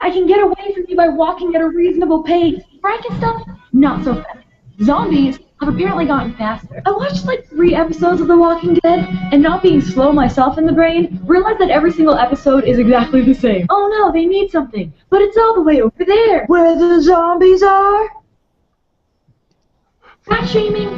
I can get away from you by walking at a reasonable pace. Frankenstein, not so fast. Zombies have apparently gotten faster. I watched like 3 episodes of The Walking Dead, and not being slow myself in the brain, realized that every single episode is exactly the same. Oh no, they need something, but it's all the way over there, where the zombies are. Fat shaming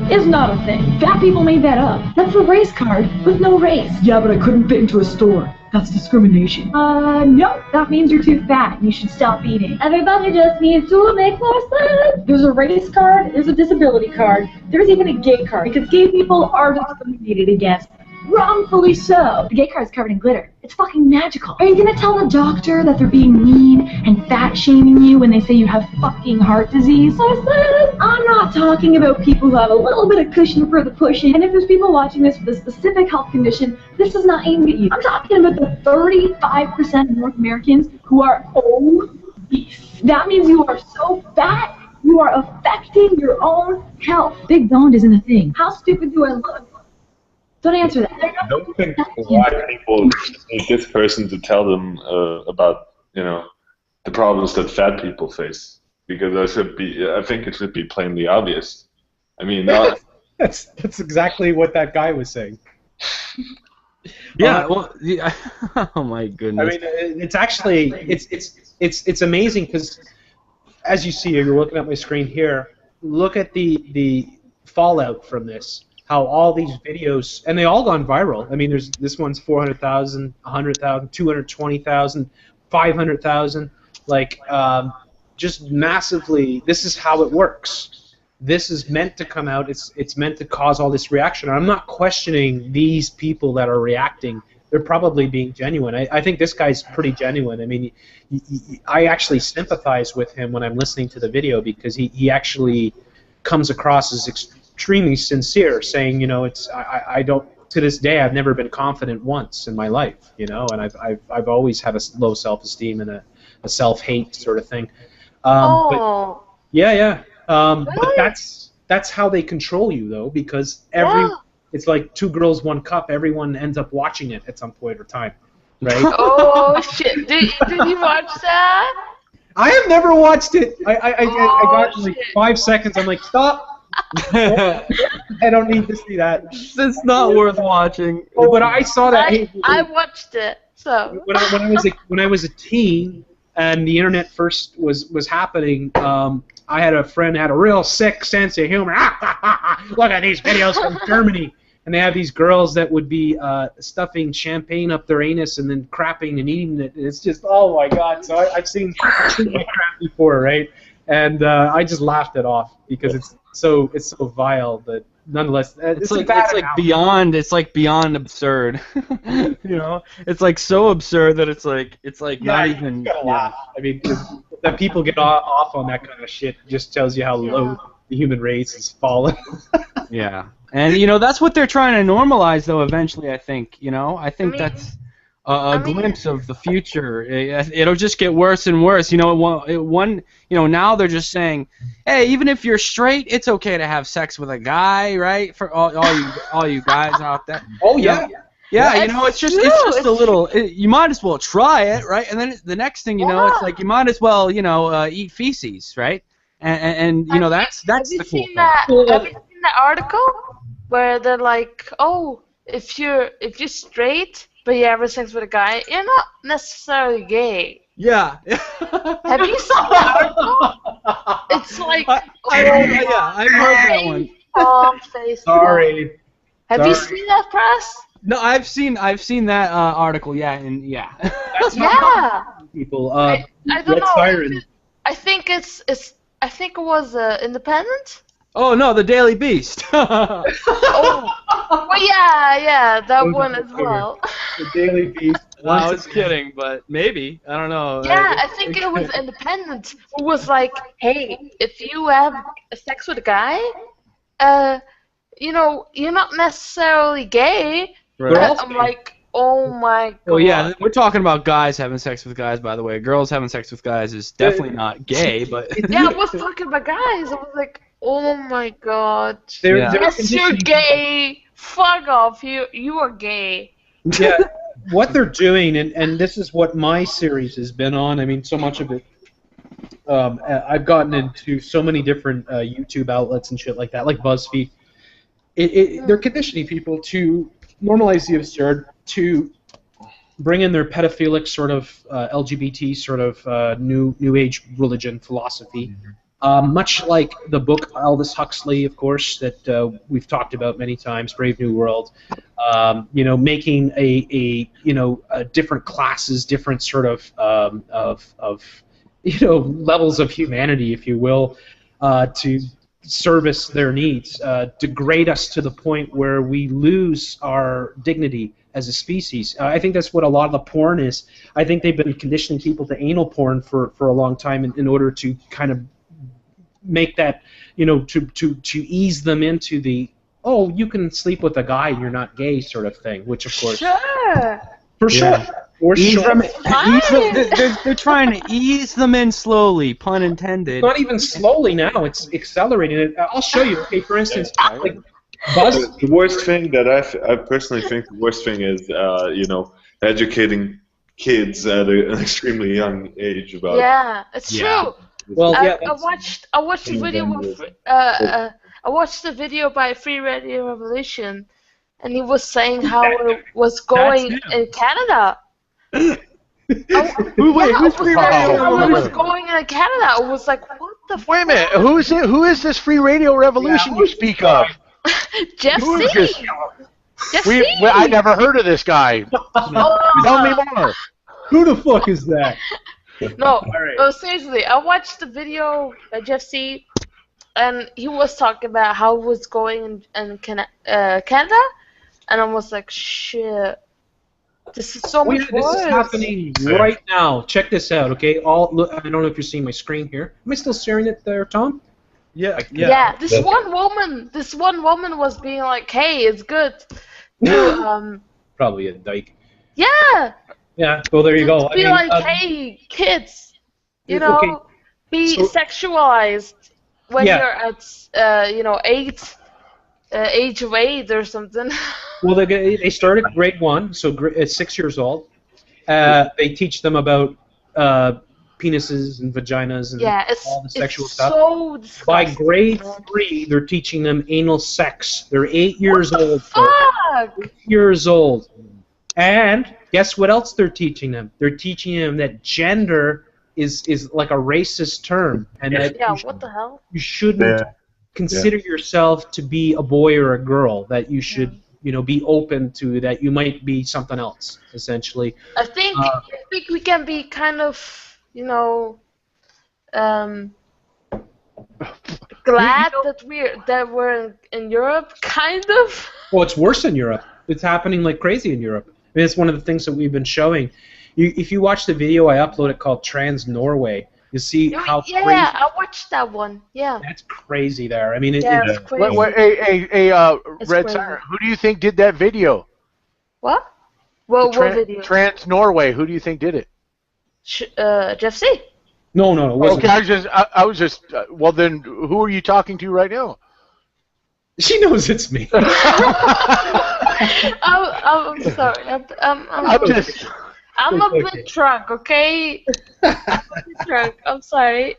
is not a thing. Fat people made that up. That's a race card with no race. Yeah, but I couldn't fit into a store. That's discrimination. No. That means you're too fat and you should stop eating. Everybody just needs to make more sense. There's a race card, there's a disability card, there's even a gay card, because gay people are discriminated against. Wrongfully so. The gay card's covered in glitter. It's fucking magical. Are you gonna tell the doctor that they're being mean and fat shaming you when they say you have fucking heart disease? I'm not talking about people who have a little bit of cushion for the pushing. And if there's people watching this with a specific health condition, this is not aimed at you. I'm talking about the 35% of North Americans who are obese. That means you are so fat, you are affecting your own health. Big boned isn't a thing. How stupid do I look? Don't answer that. I don't think white people need this person to tell them about, the problems that fat people face, because I think it should be plainly obvious. I mean, that's exactly what that guy was saying. Yeah. Well. Yeah. Oh my goodness. I mean, it's actually it's amazing because, as you see, you're looking at my screen here. Look at the fallout from this. How all these videos, and they all gone viral. I mean, there's this one's 400,000, 100,000, 220,000, 500,000, like just massively. This is how it works. This is meant to come out. It's meant to cause all this reaction. I'm not questioning these people that are reacting. They're probably being genuine. I think this guy's pretty genuine. I mean, I actually sympathize with him when I'm listening to the video because he actually comes across as extremely sincere, saying, I don't, to this day, I've never been confident once in my life, and I've always had a low self-esteem and a self-hate sort of thing. But, yeah. But that's how they control you, though, because it's like 2 girls, 1 cup. Everyone ends up watching it at some point or time, right? Oh shit! Did you watch that? I have never watched it. I got like 5 seconds. I'm like, stop. I don't need to see that. It's not worth watching. Oh, but I saw that. I watched it. So when I was a teen and the internet first was happening, I had a friend that had a real sick sense of humor. Look at these videos from Germany, and they have these girls that would be stuffing champagne up their anus and then crapping and eating it. It's just, oh my god! So I've seen crap before, right? And I just laughed it off because it's so vile, but nonetheless, it's like beyond absurd. It's like so absurd that it's like not even. You gotta laugh. I mean, that people get off on that kind of shit just tells you how low the human race has fallen. Yeah, and that's what they're trying to normalize, though. Eventually, I think. That's a glimpse of the future. It'll just get worse and worse. Now they're just saying, hey, even if you're straight, it's okay to have sex with a guy, right? For all you guys out there. Oh yeah. Yeah, it's just a little. You might as well try it, right? And then the next thing it's like you might as well, eat feces, right? And that's the cool thing. Have you seen that article where they're like, oh, if you're straight but you have sex with a guy, you're not necessarily gay. Yeah. Have you seen that article? It's like, I've heard that one. Sorry. Have you seen that, press? No, I've seen that article. Yeah, That's people. I don't know. Siren. I think it was Independent. Oh no, the Daily Beast. Well, yeah, that one as well. The Daily Beast. I was kidding, but maybe. I don't know. Yeah, I think it was Independent who was like, hey, if you have sex with a guy, you're not necessarily gay. Right. I'm like, oh my god. Well, yeah, we're talking about guys having sex with guys, by the way. Girls having sex with guys is definitely not gay, but... Yeah, I was talking about guys. I was like, oh my god. Yes, you're gay. Fuck off. You are gay. Yeah. what they're doing, and this is what my series has been on. I mean, so much of it. I've gotten into so many different YouTube outlets and shit like that, like BuzzFeed. They're conditioning people to normalize the absurd, to bring in their pedophilic sort of LGBT sort of new age religion philosophy. Much like the book Aldous Huxley, of course, that we've talked about many times, Brave New World. Making a different classes, different sort of levels of humanity, if you will, to service their needs, degrade us to the point where we lose our dignity as a species. I think that's what a lot of the porn is. I think they've been conditioning people to anal porn for a long time in order to kind of make that, to ease them into the, oh, you can sleep with a guy and you're not gay sort of thing, which of course... Sure. For sure. Or they're trying to ease them in slowly, pun intended. Not even slowly now, it's accelerating it. I'll show you. Okay, for instance, like Buzz. The worst thing that I personally think the worst thing is, educating kids at an extremely young age about. Yeah, it's true. Well, I watched a video with, I watched a video by Free Radio Revolution, and he was saying how it was going in Canada. Wait, who's Free Radio Revolution? It was going in Canada. I was like, what the? Wait a minute, who is this Free Radio Revolution you speak of? Jeff Who C. is this? Jeff C. I never heard of this guy. Tell me more. Who the fuck is that? No, seriously, I watched the video by Jeff C. And he was talking about how it was going in Canada, and I was like, shit, this is so much worse. This is happening right now. Check this out, okay? Look, I don't know if you're seeing my screen here. Am I still sharing it there, Tom? Yeah. Yeah. This one woman was being like, hey, it's good. Probably a dyke. Yeah. Yeah. Well, there you go. Be hey, kids, be sexualized. When you're at, age of 8 or something. Well, they start at grade 1, so at 6 years old. They teach them about penises and vaginas and all the sexual stuff. So disgusting. By grade 3, they're teaching them anal sex. They're 8 years old. Fuck? 8 years old. And guess what else they're teaching them? They're teaching them that gender is like a racist term, and that what the hell? You shouldn't consider yourself to be a boy or a girl. That you should, be open to that. You might be something else, essentially. I think we can be kind of, glad that we're in Europe, kind of. Well, it's worse in Europe. It's happening like crazy in Europe. I mean, it's one of the things that we've been showing. If you watch the video I uploaded called Trans Norway, you see how crazy. Yeah, I watched that one. Yeah. That's crazy there. I mean, it's crazy. Red Siren, who do you think did that video? What? What video? Trans Norway. Who do you think did it? Jeff C. No, it wasn't. Okay, I was just. Well, then, who are you talking to right now? She knows it's me. I'm sorry. I'm a bit drunk, okay? I'm sorry.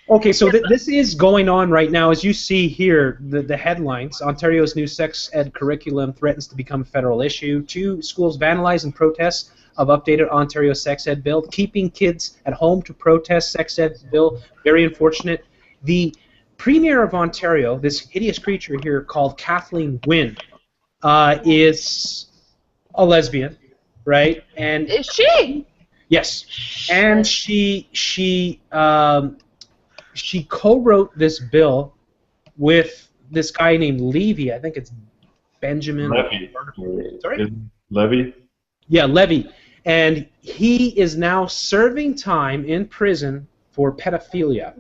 Okay, so this is going on right now. As you see here, the headlines, Ontario's new sex ed curriculum threatens to become a federal issue. 2 schools vandalize and protest of updated Ontario sex ed bill. Keeping kids at home to protest sex ed bill, very unfortunate. The Premier of Ontario, this hideous creature here called Kathleen Wynne, is a lesbian. Right, and is she? Yes, and she co-wrote this bill with this guy named Levy. I think it's Benjamin. Levy. Sorry. Levy. Yeah, Levy, and he is now serving time in prison for pedophilia.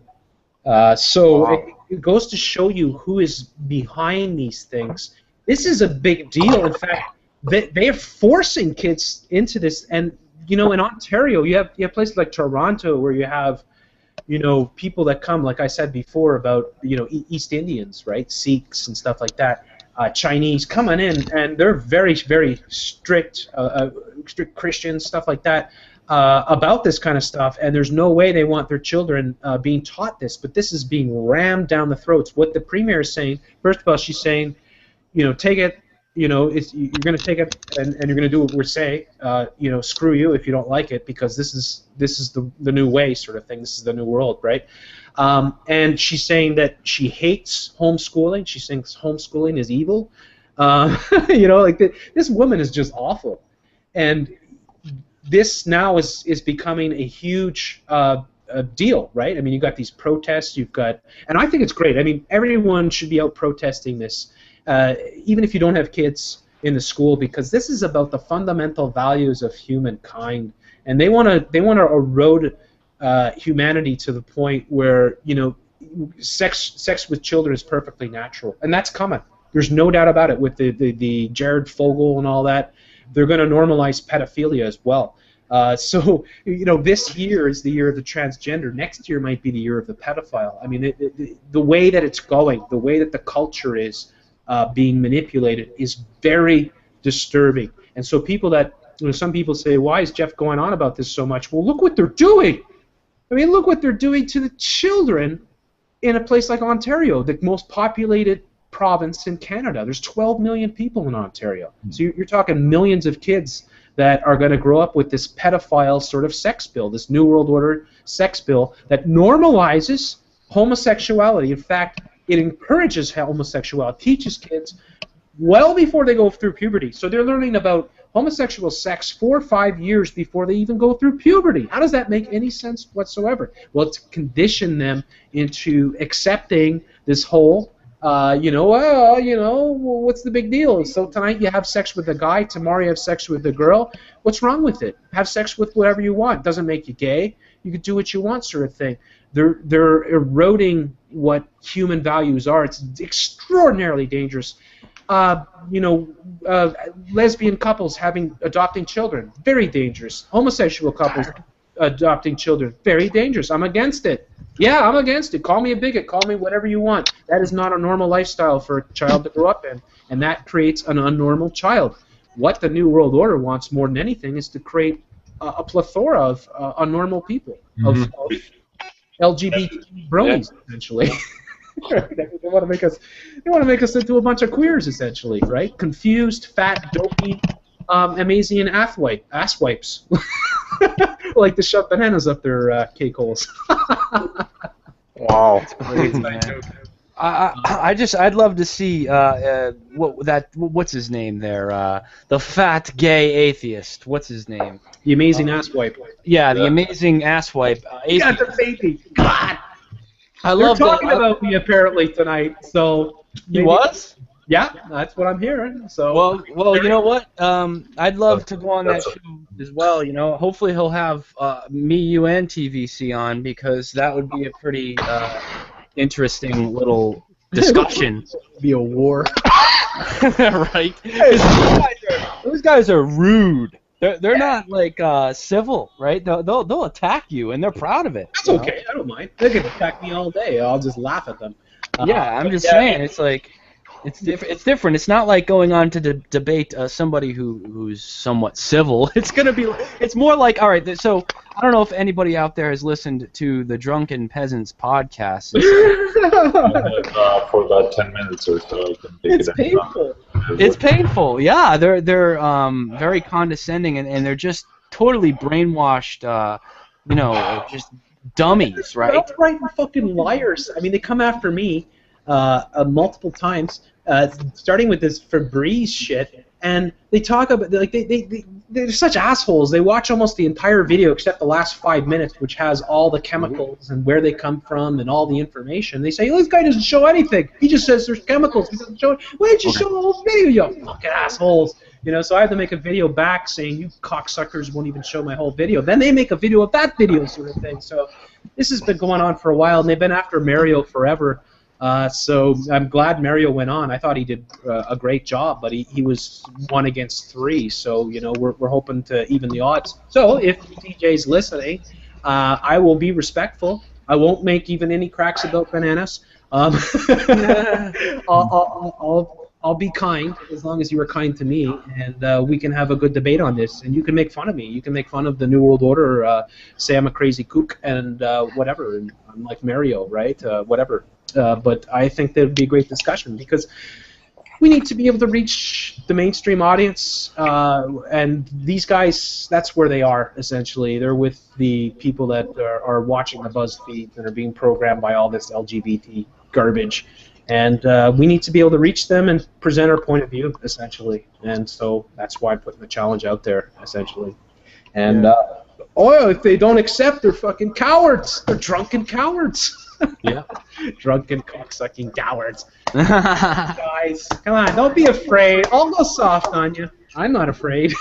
It goes to show you who is behind these things. This is a big deal. In fact. They are forcing kids into this, and in Ontario, you have places like Toronto where you have, people that come, like I said before about East Indians, right, Sikhs and stuff like that. Chinese coming in, and they're very, very strict, strict Christians, stuff like that, about this kind of stuff, and there's no way they want their children being taught this, but this is being rammed down the throats. What the Premier is saying, first of all, she's saying, take it, you're going to take it, and you're going to do what we say, screw you if you don't like it, because this is the new way, sort of thing. This is the new world, right? And she's saying that she hates homeschooling. She thinks homeschooling is evil. This woman is just awful. And this now is becoming a huge deal, right? I mean, you've got these protests. And I think it's great. I mean, everyone should be out protesting this, even if you don't have kids in the school, because this is about the fundamental values of humankind, and they want to erode humanity to the point where sex with children is perfectly natural, and that's coming. There's no doubt about it. With the Jared Fogle and all that, they're going to normalize pedophilia as well. So this year is the year of the transgender. Next year might be the year of the pedophile. I mean, the way that it's going, the way that the culture is being manipulated is very disturbing. And so some people say, why is Jeff going on about this so much? Well, look what they're doing. I mean, look what they're doing to the children in a place like Ontario, the most populated province in Canada. There's 12 million people in Ontario. So you're talking millions of kids that are going to grow up with this pedophile sort of sex bill, this New World Order sex bill that normalizes homosexuality. In fact, it encourages homosexuality, teaches kids well before they go through puberty. So they're learning about homosexual sex 4 or 5 years before they even go through puberty. How does that make any sense whatsoever? Well, to condition them into accepting this whole, what's the big deal? So tonight you have sex with a guy, tomorrow you have sex with a girl. What's wrong with it? Have sex with whatever you want. Doesn't make you gay. You can do what you want, sort of thing. They're eroding what human values are. It's extraordinarily dangerous. Lesbian couples adopting children, very dangerous. Homosexual couples adopting children, very dangerous. I'm against it. Yeah, I'm against it. Call me a bigot. Call me whatever you want. That is not a normal lifestyle for a child to grow up in, and that creates an unnormal child. What the New World Order wants more than anything is to create a plethora of unnormal people, of LGBT bronies, essentially. They want to make us into a bunch of queers, essentially, right? Confused, fat, dopey, amazing asswipes. Like to shove bananas up their cake holes. Wow. I'd love to see what's his name there? The fat gay atheist. What's his name? The amazing asswipe. Yeah, the amazing asswipe. He got the baby. God. I They're love talking about me apparently tonight. So he was. Yeah, that's what I'm hearing. So well, you know what? I'd love to go on that show as well. Hopefully he'll have me, you, and TVC on, because that would be a pretty interesting little discussion. Be a war. Right? Those guys are rude. They're not like civil, right? They'll attack you, and they're proud of it. That's okay. I don't mind. They can attack me all day. I'll just laugh at them. I'm just saying. It's like it's different. It's not like going on to debate somebody who's somewhat civil. It's more like, all right. So I don't know if anybody out there has listened to the Drunken Peasants podcast. For about 10 minutes or so. It's painful. It's painful. Yeah, they're very condescending, and they're just totally brainwashed. Just dummies, right? Outright fucking liars. I mean, they come after me multiple times, starting with this Febreze shit, and they talk about they're such assholes. They watch almost the entire video except the last 5 minutes, which has all the chemicals and where they come from and all the information. They say, this guy doesn't show anything. He just says there's chemicals. He doesn't show it. Why didn't you show the whole video, you fucking assholes? So I have to make a video back saying, you cocksuckers won't even show my whole video. Then they make a video of that video, sort of thing. So this has been going on for a while, and they've been after Mario forever. So I'm glad Mario went on. I thought he did a great job, but he was 1 against 3. So we're hoping to even the odds. So if DJ's listening, I will be respectful. I won't make even any cracks about bananas. I'll I'll be kind as long as you are kind to me, and we can have a good debate on this. And you can make fun of me. You can make fun of the New World Order, say I'm a crazy kook, and whatever. And I'm like Mario, right? Whatever. But I think that would be a great discussion because we need to be able to reach the mainstream audience, and these guys, that's where they are, essentially. They're with the people that are watching the BuzzFeed and are being programmed by all this LGBT garbage. And we need to be able to reach them and present our point of view, essentially. And so that's why I'm putting the challenge out there, essentially. And, if they don't accept, they're fucking cowards. They're drunken cowards. Yeah. Drunken cocksucking cowards. Guys, come on, don't be afraid. I'll go soft on you. I'm not afraid.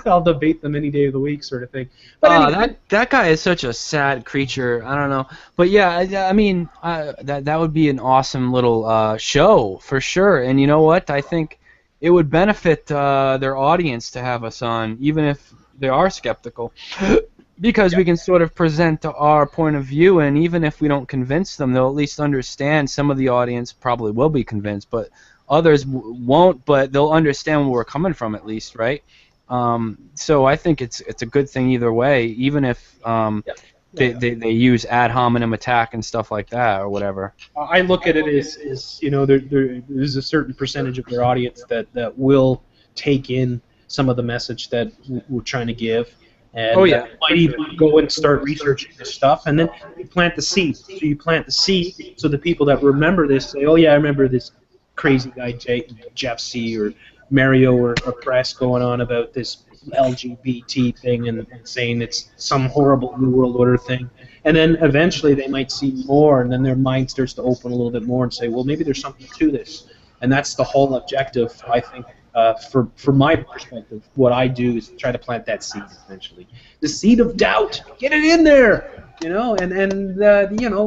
I'll debate them any day of the week, sort of thing. But anyway. that guy is such a sad creature. I don't know, but yeah, I mean, that would be an awesome little show for sure. And you know what? I think it would benefit their audience to have us on, even if they are skeptical. Because we can sort of present our point of view, and even if we don't convince them, they'll at least understand. Some of the audience probably will be convinced, but others won't, but they'll understand where we're coming from at least, right? So I think it's a good thing either way, even if they use ad hominem attack and stuff like that or whatever. I look at it as you know, there's a certain percentage of their audience that will take in some of the message that we're trying to give. And might even go and start researching this stuff, and then you plant the seed. So you plant the seed, so the people that remember this say, "Oh yeah, I remember this crazy guy Jeff C. or Mario or Press going on about this LGBT thing and saying it's some horrible New World Order thing." And then eventually they might see more, and then their mind starts to open a little bit more and say, "Well, maybe there's something to this." And that's the whole objective, I think. For my perspective, what I do is try to plant that seed, essentially. The seed of doubt. Get it in there, you know. And you know,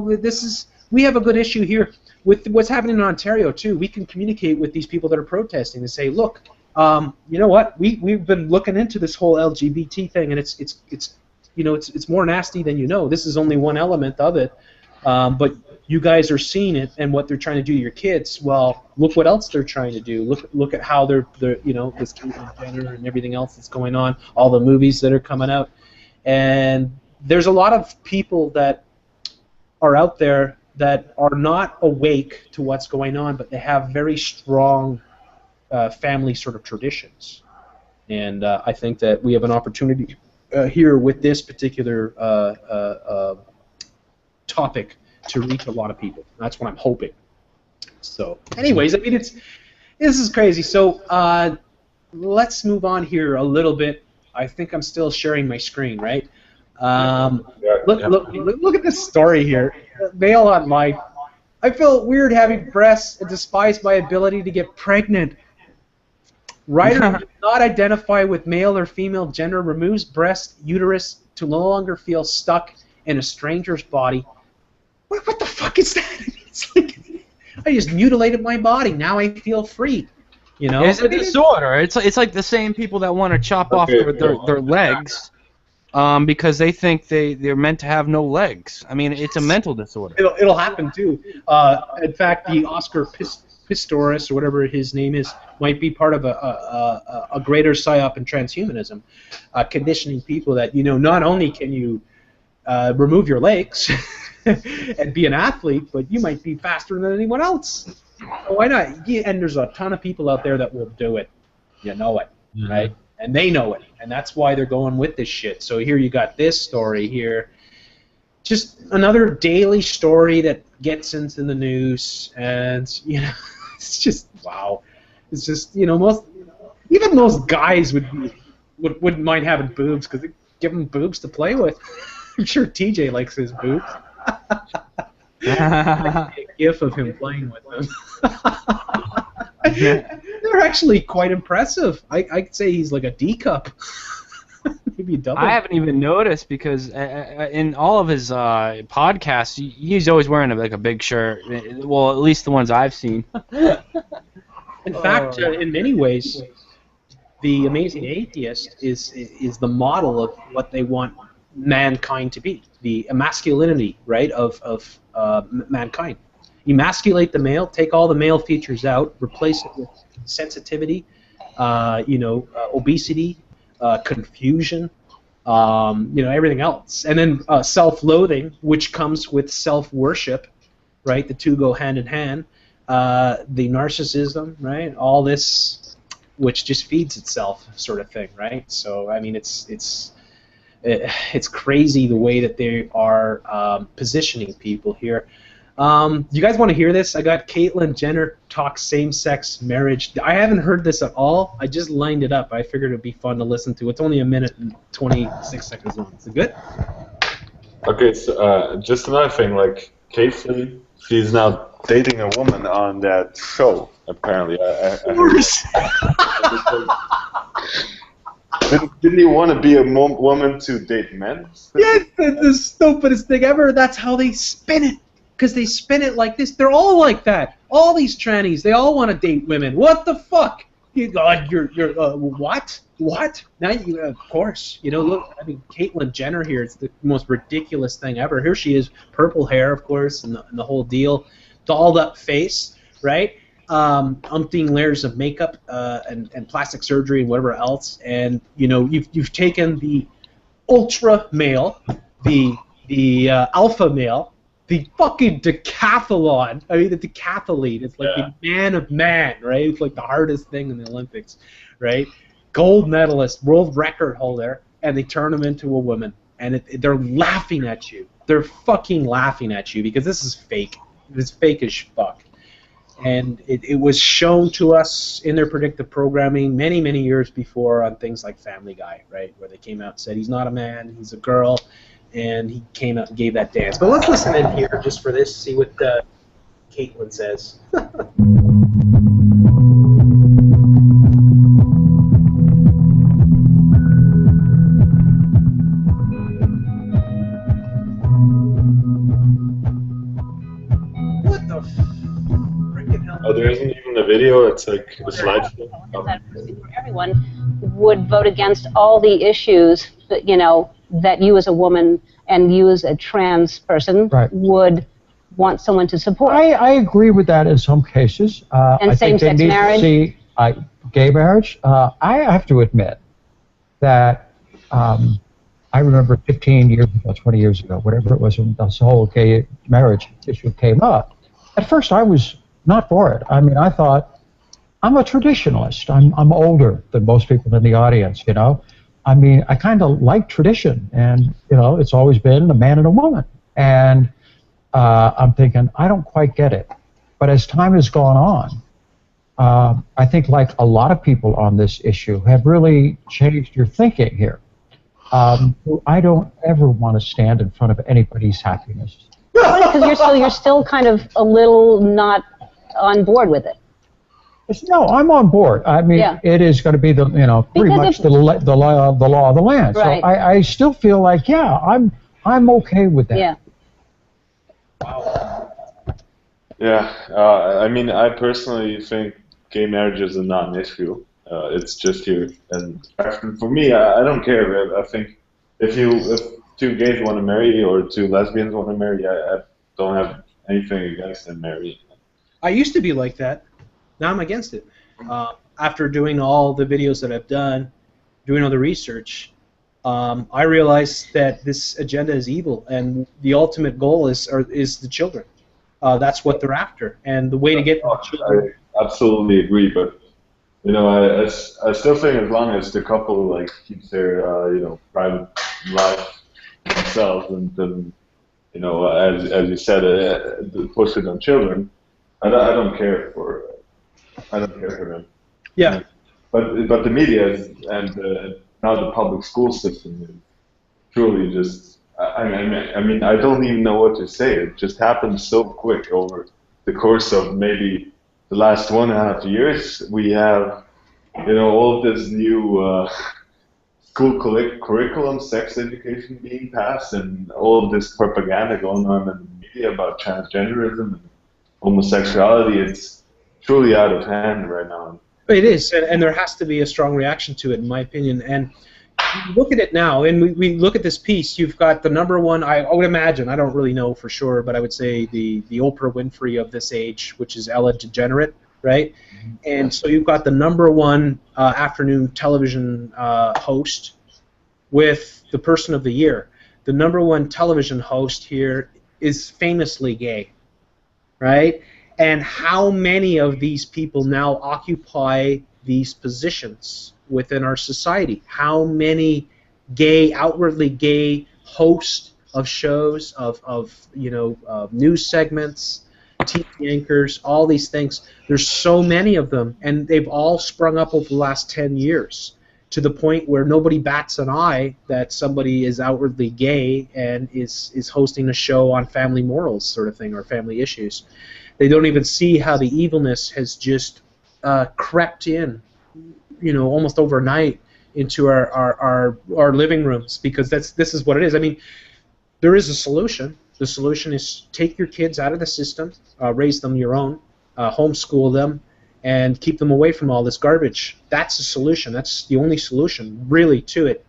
we have a good issue here with what's happening in Ontario too. We can communicate with these people that are protesting and say, look, you know what? We've been looking into this whole LGBT thing, and it's you know, it's more nasty than you know. This is only one element of it, but you guys are seeing it and what they're trying to do to your kids. Well, look what else they're trying to do. Look at how they're you know, this Caitlyn Jenner and everything else that's going on, all the movies that are coming out. And there's a lot of people that are out there that are not awake to what's going on, but they have very strong family sort of traditions. And I think that we have an opportunity here with this particular topic to reach a lot of people. That's what I'm hoping. So, anyways, I mean, this is crazy. So, let's move on here a little bit. I think I'm still sharing my screen, right? Look at this story here. Male online. I feel weird having breasts and despise my ability to get pregnant. Writer does not identify with male or female gender, removes breast, uterus to no longer feel stuck in a stranger's body. What the fuck is that? It's like I just mutilated my body. Now I feel free. You know, it's a disorder. It's like the same people that want to chop off their legs because they think they're meant to have no legs. I mean, it's a mental disorder. It'll happen too. In fact, the Oscar Pistorius or whatever his name is might be part of a greater psyop in transhumanism, conditioning people that, you know, not only can you remove your legs and be an athlete, but you might be faster than anyone else. So why not? And there's a ton of people out there that will do it. You know it, right? And they know it, and that's why they're going with this shit. So here you got this story here. Just another daily story that gets into the news, and you know, it's just wow. It's just, you know, most guys wouldn't mind having boobs because they give them boobs to play with. I'm sure TJ likes his boobs. A gif of him playing with them. They're actually quite impressive. I'd say he's like a D cup. Maybe a double. I haven't even noticed because in all of his podcasts, he's always wearing a big shirt. Well, at least the ones I've seen. In fact, in many ways, the Amazing Atheist is the model of what they want mankind to be, the masculinity, right, of mankind. emasculate the male, take all the male features out, replace it with sensitivity, obesity, confusion, everything else, and then self-loathing, which comes with self-worship, right? The two go hand in hand. The narcissism, right? All this, which just feeds itself, sort of thing, right? So I mean, it's crazy the way that they are positioning people here. Do you guys want to hear this? I got Caitlyn Jenner talk same-sex marriage. I haven't heard this at all. I just lined it up. I figured it would be fun to listen to. It's only a minute and 26 seconds long. Is it good? Okay, so just another thing, like Caitlyn, she's now dating a woman on that show, apparently. Of course! Didn't he want to be a woman to date men? Yes, it's the stupidest thing ever. That's how they spin it. Because they spin it like this. They're all like that. All these trannies, they all want to date women. What the fuck? You're what? What? Now you, of course. Look, I mean, Caitlyn Jenner here. It's the most ridiculous thing ever. Here she is, purple hair, of course, and the whole deal, dolled up face, right? Umpteen layers of makeup and plastic surgery and whatever else, and you've taken the ultra male, the alpha male. The fucking decathlon. I mean, the decathlete. It's like the man of man, right? It's like the hardest thing in the Olympics, right? Gold medalist, world record holder, and they turn him into a woman. And they're laughing at you. They're fucking laughing at you because this is fake. It's fake as fuck. And it was shown to us in their predictive programming many, many years before on things like Family Guy, right? Where they came out and said, he's not a man, he's a girl. And he came out and gave that dance. But let's listen in here just for this, see what Caitlyn says. What the freaking hell? Oh, there isn't even a video, it's like a slideshow. Everyone would vote against all the issues that, that you as a woman and you as a trans person would want someone to support. I agree with that in some cases. And I think they same-sex need marriage? to see gay marriage. I have to admit that I remember 15 years ago, 20 years ago, whatever it was, when this whole gay marriage issue came up. At first, I was not for it. I mean, I thought, I'm a traditionalist. I'm older than most people in the audience, I mean, I kind of like tradition, and, it's always been a man and a woman. And I'm thinking, I don't quite get it. But as time has gone on, I think like a lot of people on this issue have really changed your thinking here. I don't ever want to stand in front of anybody's happiness. Because you're still kind of a little not on board with it. No, I'm on board. I mean, it is going to be the pretty much the law of the land. Right. So I still feel like I'm okay with that. Yeah. Yeah. I mean, I personally think gay marriage is a non-issue. It's just here, and for me, I don't care. I think if two gays want to marry or two lesbians want to marry, I don't have anything against them marrying. I used to be like that. Now I'm against it. After doing all the videos that I've done, doing all the research, I realized that this agenda is evil, and the ultimate goal is the children. That's what they're after, and the way to get the children. I absolutely agree, but I still think as long as the couple keeps their private life themselves, and then as you said, push it on children. I don't care for them. Yeah. But the media and now the public school system is truly just. I mean, I don't even know what to say. It just happened so quick over the course of maybe the last 1.5 years. We have, all of this new school curriculum, sex education being passed, and all of this propaganda going on in the media about transgenderism and homosexuality. It's truly out of hand right now. It is, and there has to be a strong reaction to it, in my opinion. And you look at it now, and we look at this piece. You've got the number one. I would imagine. I don't really know for sure, but I would say the Oprah Winfrey of this age, which is Ellen DeGeneres, right? And so you've got the number one afternoon television host with the person of the year. The number one television host here is famously gay, right? And how many of these people now occupy these positions within our society? How many gay, outwardly gay hosts of shows, of news segments, TV anchors, all these things? There's so many of them, and they've all sprung up over the last 10 years to the point where nobody bats an eye that somebody is outwardly gay and is hosting a show on family morals sort of thing, or family issues. They don't even see how the evilness has just crept in, almost overnight into our living rooms, because this is what it is. I mean, there is a solution. The solution is take your kids out of the system, raise them your own, homeschool them, and keep them away from all this garbage. That's the solution. That's the only solution, really, to it.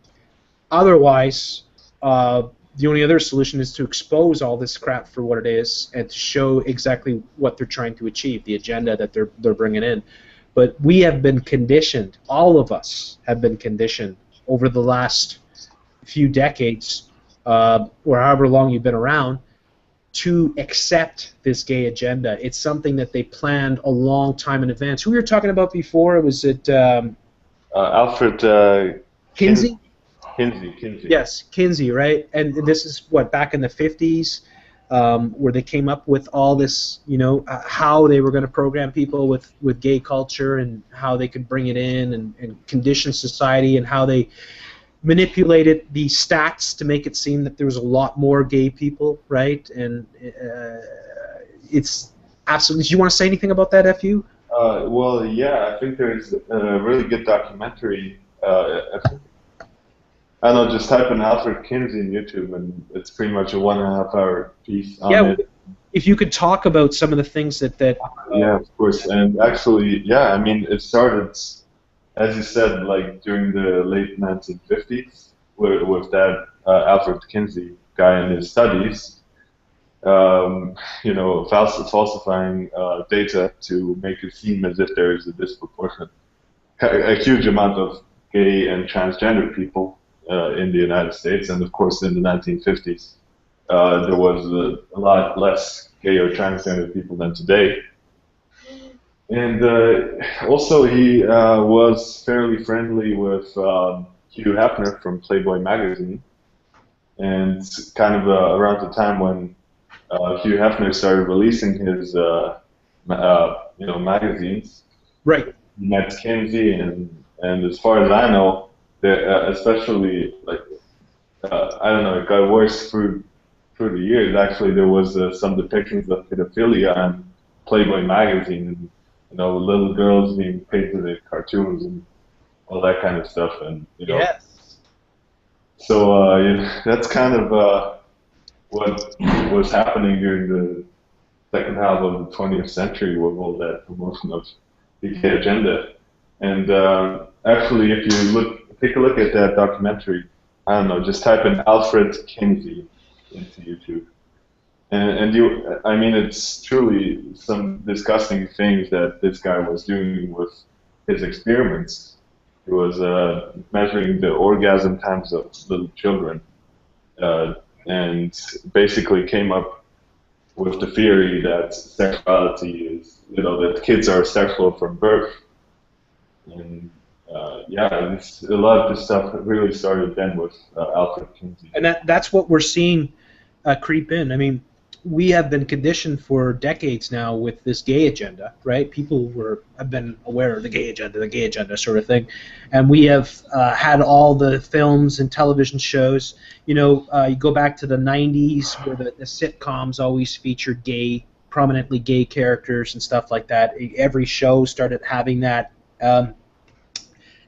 Otherwise, the only other solution is to expose all this crap for what it is and to show exactly what they're trying to achieve, the agenda that they're bringing in. But we have been conditioned, all of us have been conditioned over the last few decades, or however long you've been around, to accept this gay agenda. It's something that they planned a long time in advance. Who we were talking about before? Was it Alfred Kinsey? Kinsey. Yes, Kinsey, right? And this is what, back in the 50s, where they came up with all this, how they were going to program people with gay culture and how they could bring it in and condition society, and how they manipulated the stats to make it seem that there was a lot more gay people, right? And it's absolutely. Do you want to say anything about that, FU? Well, yeah, I think there's a really good documentary. I don't know, just type in Alfred Kinsey in YouTube, and it's pretty much a 1.5 hour piece on it. If you could talk about some of the things that yeah, of course. And actually, yeah, I mean, it started, as you said, like during the late 1950s with that Alfred Kinsey guy in his studies, falsifying data to make it seem as if there is a disproportionate, a huge amount of gay and transgender people in the United States. And of course, in the 1950s, there was a lot less gay or transgender people than today. And also, he was fairly friendly with Hugh Hefner from Playboy magazine, and kind of around the time when Hugh Hefner started releasing his magazines. Right. He met Kinsey, and as far as I know, especially like I don't know, it got worse through the years. Actually, there was some depictions of pedophilia on Playboy magazine, and little girls being painted in cartoons and all that kind of stuff, and Yes. So that's kind of what was happening during the second half of the 20th century with all that promotion of the gay agenda. And actually, if you take a look at that documentary, I don't know, just type in Alfred Kinsey into YouTube. And I mean, it's truly some disgusting things that this guy was doing with his experiments. He was measuring the orgasm times of little children, and basically came up with the theory that sexuality is, that kids are sexual from birth. And yeah, a lot of this stuff really started then with Alfred Kinsey. And that's what we're seeing creep in. I mean, we have been conditioned for decades now with this gay agenda, right? People have been aware of the gay agenda sort of thing. And we have had all the films and television shows. You go back to the 90s where the sitcoms always featured prominently gay characters and stuff like that. Every show started having that.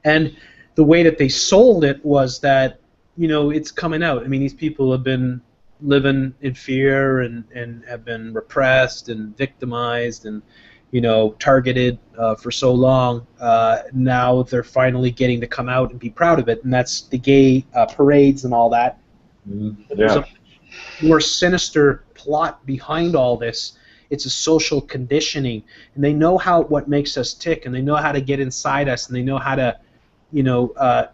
And the way that they sold it was that, it's coming out. I mean, these people have been living in fear and have been repressed and victimized, and targeted for so long. Now they're finally getting to come out and be proud of it, and that's the gay parades and all that. There's a more sinister plot behind all this. It's a social conditioning, and they know what makes us tick, and they know how to get inside us, and they know how to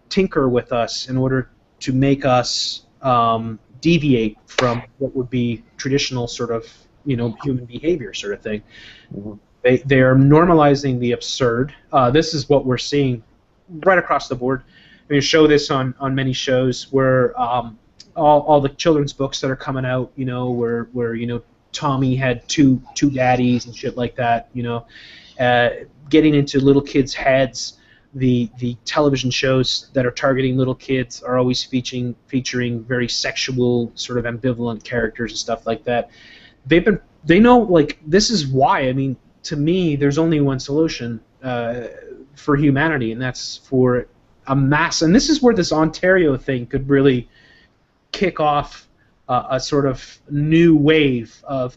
tinker with us in order to make us deviate from what would be traditional sort of human behavior sort of thing. They are normalizing the absurd. This is what we're seeing right across the board. I show this on many shows where all the children's books that are coming out, where Tommy had two daddies and shit like that, getting into little kids' heads. The television shows that are targeting little kids are always featuring very sexual, sort of ambivalent characters and stuff like that. They know, like, this is why. To me, there's only one solution for humanity, and that's for a mass. And this is where this Ontario thing could really kick off a sort of new wave of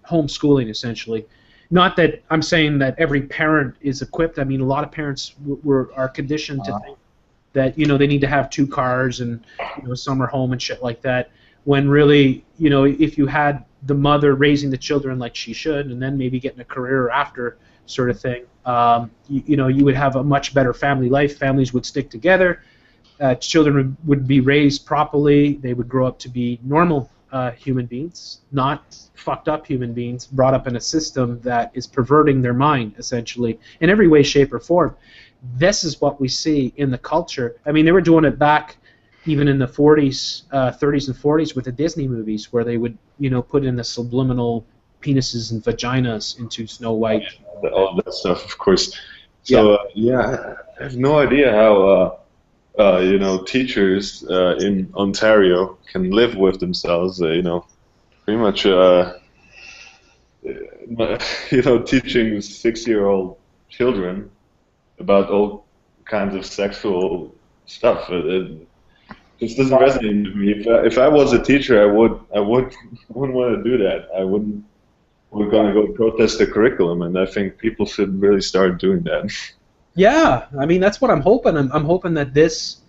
homeschooling, essentially. Not that I'm saying that every parent is equipped. A lot of parents are conditioned to think that they need to have 2 cars and summer home and shit like that. When really, if you had the mother raising the children like she should, and then maybe getting a career after, sort of thing, you would have a much better family life. Families would stick together. Children would be raised properly. They would grow up to be normal human beings, not fucked up human beings brought up in a system that is perverting their mind, essentially, in every way, shape, or form. This is what we see in the culture. They were doing it back even in the 40s, 30s and 40s with the Disney movies, where they would, put in the subliminal penises and vaginas into Snow White. All that stuff, of course. So, I have no idea how teachers in Ontario can live with themselves, pretty much, teaching 6-year-old children about all kinds of sexual stuff. It just doesn't resonate with me. If I was a teacher, I wouldn't want to do that. We're going to go protest the curriculum, and I think people should really start doing that. Yeah, that's what I'm hoping. I'm hoping that this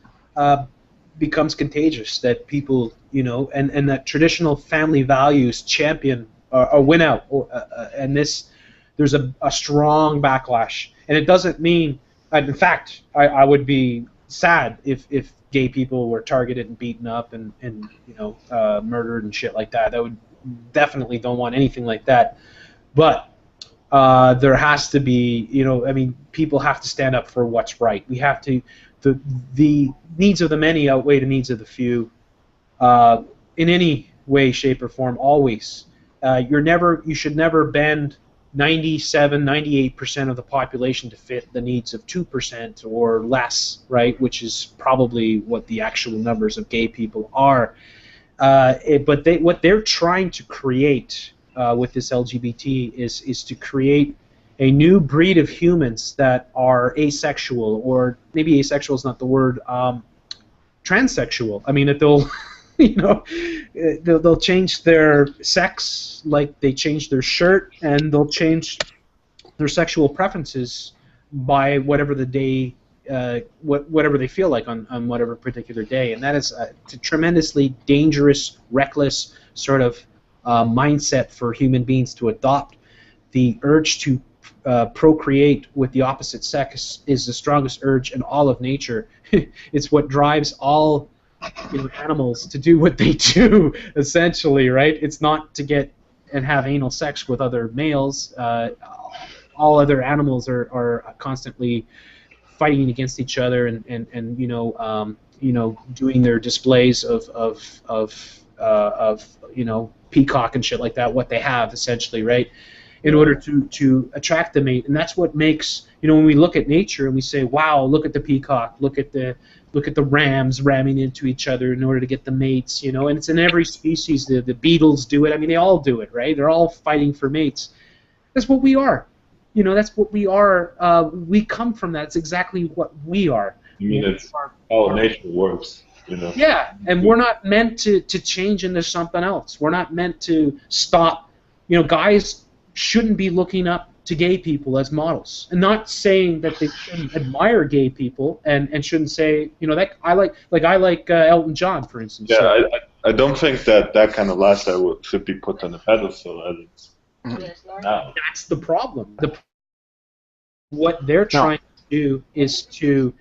becomes contagious, that people, and that traditional family values champion or win out, and there's a strong backlash. And it doesn't mean, in fact, I would be sad if gay people were targeted and beaten up and murdered and shit like that. I would definitely don't want anything like that. But there has to be, people have to stand up for what's right. We have to, the needs of the many outweigh the needs of the few, in any way, shape, or form, always. You should never bend 97, 98% of the population to fit the needs of 2% or less, right? Which is probably what the actual numbers of gay people are. But what they're trying to create with this LGBT is to create a new breed of humans that are asexual, or maybe asexual is not the word, transsexual. That they'll they'll change their sex like they change their shirt, and they'll change their sexual preferences by whatever the day, whatever they feel like on whatever particular day. And that is a tremendously dangerous, reckless sort of mindset for human beings to adopt. The urge to procreate with the opposite sex is the strongest urge in all of nature. It's what drives all animals to do what they do, essentially, right? It's not to get and have anal sex with other males. All other animals are constantly fighting against each other and doing their displays of peacock and shit like that, what they have, essentially, right? In order to attract the mate. And that's what makes, when we look at nature and we say, wow, look at the peacock, look at the rams ramming into each other in order to get the mates, and it's in every species. The beetles do it. They all do it, right? They're all fighting for mates. That's what we are. That's what we are. We come from that. It's exactly what we are. It's how nature works, Yeah, and we're not meant to change into something else. We're not meant to stop. Guys shouldn't be looking up to gay people as models, and not saying that they shouldn't admire gay people and shouldn't say, you know, that I like Elton John, for instance. Yeah, So, I don't think that kind of lifestyle should be put on a pedestal as it's now. that's the problem. What they're trying to do is to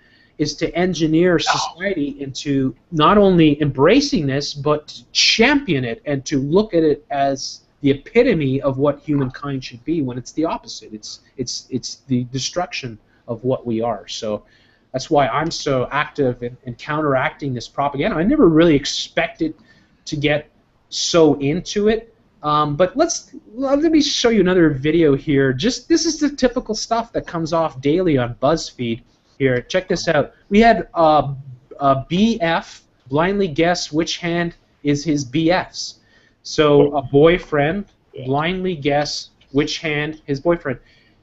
engineer society into not only embracing this, but to champion it and to look at it as the epitome of what humankind should be, when it's the opposite. It's the destruction of what we are. So that's why I'm so active in counteracting this propaganda. I never really expected to get so into it. But let me show you another video here. This is the typical stuff that comes off daily on BuzzFeed. Here, check this out. We had BF blindly guess which hand is his BF's. So a boyfriend blindly guess which hand his boyfriend.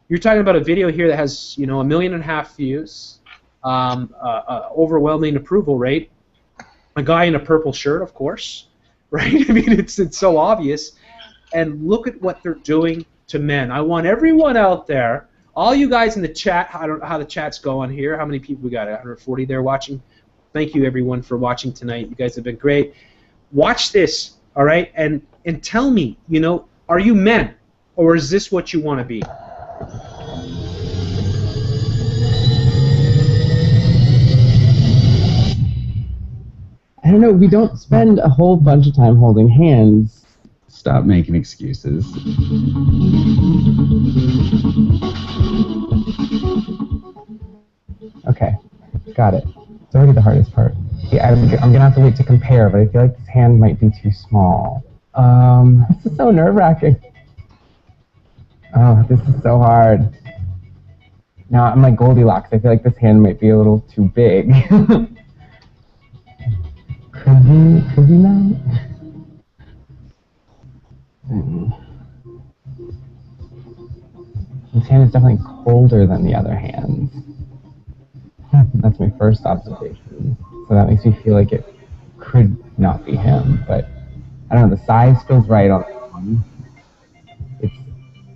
You're talking about a video here that has, you know, 1.5 million views, overwhelming approval rate. A guy in a purple shirt, of course, right? I mean, it's so obvious. And look at what they're doing to men. I want everyone out there, all you guys in the chat. I don't know how the chat's going here. How many people we got? 140 there watching. Thank you, everyone, for watching tonight. You guys have been great. Watch this. All right, and tell me, you know, are you men, or is this what you want to be? I don't know. We don't spend a whole bunch of time holding hands. Stop making excuses. Okay, got it. It's already the hardest part. Yeah, I'm gonna have to wait to compare, but I feel like this hand might be too small. This is so nerve-wracking. Oh, this is so hard. Now I'm like Goldilocks. I feel like this hand might be a little too big. Could we not? This hand is definitely colder than the other hands. That's my first observation. So that makes me feel like it could not be him, but I don't know, the size feels right on this one. It's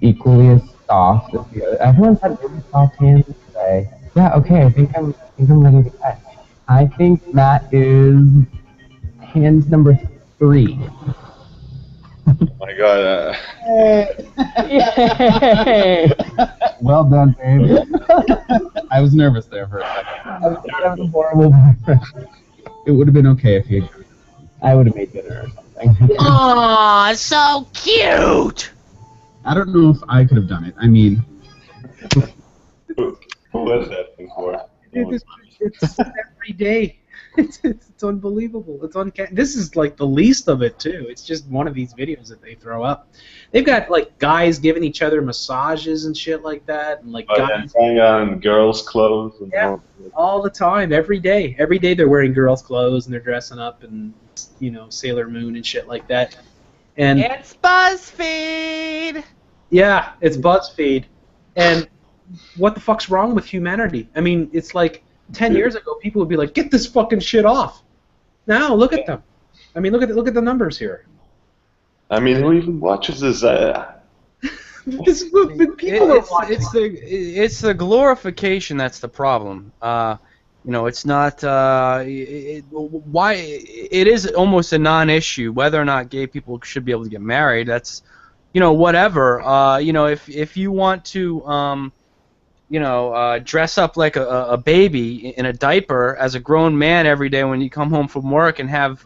equally as soft as the other. Everyone's had really soft hands today. Yeah, okay, I think I'm ready to catch. I think Matt is hand number 3. Oh my god. Well done, babe. I was nervous there for a second. I was a horrible boyfriend. It would have been okay if you. I would have made dinner or something. Aw, so cute! I don't know if I could have done it. I mean, Who was that before? It's every day. It's unbelievable. This is like the least of it too. It's just one of these videos that they throw up. They've got like guys giving each other massages and shit like that, and like guys and trying on girls' clothes. And all the time, every day. Every day they're wearing girls' clothes and they're dressing up and, you know, Sailor Moon and shit like that. And it's BuzzFeed. Yeah, it's BuzzFeed. And what the fuck's wrong with humanity? I mean, it's like 10 years ago, people would be like, "Get this fucking shit off." Now, look at them. I mean, look at the numbers here. I mean, who even watches this? People are watching. It's the glorification that's the problem. You know, it's not. Why it is almost a non-issue whether or not gay people should be able to get married. That's, you know, whatever. You know, if you want to. You know, dress up like a baby in a diaper as a grown man every day when you come home from work and have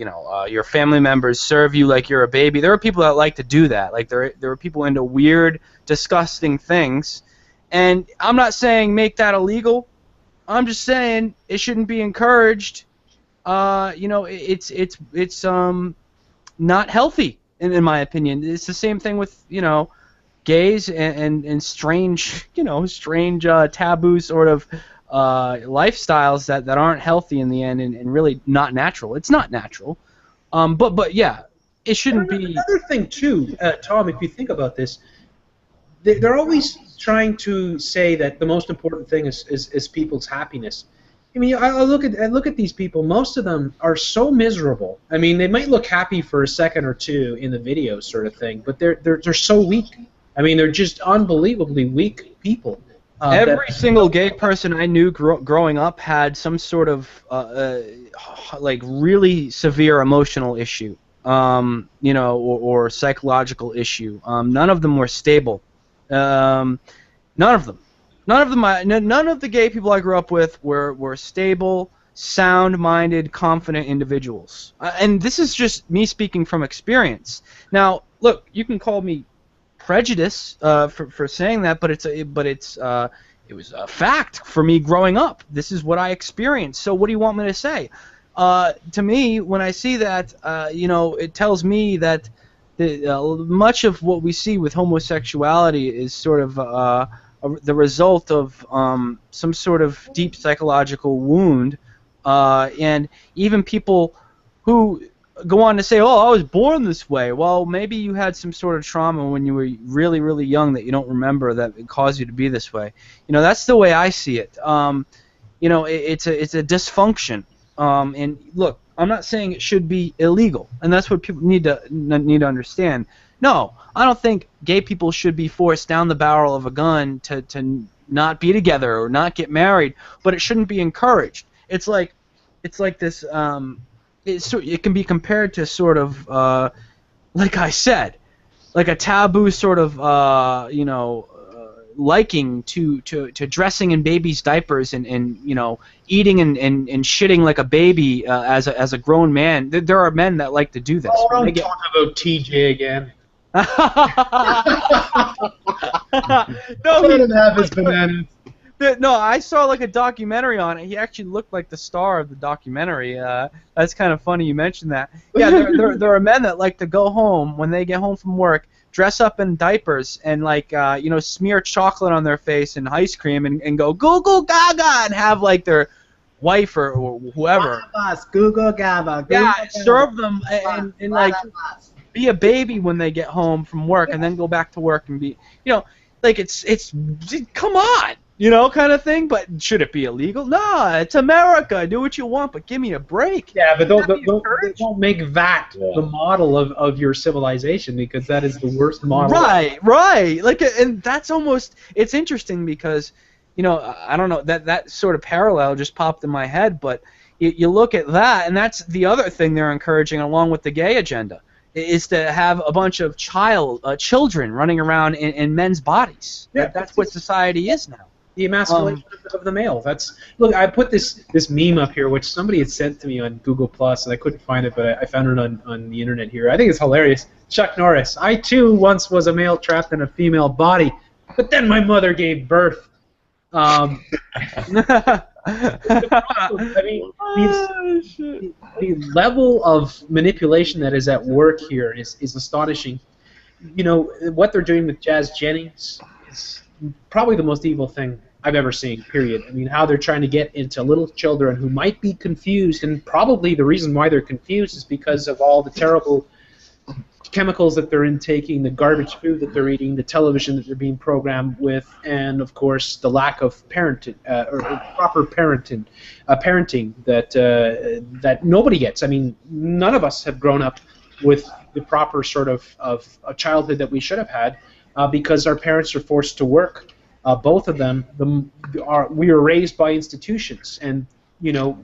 your family members serve you like you're a baby. There are people that like to do that. Like there are people into weird, disgusting things. And I'm not saying make that illegal. I'm just saying it shouldn't be encouraged. You know, it's not healthy in my opinion. It's the same thing with, you know, gays and strange, you know, taboo sort of lifestyles that aren't healthy in the end and really not natural. It's not natural. But yeah, it shouldn't be. Another thing too, Tom, if you think about this, they're always trying to say that the most important thing is people's happiness. I mean, I look at these people. Most of them are so miserable. I mean, they might look happy for a second or two in the video, sort of thing, but they're so weak. I mean, they're just unbelievably weak people. Every single gay person I knew growing up had some sort of like really severe emotional issue, you know, or psychological issue. None of them were stable. None of them. None of the gay people I grew up with were stable, sound-minded, confident individuals. And this is just me speaking from experience. Now, look, you can call me prejudice for saying that, but it was a fact for me growing up. This is what I experienced. So what do you want me to say? To me, when I see that, you know, it tells me that much of what we see with homosexuality is sort of the result of some sort of deep psychological wound, and even people who go on to say, "Oh, I was born this way." Well, maybe you had some sort of trauma when you were really, really young that you don't remember that it caused you to be this way. You know, that's the way I see it. You know, it's a dysfunction. And look, I'm not saying it should be illegal, and that's what people need to understand. No, I don't think gay people should be forced down the barrel of a gun to not be together or not get married, but it shouldn't be encouraged. It's like this. It can be compared to sort of, like I said, like a taboo sort of, you know, liking to dressing in babies' diapers and you know, eating and shitting like a baby as a grown man. There are men that like to do this. Oh, don't talk about TJ again. No, he didn't have his bananas. No, I saw like a documentary on it. He actually looked like the star of the documentary. That's kind of funny you mentioned that. Yeah, there are men that like to go home when they get home from work, dress up in diapers and like you know, smear chocolate on their face and ice cream and go goo goo gaga and have like their wife or whoever. Goo goo gaga. Yeah, serve them and like be a baby when they get home from work and then go back to work and be, you know, like it's come on. You know, kind of thing, but should it be illegal? No, it's America. Do what you want, but give me a break. Yeah, but don't make that the model of your civilization, because that is the worst model. Right. Like, and that's almost, it's interesting because, you know, I don't know, that sort of parallel just popped in my head, but you look at that, and that's the other thing they're encouraging along with the gay agenda, is to have a bunch of children running around in men's bodies. Yeah, that's what society is now. The emasculation of the male. Look, I put this meme up here, which somebody had sent to me on Google Plus, and I couldn't find it, but I found it on the internet here. I think it's hilarious. Chuck Norris. I too once was a male trapped in a female body, but then my mother gave birth. I mean, the level of manipulation that is at work here is astonishing. You know, what they're doing with Jazz Jennings is probably the most evil thing I've ever seen, period. I mean, how they're trying to get into little children who might be confused, and probably the reason why they're confused is because of all the terrible chemicals that they're intaking, the garbage food that they're eating, the television that they're being programmed with, and of course the lack of parenting or proper parenting that nobody gets. I mean, none of us have grown up with the proper sort of a childhood that we should have had. Because our parents are forced to work, both of them. We were raised by institutions, and you know,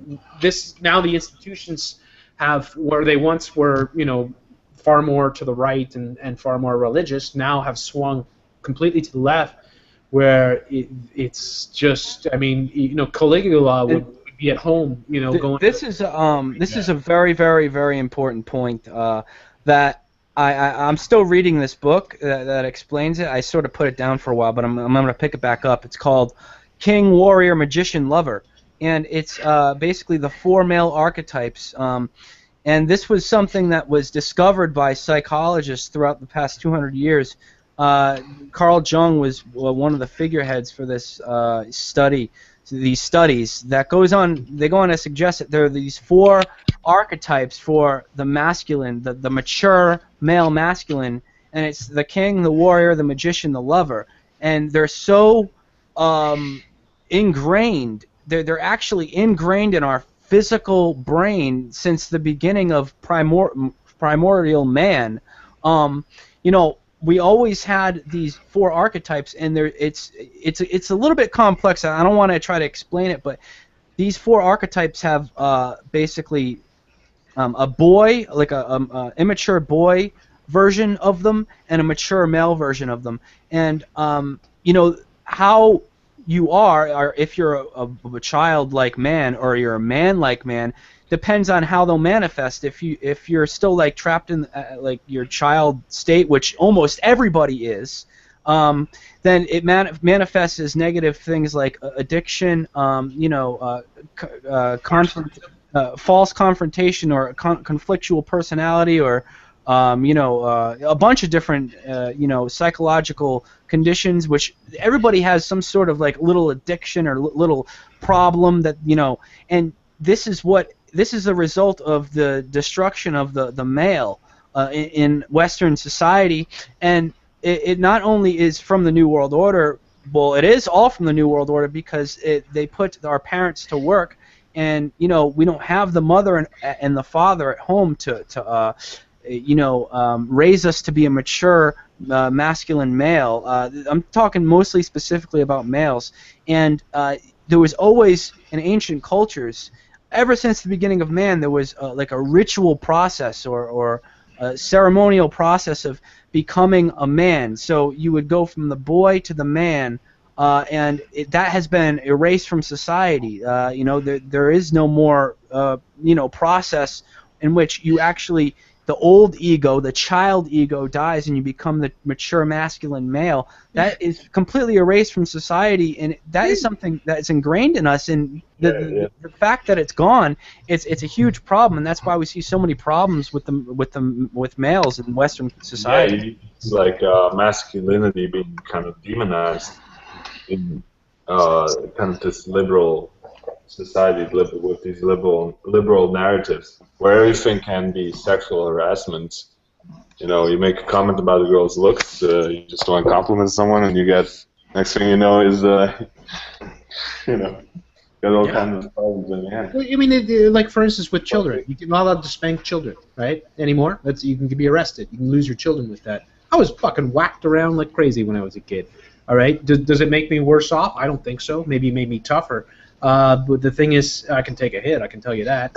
now the institutions have, where they once were, you know, far more to the right and far more religious, now have swung completely to the left, where it's just, I mean, you know, Caligula would be at home, you know, going. This is a very, very, very important point that. I'm still reading this book that explains it. I sort of put it down for a while, but I'm going to pick it back up. It's called King, Warrior, Magician, Lover, and it's basically the 4 male archetypes. And this was something that was discovered by psychologists throughout the past 200 years. Carl Jung was one of the figureheads for this study. These studies that goes on, they go on to suggest that there are these 4 archetypes for the masculine, the mature male masculine, and it's the king, the warrior, the magician, the lover, and they're so ingrained they're actually ingrained in our physical brain since the beginning of primordial man. You know, we always had these 4 archetypes, and it's a little bit complex. I don't want to try to explain it, but these 4 archetypes have basically a boy, like a immature boy version of them, and a mature male version of them. And you know how you are, or if you're a child-like man or you're a man-like man, depends on how they'll manifest. If you're still like trapped in like your child state, which almost everybody is, then it manifests as negative things like addiction, you know, false confrontation, or conflictual personality, or you know, a bunch of different you know, psychological conditions, which everybody has some sort of like little addiction or little problem that, you know, and this is a result of the destruction of the male in Western society, and it not only is from the New World Order. Well, it is all from the New World Order, because they put our parents to work, and you know, we don't have the mother and the father at home to you know, raise us to be a mature masculine male. I'm talking mostly specifically about males, and there was always in ancient cultures, ever since the beginning of man, there was like a ritual process or a ceremonial process of becoming a man. So you would go from the boy to the man, and that has been erased from society. You know, there is no more you know, process in which you actually, the old ego, the child ego, dies and you become the mature masculine male. That is completely erased from society, and that is something that is ingrained in us. And the fact that it's gone, it's a huge problem, and that's why we see so many problems with males in Western society. Yeah, it's like masculinity being kind of demonized in kind of this liberal society with these liberal narratives, where everything can be sexual harassment. You know, you make a comment about a girl's looks, you just want to compliment someone, and you get, next thing you know is, you know, got all kinds of problems in your hand. Well, I mean, like for instance, with children, you're not allowed to spank children, right? Anymore. You can be arrested. You can lose your children with that. I was fucking whacked around like crazy when I was a kid. All right. Does it make me worse off? I don't think so. Maybe it made me tougher. But the thing is, I can take a hit, I can tell you that.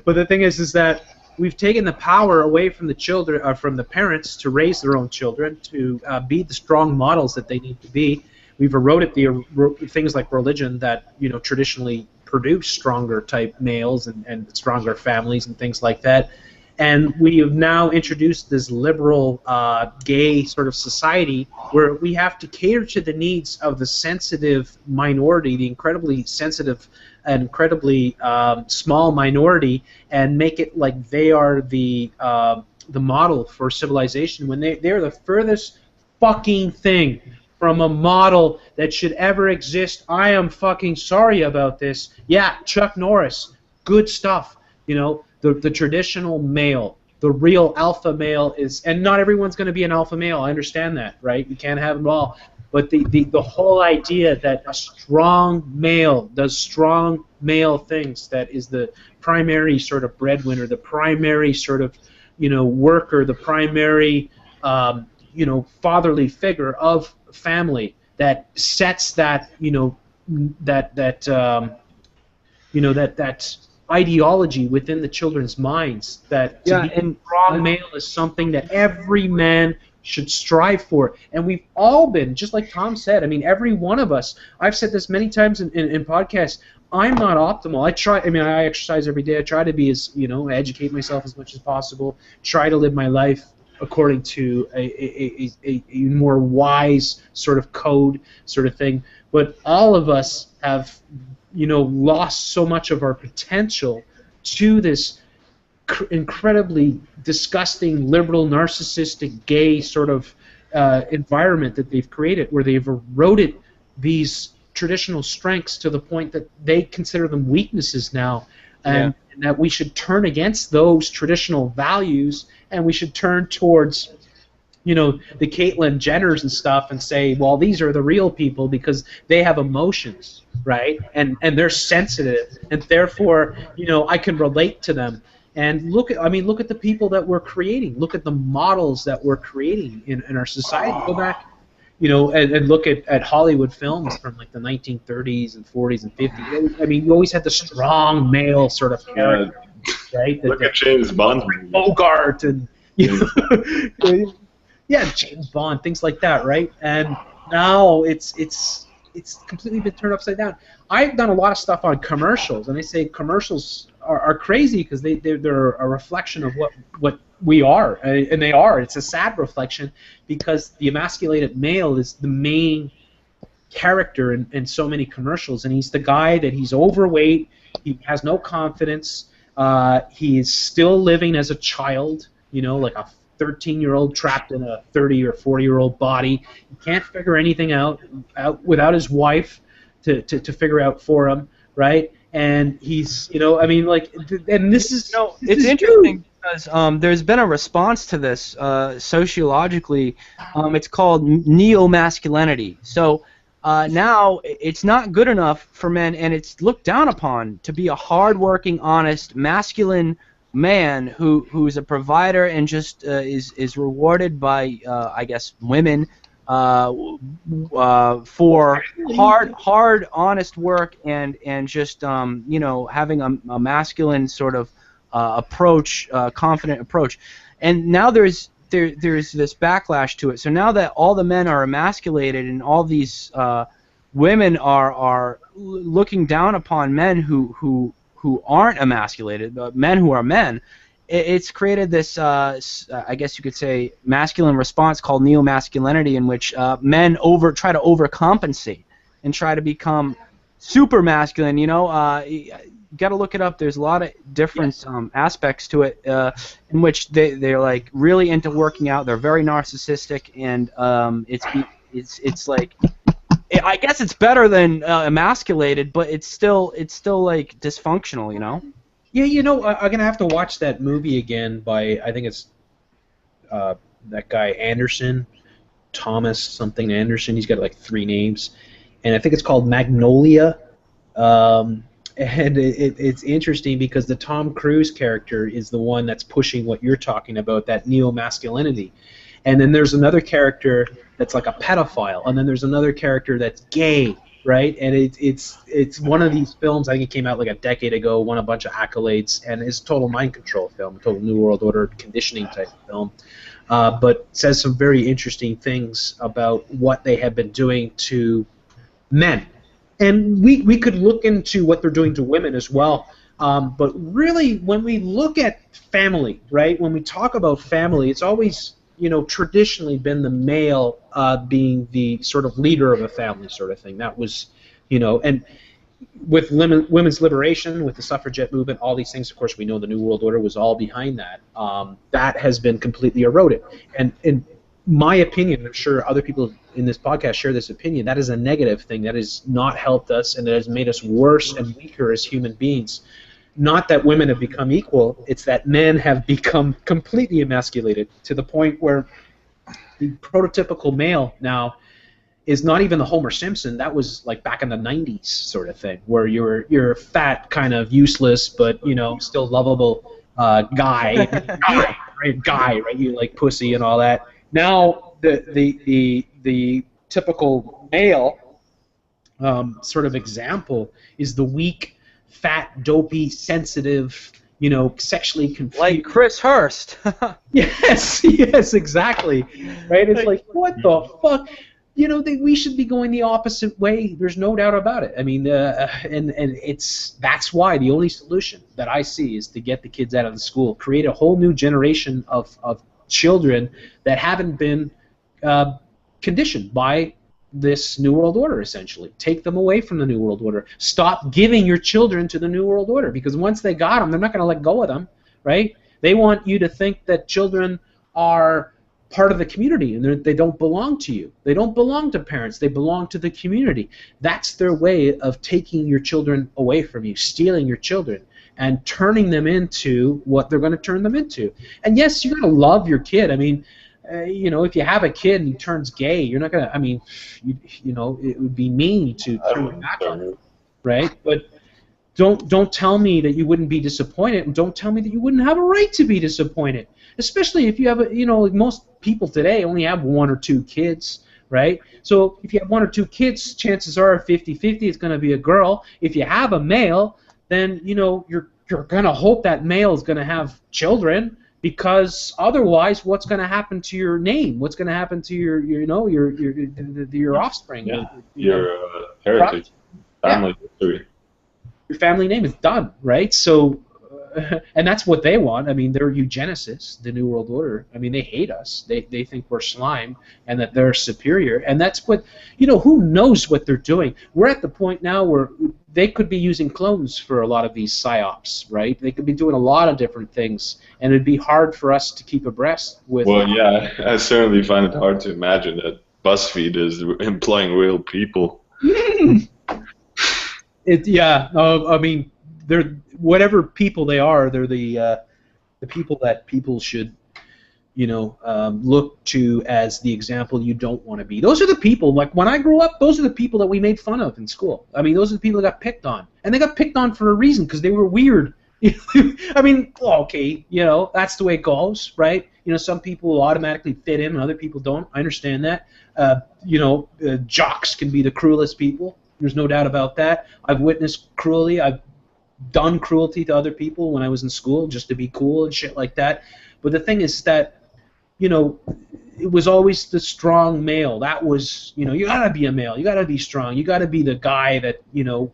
But the thing is that we've taken the power away from the children, from the parents, to raise their own children, to be the strong models that they need to be. We've eroded things like religion that, you know, traditionally produce stronger type males and stronger families and things like that. And we have now introduced this liberal, gay sort of society where we have to cater to the needs of the sensitive minority, the incredibly sensitive and incredibly small minority, and make it like they are the model for civilization, when they're the furthest fucking thing from a model that should ever exist. I am fucking sorry about this. Yeah, Chuck Norris, good stuff, you know. The traditional male, the real alpha male is, and not everyone's going to be an alpha male. I understand that, right? You can't have them all. But the whole idea that a strong male does strong male things, that is the primary sort of breadwinner, the primary sort of, you know, worker, the primary, you know, fatherly figure of family, that sets that, you know, that ideology within the children's minds, that to be a strong male is something that every man should strive for. And we've all been, just like Tom said, I mean, every one of us, I've said this many times in podcasts, I'm not optimal. I exercise every day. I try to be as, you know, educate myself as much as possible, try to live my life according to a more wise sort of code sort of thing. But all of us have, you know, lost so much of our potential to this incredibly disgusting, liberal, narcissistic, gay sort of environment that they've created, where they've eroded these traditional strengths to the point that they consider them weaknesses now, and that we should turn against those traditional values, and we should turn towards you know, the Caitlyn Jenners and stuff and say, well, these are the real people because they have emotions, right? And they're sensitive, and therefore, you know, I can relate to them. And look at the people that we're creating. Look at the models that we're creating in our society. Go back, you know, and look at Hollywood films from like the 1930s and 40s and 50s. I mean, you always had the strong male sort of character, right? Look at James Bond. Bogart and you know, yeah, James Bond, things like that, right? And now it's completely been turned upside down. I've done a lot of stuff on commercials, and I say commercials are crazy because they're a reflection of what we are, and they are. It's a sad reflection because the emasculated male is the main character in so many commercials, and he's the guy that he's overweight, he has no confidence, he is still living as a child, you know, like a 13-year-old trapped in a 30 or 40-year-old body. He can't figure anything out without his wife to figure out for him, right? And he's, you know, I mean, like, and this is, you know, it's interesting because there's been a response to this sociologically. It's called neo-masculinity. So now it's not good enough for men, and it's looked down upon to be a hard-working, honest, masculine man who's a provider and just is rewarded by I guess women for hard honest work and just you know, having a masculine sort of approach, confident approach. And now there's this backlash to it. So now that all the men are emasculated and all these women are looking down upon men who aren't emasculated, men who are men, it's created this, I guess you could say, masculine response called neo-masculinity, in which men try to overcompensate and try to become super masculine. You know, you got to look it up. There's a lot of different aspects to it in which they're like really into working out. They're very narcissistic, and it's like, I guess it's better than emasculated, but it's still like dysfunctional, you know. Yeah, you know, I'm gonna have to watch that movie again by, I think it's that guy Anderson, Thomas something Anderson. He's got like 3 names, and I think it's called Magnolia. And it's interesting because the Tom Cruise character is the one that's pushing what you're talking about, that neo-masculinity. And then there's another character that's like a pedophile, and then there's another character that's gay, right? And it's one of these films. I think it came out like a decade ago, won a bunch of accolades, and is a total mind control film, total New World Order conditioning type film, but says some very interesting things about what they have been doing to men. And we could look into what they're doing to women as well. But really, when we look at family, right? When we talk about family, it's always, you know, traditionally been the male being the sort of leader of a family, sort of thing. That was, you know, and with women's liberation, with the suffragette movement, all these things, of course, we know the New World Order was all behind that. That has been completely eroded. And in my opinion, I'm sure other people in this podcast share this opinion, that is a negative thing. That has not helped us, and that has made us worse and weaker as human beings. Not that women have become equal, it's that men have become completely emasculated to the point where the prototypical male now is not even the Homer Simpson. That was like back in the 90s sort of thing, where you're fat, kind of useless, but, you know, still lovable guy, right? You like pussy and all that. Now the typical male sort of example is the weak, fat, dopey, sensitive, you know, sexually confused. Like Chris Hurst. Yes, exactly. Right? It's like, what the fuck? You know, we should be going the opposite way. There's no doubt about it. I mean, and that's why the only solution that I see is to get the kids out of the school, create a whole new generation of children that haven't been conditioned by this New World Order, essentially. Take them away from the New World Order. Stop giving your children to the New World Order, because once they got them, they're not going to let go of them, right? They want you to think that children are part of the community and they don't belong to you. They don't belong to parents. They belong to the community. That's their way of taking your children away from you, stealing your children, and turning them into what they're going to turn them into. And yes, you got to love your kid. I mean, you know, if you have a kid and he turns gay, you're not gonna. I mean, you know, it would be mean to turn your back on it, right? But don't tell me that you wouldn't be disappointed, and don't tell me that you wouldn't have a right to be disappointed, especially if you have a, you know, like most people today only have 1 or 2 kids, right? So if you have 1 or 2 kids, chances are 50-50 it's going to be a girl. If you have a male, then you know you're going to hope that male is going to have children, because otherwise, what's going to happen to your name? What's going to happen to your offspring? Yeah. Your heritage, family history. Your family name is done, right? So, and that's what they want. I mean, they're eugenicists, the New World Order. I mean, they hate us. They think we're slime and that they're superior. And that's what, you know, who knows what they're doing? We're at the point now where they could be using clones for a lot of these psyops, right? They could be doing a lot of different things, and it'd be hard for us to keep abreast with. Well, yeah, I certainly find it hard to imagine that BuzzFeed is employing real people. I mean, they're whatever people they are. They're the people that people should, you know, look to as the example you don't want to be. Those are the people. Like when I grew up, those are the people that we made fun of in school. I mean, those are the people that got picked on, and they got picked on for a reason, because they were weird. I mean, okay, you know, that's the way it goes, right? You know, some people automatically fit in, and other people don't. I understand that. You know, jocks can be the cruelest people. There's no doubt about that. I've witnessed cruelty. I've done cruelty to other people when I was in school just to be cool and shit like that. But the thing is that, you know, it was always the strong male. That was, you know, you gotta be a male. You gotta be strong. You gotta be the guy that, you know,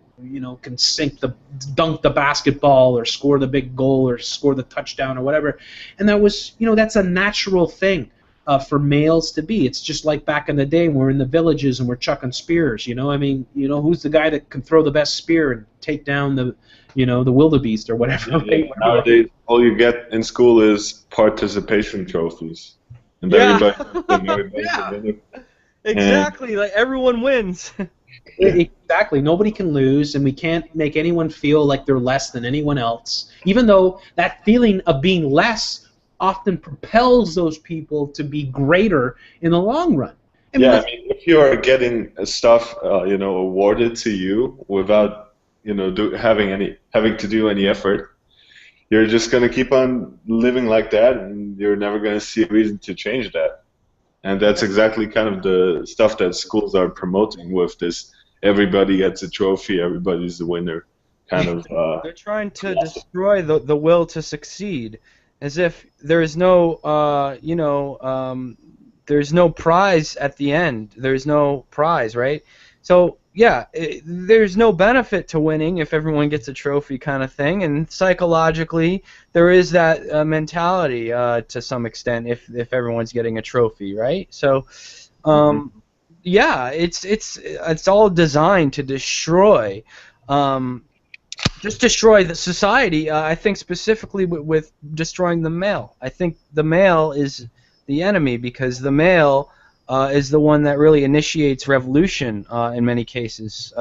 can dunk the basketball or score the big goal or score the touchdown or whatever. And that was, you know, that's a natural thing. For males to be. It's just like back in the day when we're in the villages and we're chucking spears, you know? I mean, you know, who's the guy that can throw the best spear and take down the, you know, the wildebeest or whatever? Yeah, nowadays, all you get in school is participation trophies. And everybody Exactly, like everyone wins. Exactly. Nobody can lose, and we can't make anyone feel like they're less than anyone else, even though that feeling of being less often propels those people to be greater in the long run. I mean, if you are getting stuff, you know, awarded to you without, you know, having to do any effort, you're just going to keep on living like that, and you're never going to see a reason to change that. And that's exactly kind of the stuff that schools are promoting with this: everybody gets a trophy, everybody's the winner, kind of. They're trying to destroy the will to succeed. As if there is no, you know, there's no prize at the end. There's no prize, right? So, yeah, there's no benefit to winning if everyone gets a trophy kind of thing. And psychologically, there is that mentality to some extent if everyone's getting a trophy, right? So, yeah, it's all designed to destroy. Just destroy the society. I think specifically with destroying the male. I think the male is the enemy, because the male is the one that really initiates revolution in many cases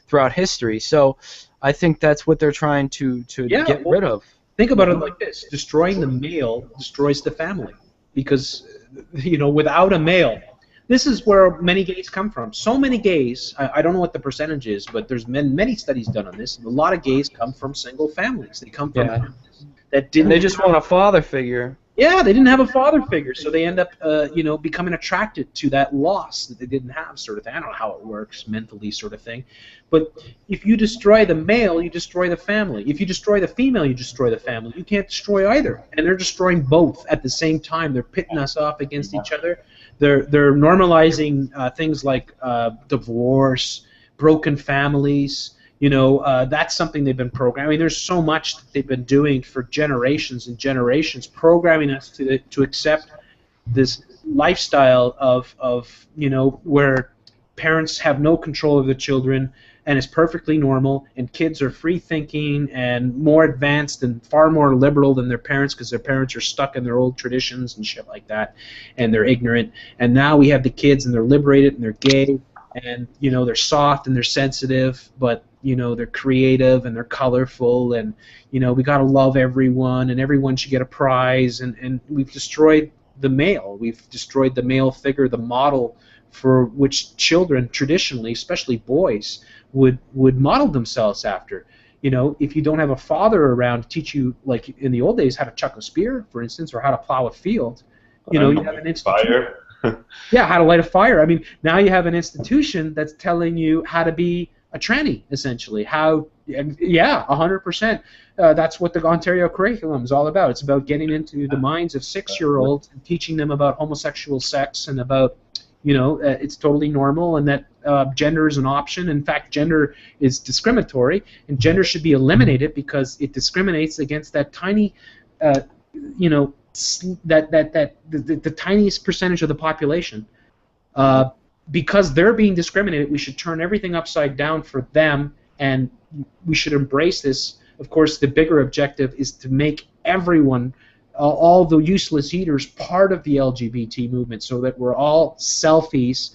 throughout history. So I think that's what they're trying to get rid of. Think about it like this: destroying the male destroys the family, because, you know, without a male. This is where many gays come from. So many gays, I don't know what the percentage is, but there's many studies done on this. A lot of gays come from single families. They come from families that didn't. They just want a father figure. Yeah, they didn't have a father figure, so they end up, you know, becoming attracted to that loss that they didn't have, sort of thing. I don't know how it works mentally, sort of thing. But if you destroy the male, you destroy the family. If you destroy the female, you destroy the family. You can't destroy either, and they're destroying both at the same time. They're pitting us off against each other. They're normalizing things like divorce, broken families. You know, that's something they've been programming. I mean, there's so much that they've been doing for generations and generations, programming us to accept this lifestyle of you know, where parents have no control of the children, and it's perfectly normal, and kids are free thinking and more advanced and far more liberal than their parents, because their parents are stuck in their old traditions and shit like that, and they're ignorant. And now we have the kids, and they're liberated, and they're gay, and, you know, they're soft and they're sensitive, but, you know, they're creative and they're colorful, and, you know, we gotta love everyone, and everyone should get a prize, and we've destroyed the male. We've destroyed the male figure, the model for which children traditionally, especially boys, would model themselves after. You know, if you don't have a father around to teach you, like in the old days, how to chuck a spear, for instance, or how to plow a field, you know, you have an institution. Fire. Yeah, how to light a fire. I mean, now you have an institution that's telling you how to be a tranny, essentially. How, yeah, 100%. That's what the Ontario curriculum is all about. It's about getting into the minds of 6-year-olds and teaching them about homosexual sex and about, you know, it's totally normal and that gender is an option. In fact, gender is discriminatory, and gender should be eliminated because it discriminates against that tiny, you know, the tiniest percentage of the population. Because they're being discriminated, we should turn everything upside down for them, and we should embrace this. Of course, the bigger objective is to make everyone, all the useless eaters, part of the LGBT movement, so that we're all selfies,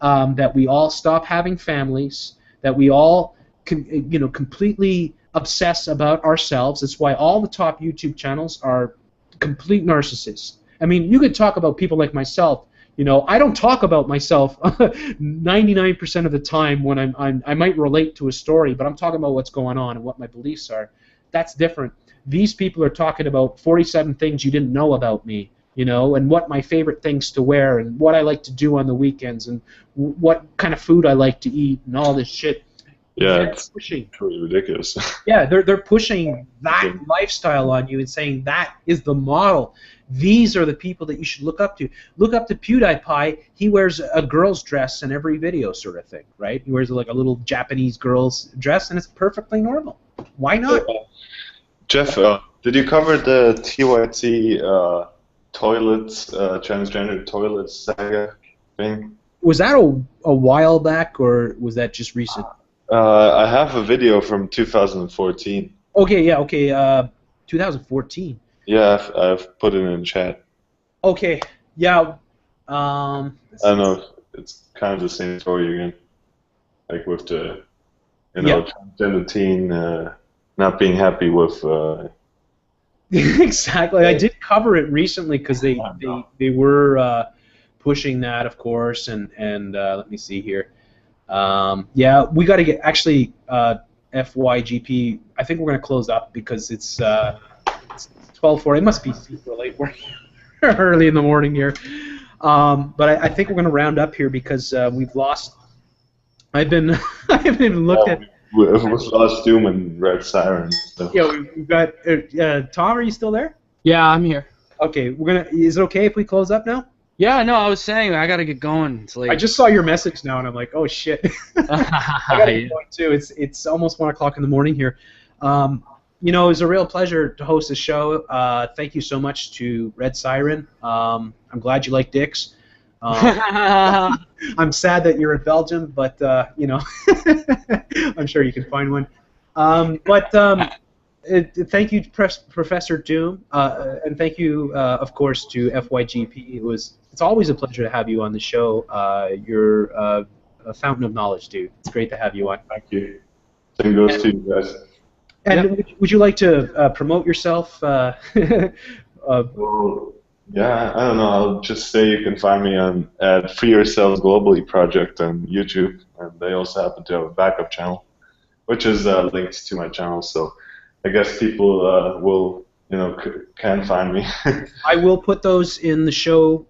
that we all stop having families, that we all, you know, completely obsess about ourselves. That's why all the top YouTube channels are complete narcissists. I mean, you could talk about people like myself. You know, I don't talk about myself 99% of the time when I might relate to a story, but I'm talking about what's going on and what my beliefs are. That's different. These people are talking about 47 things you didn't know about me, you know, and what my favorite things to wear and what I like to do on the weekends and what kind of food I like to eat and all this shit. Yeah, They're it's pushing. truly ridiculous. Yeah, they're pushing that lifestyle on you and saying that is the model. These are the people that you should look up to. Look up to PewDiePie. He wears a girl's dress in every video, sort of thing, right? He wears like a little Japanese girl's dress, and it's perfectly normal. Why not? Jeff, did you cover the TYT toilets, transgender toilets saga thing? Was that a while back, or was that just recent? I have a video from 2014. Okay, yeah, okay, 2014. Yeah, I've put it in chat. Okay, yeah. I don't know. It's kind of the same story again, like with the, you know, transgender teen not being happy with. Exactly. I did cover it recently because they were pushing that, of course, and let me see here. Yeah, we got to get actually FYGP. I think we're going to close up because it's 12:40. It must be super late. We're early in the morning here. But I think we're going to round up here because we've lost. I haven't even looked at. We've lost Doom and Red Siren. So. Yeah, we've got. Tom, are you still there? Yeah, I'm here. Okay, we're gonna. Is it okay if we close up now? Yeah, no, I was saying I gotta get going. It's late. I just saw your message now, and I'm like, oh shit. I gotta get going too. It's almost 1 o'clock in the morning here. You know, it was a real pleasure to host the show. Thank you so much to Red Siren. I'm glad you like dicks. I'm sad that you're in Belgium, but you know, I'm sure you can find one. Thank you, Professor Doom, and thank you, of course, to FYGP. It's always a pleasure to have you on the show. You're a fountain of knowledge, dude. It's great to have you on. Thank you. Same goes to you guys. And would you like to promote yourself? Well, yeah, I don't know. I'll just say you can find me at Free Yourselves Globally Project on YouTube, and they also happen to have a backup channel, which is linked to my channel. So I guess people will, you know, can find me. I will put those in the show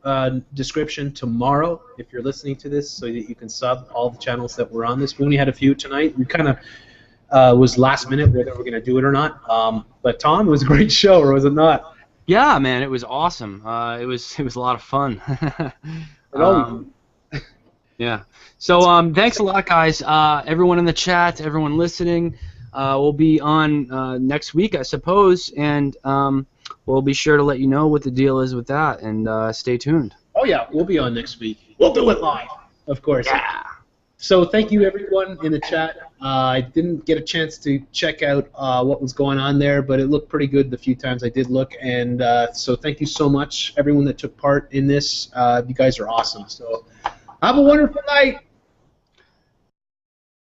description tomorrow if you're listening to this, so that you can sub all the channels that were on this. We only had a few tonight. We kind of was last minute whether we're going to do it or not. But Tom, it was a great show, or was it not? Yeah, man, it was awesome. It was a lot of fun. Yeah. So thanks a lot, guys. Everyone in the chat, everyone listening. We'll be on next week, I suppose, and we'll be sure to let you know what the deal is with that. And stay tuned. Oh yeah, we'll be on next week. We'll do it live, of course. Yeah. So thank you, everyone in the chat. I didn't get a chance to check out what was going on there, but it looked pretty good the few times I did look. And so thank you so much, everyone that took part in this. You guys are awesome. So have a wonderful night.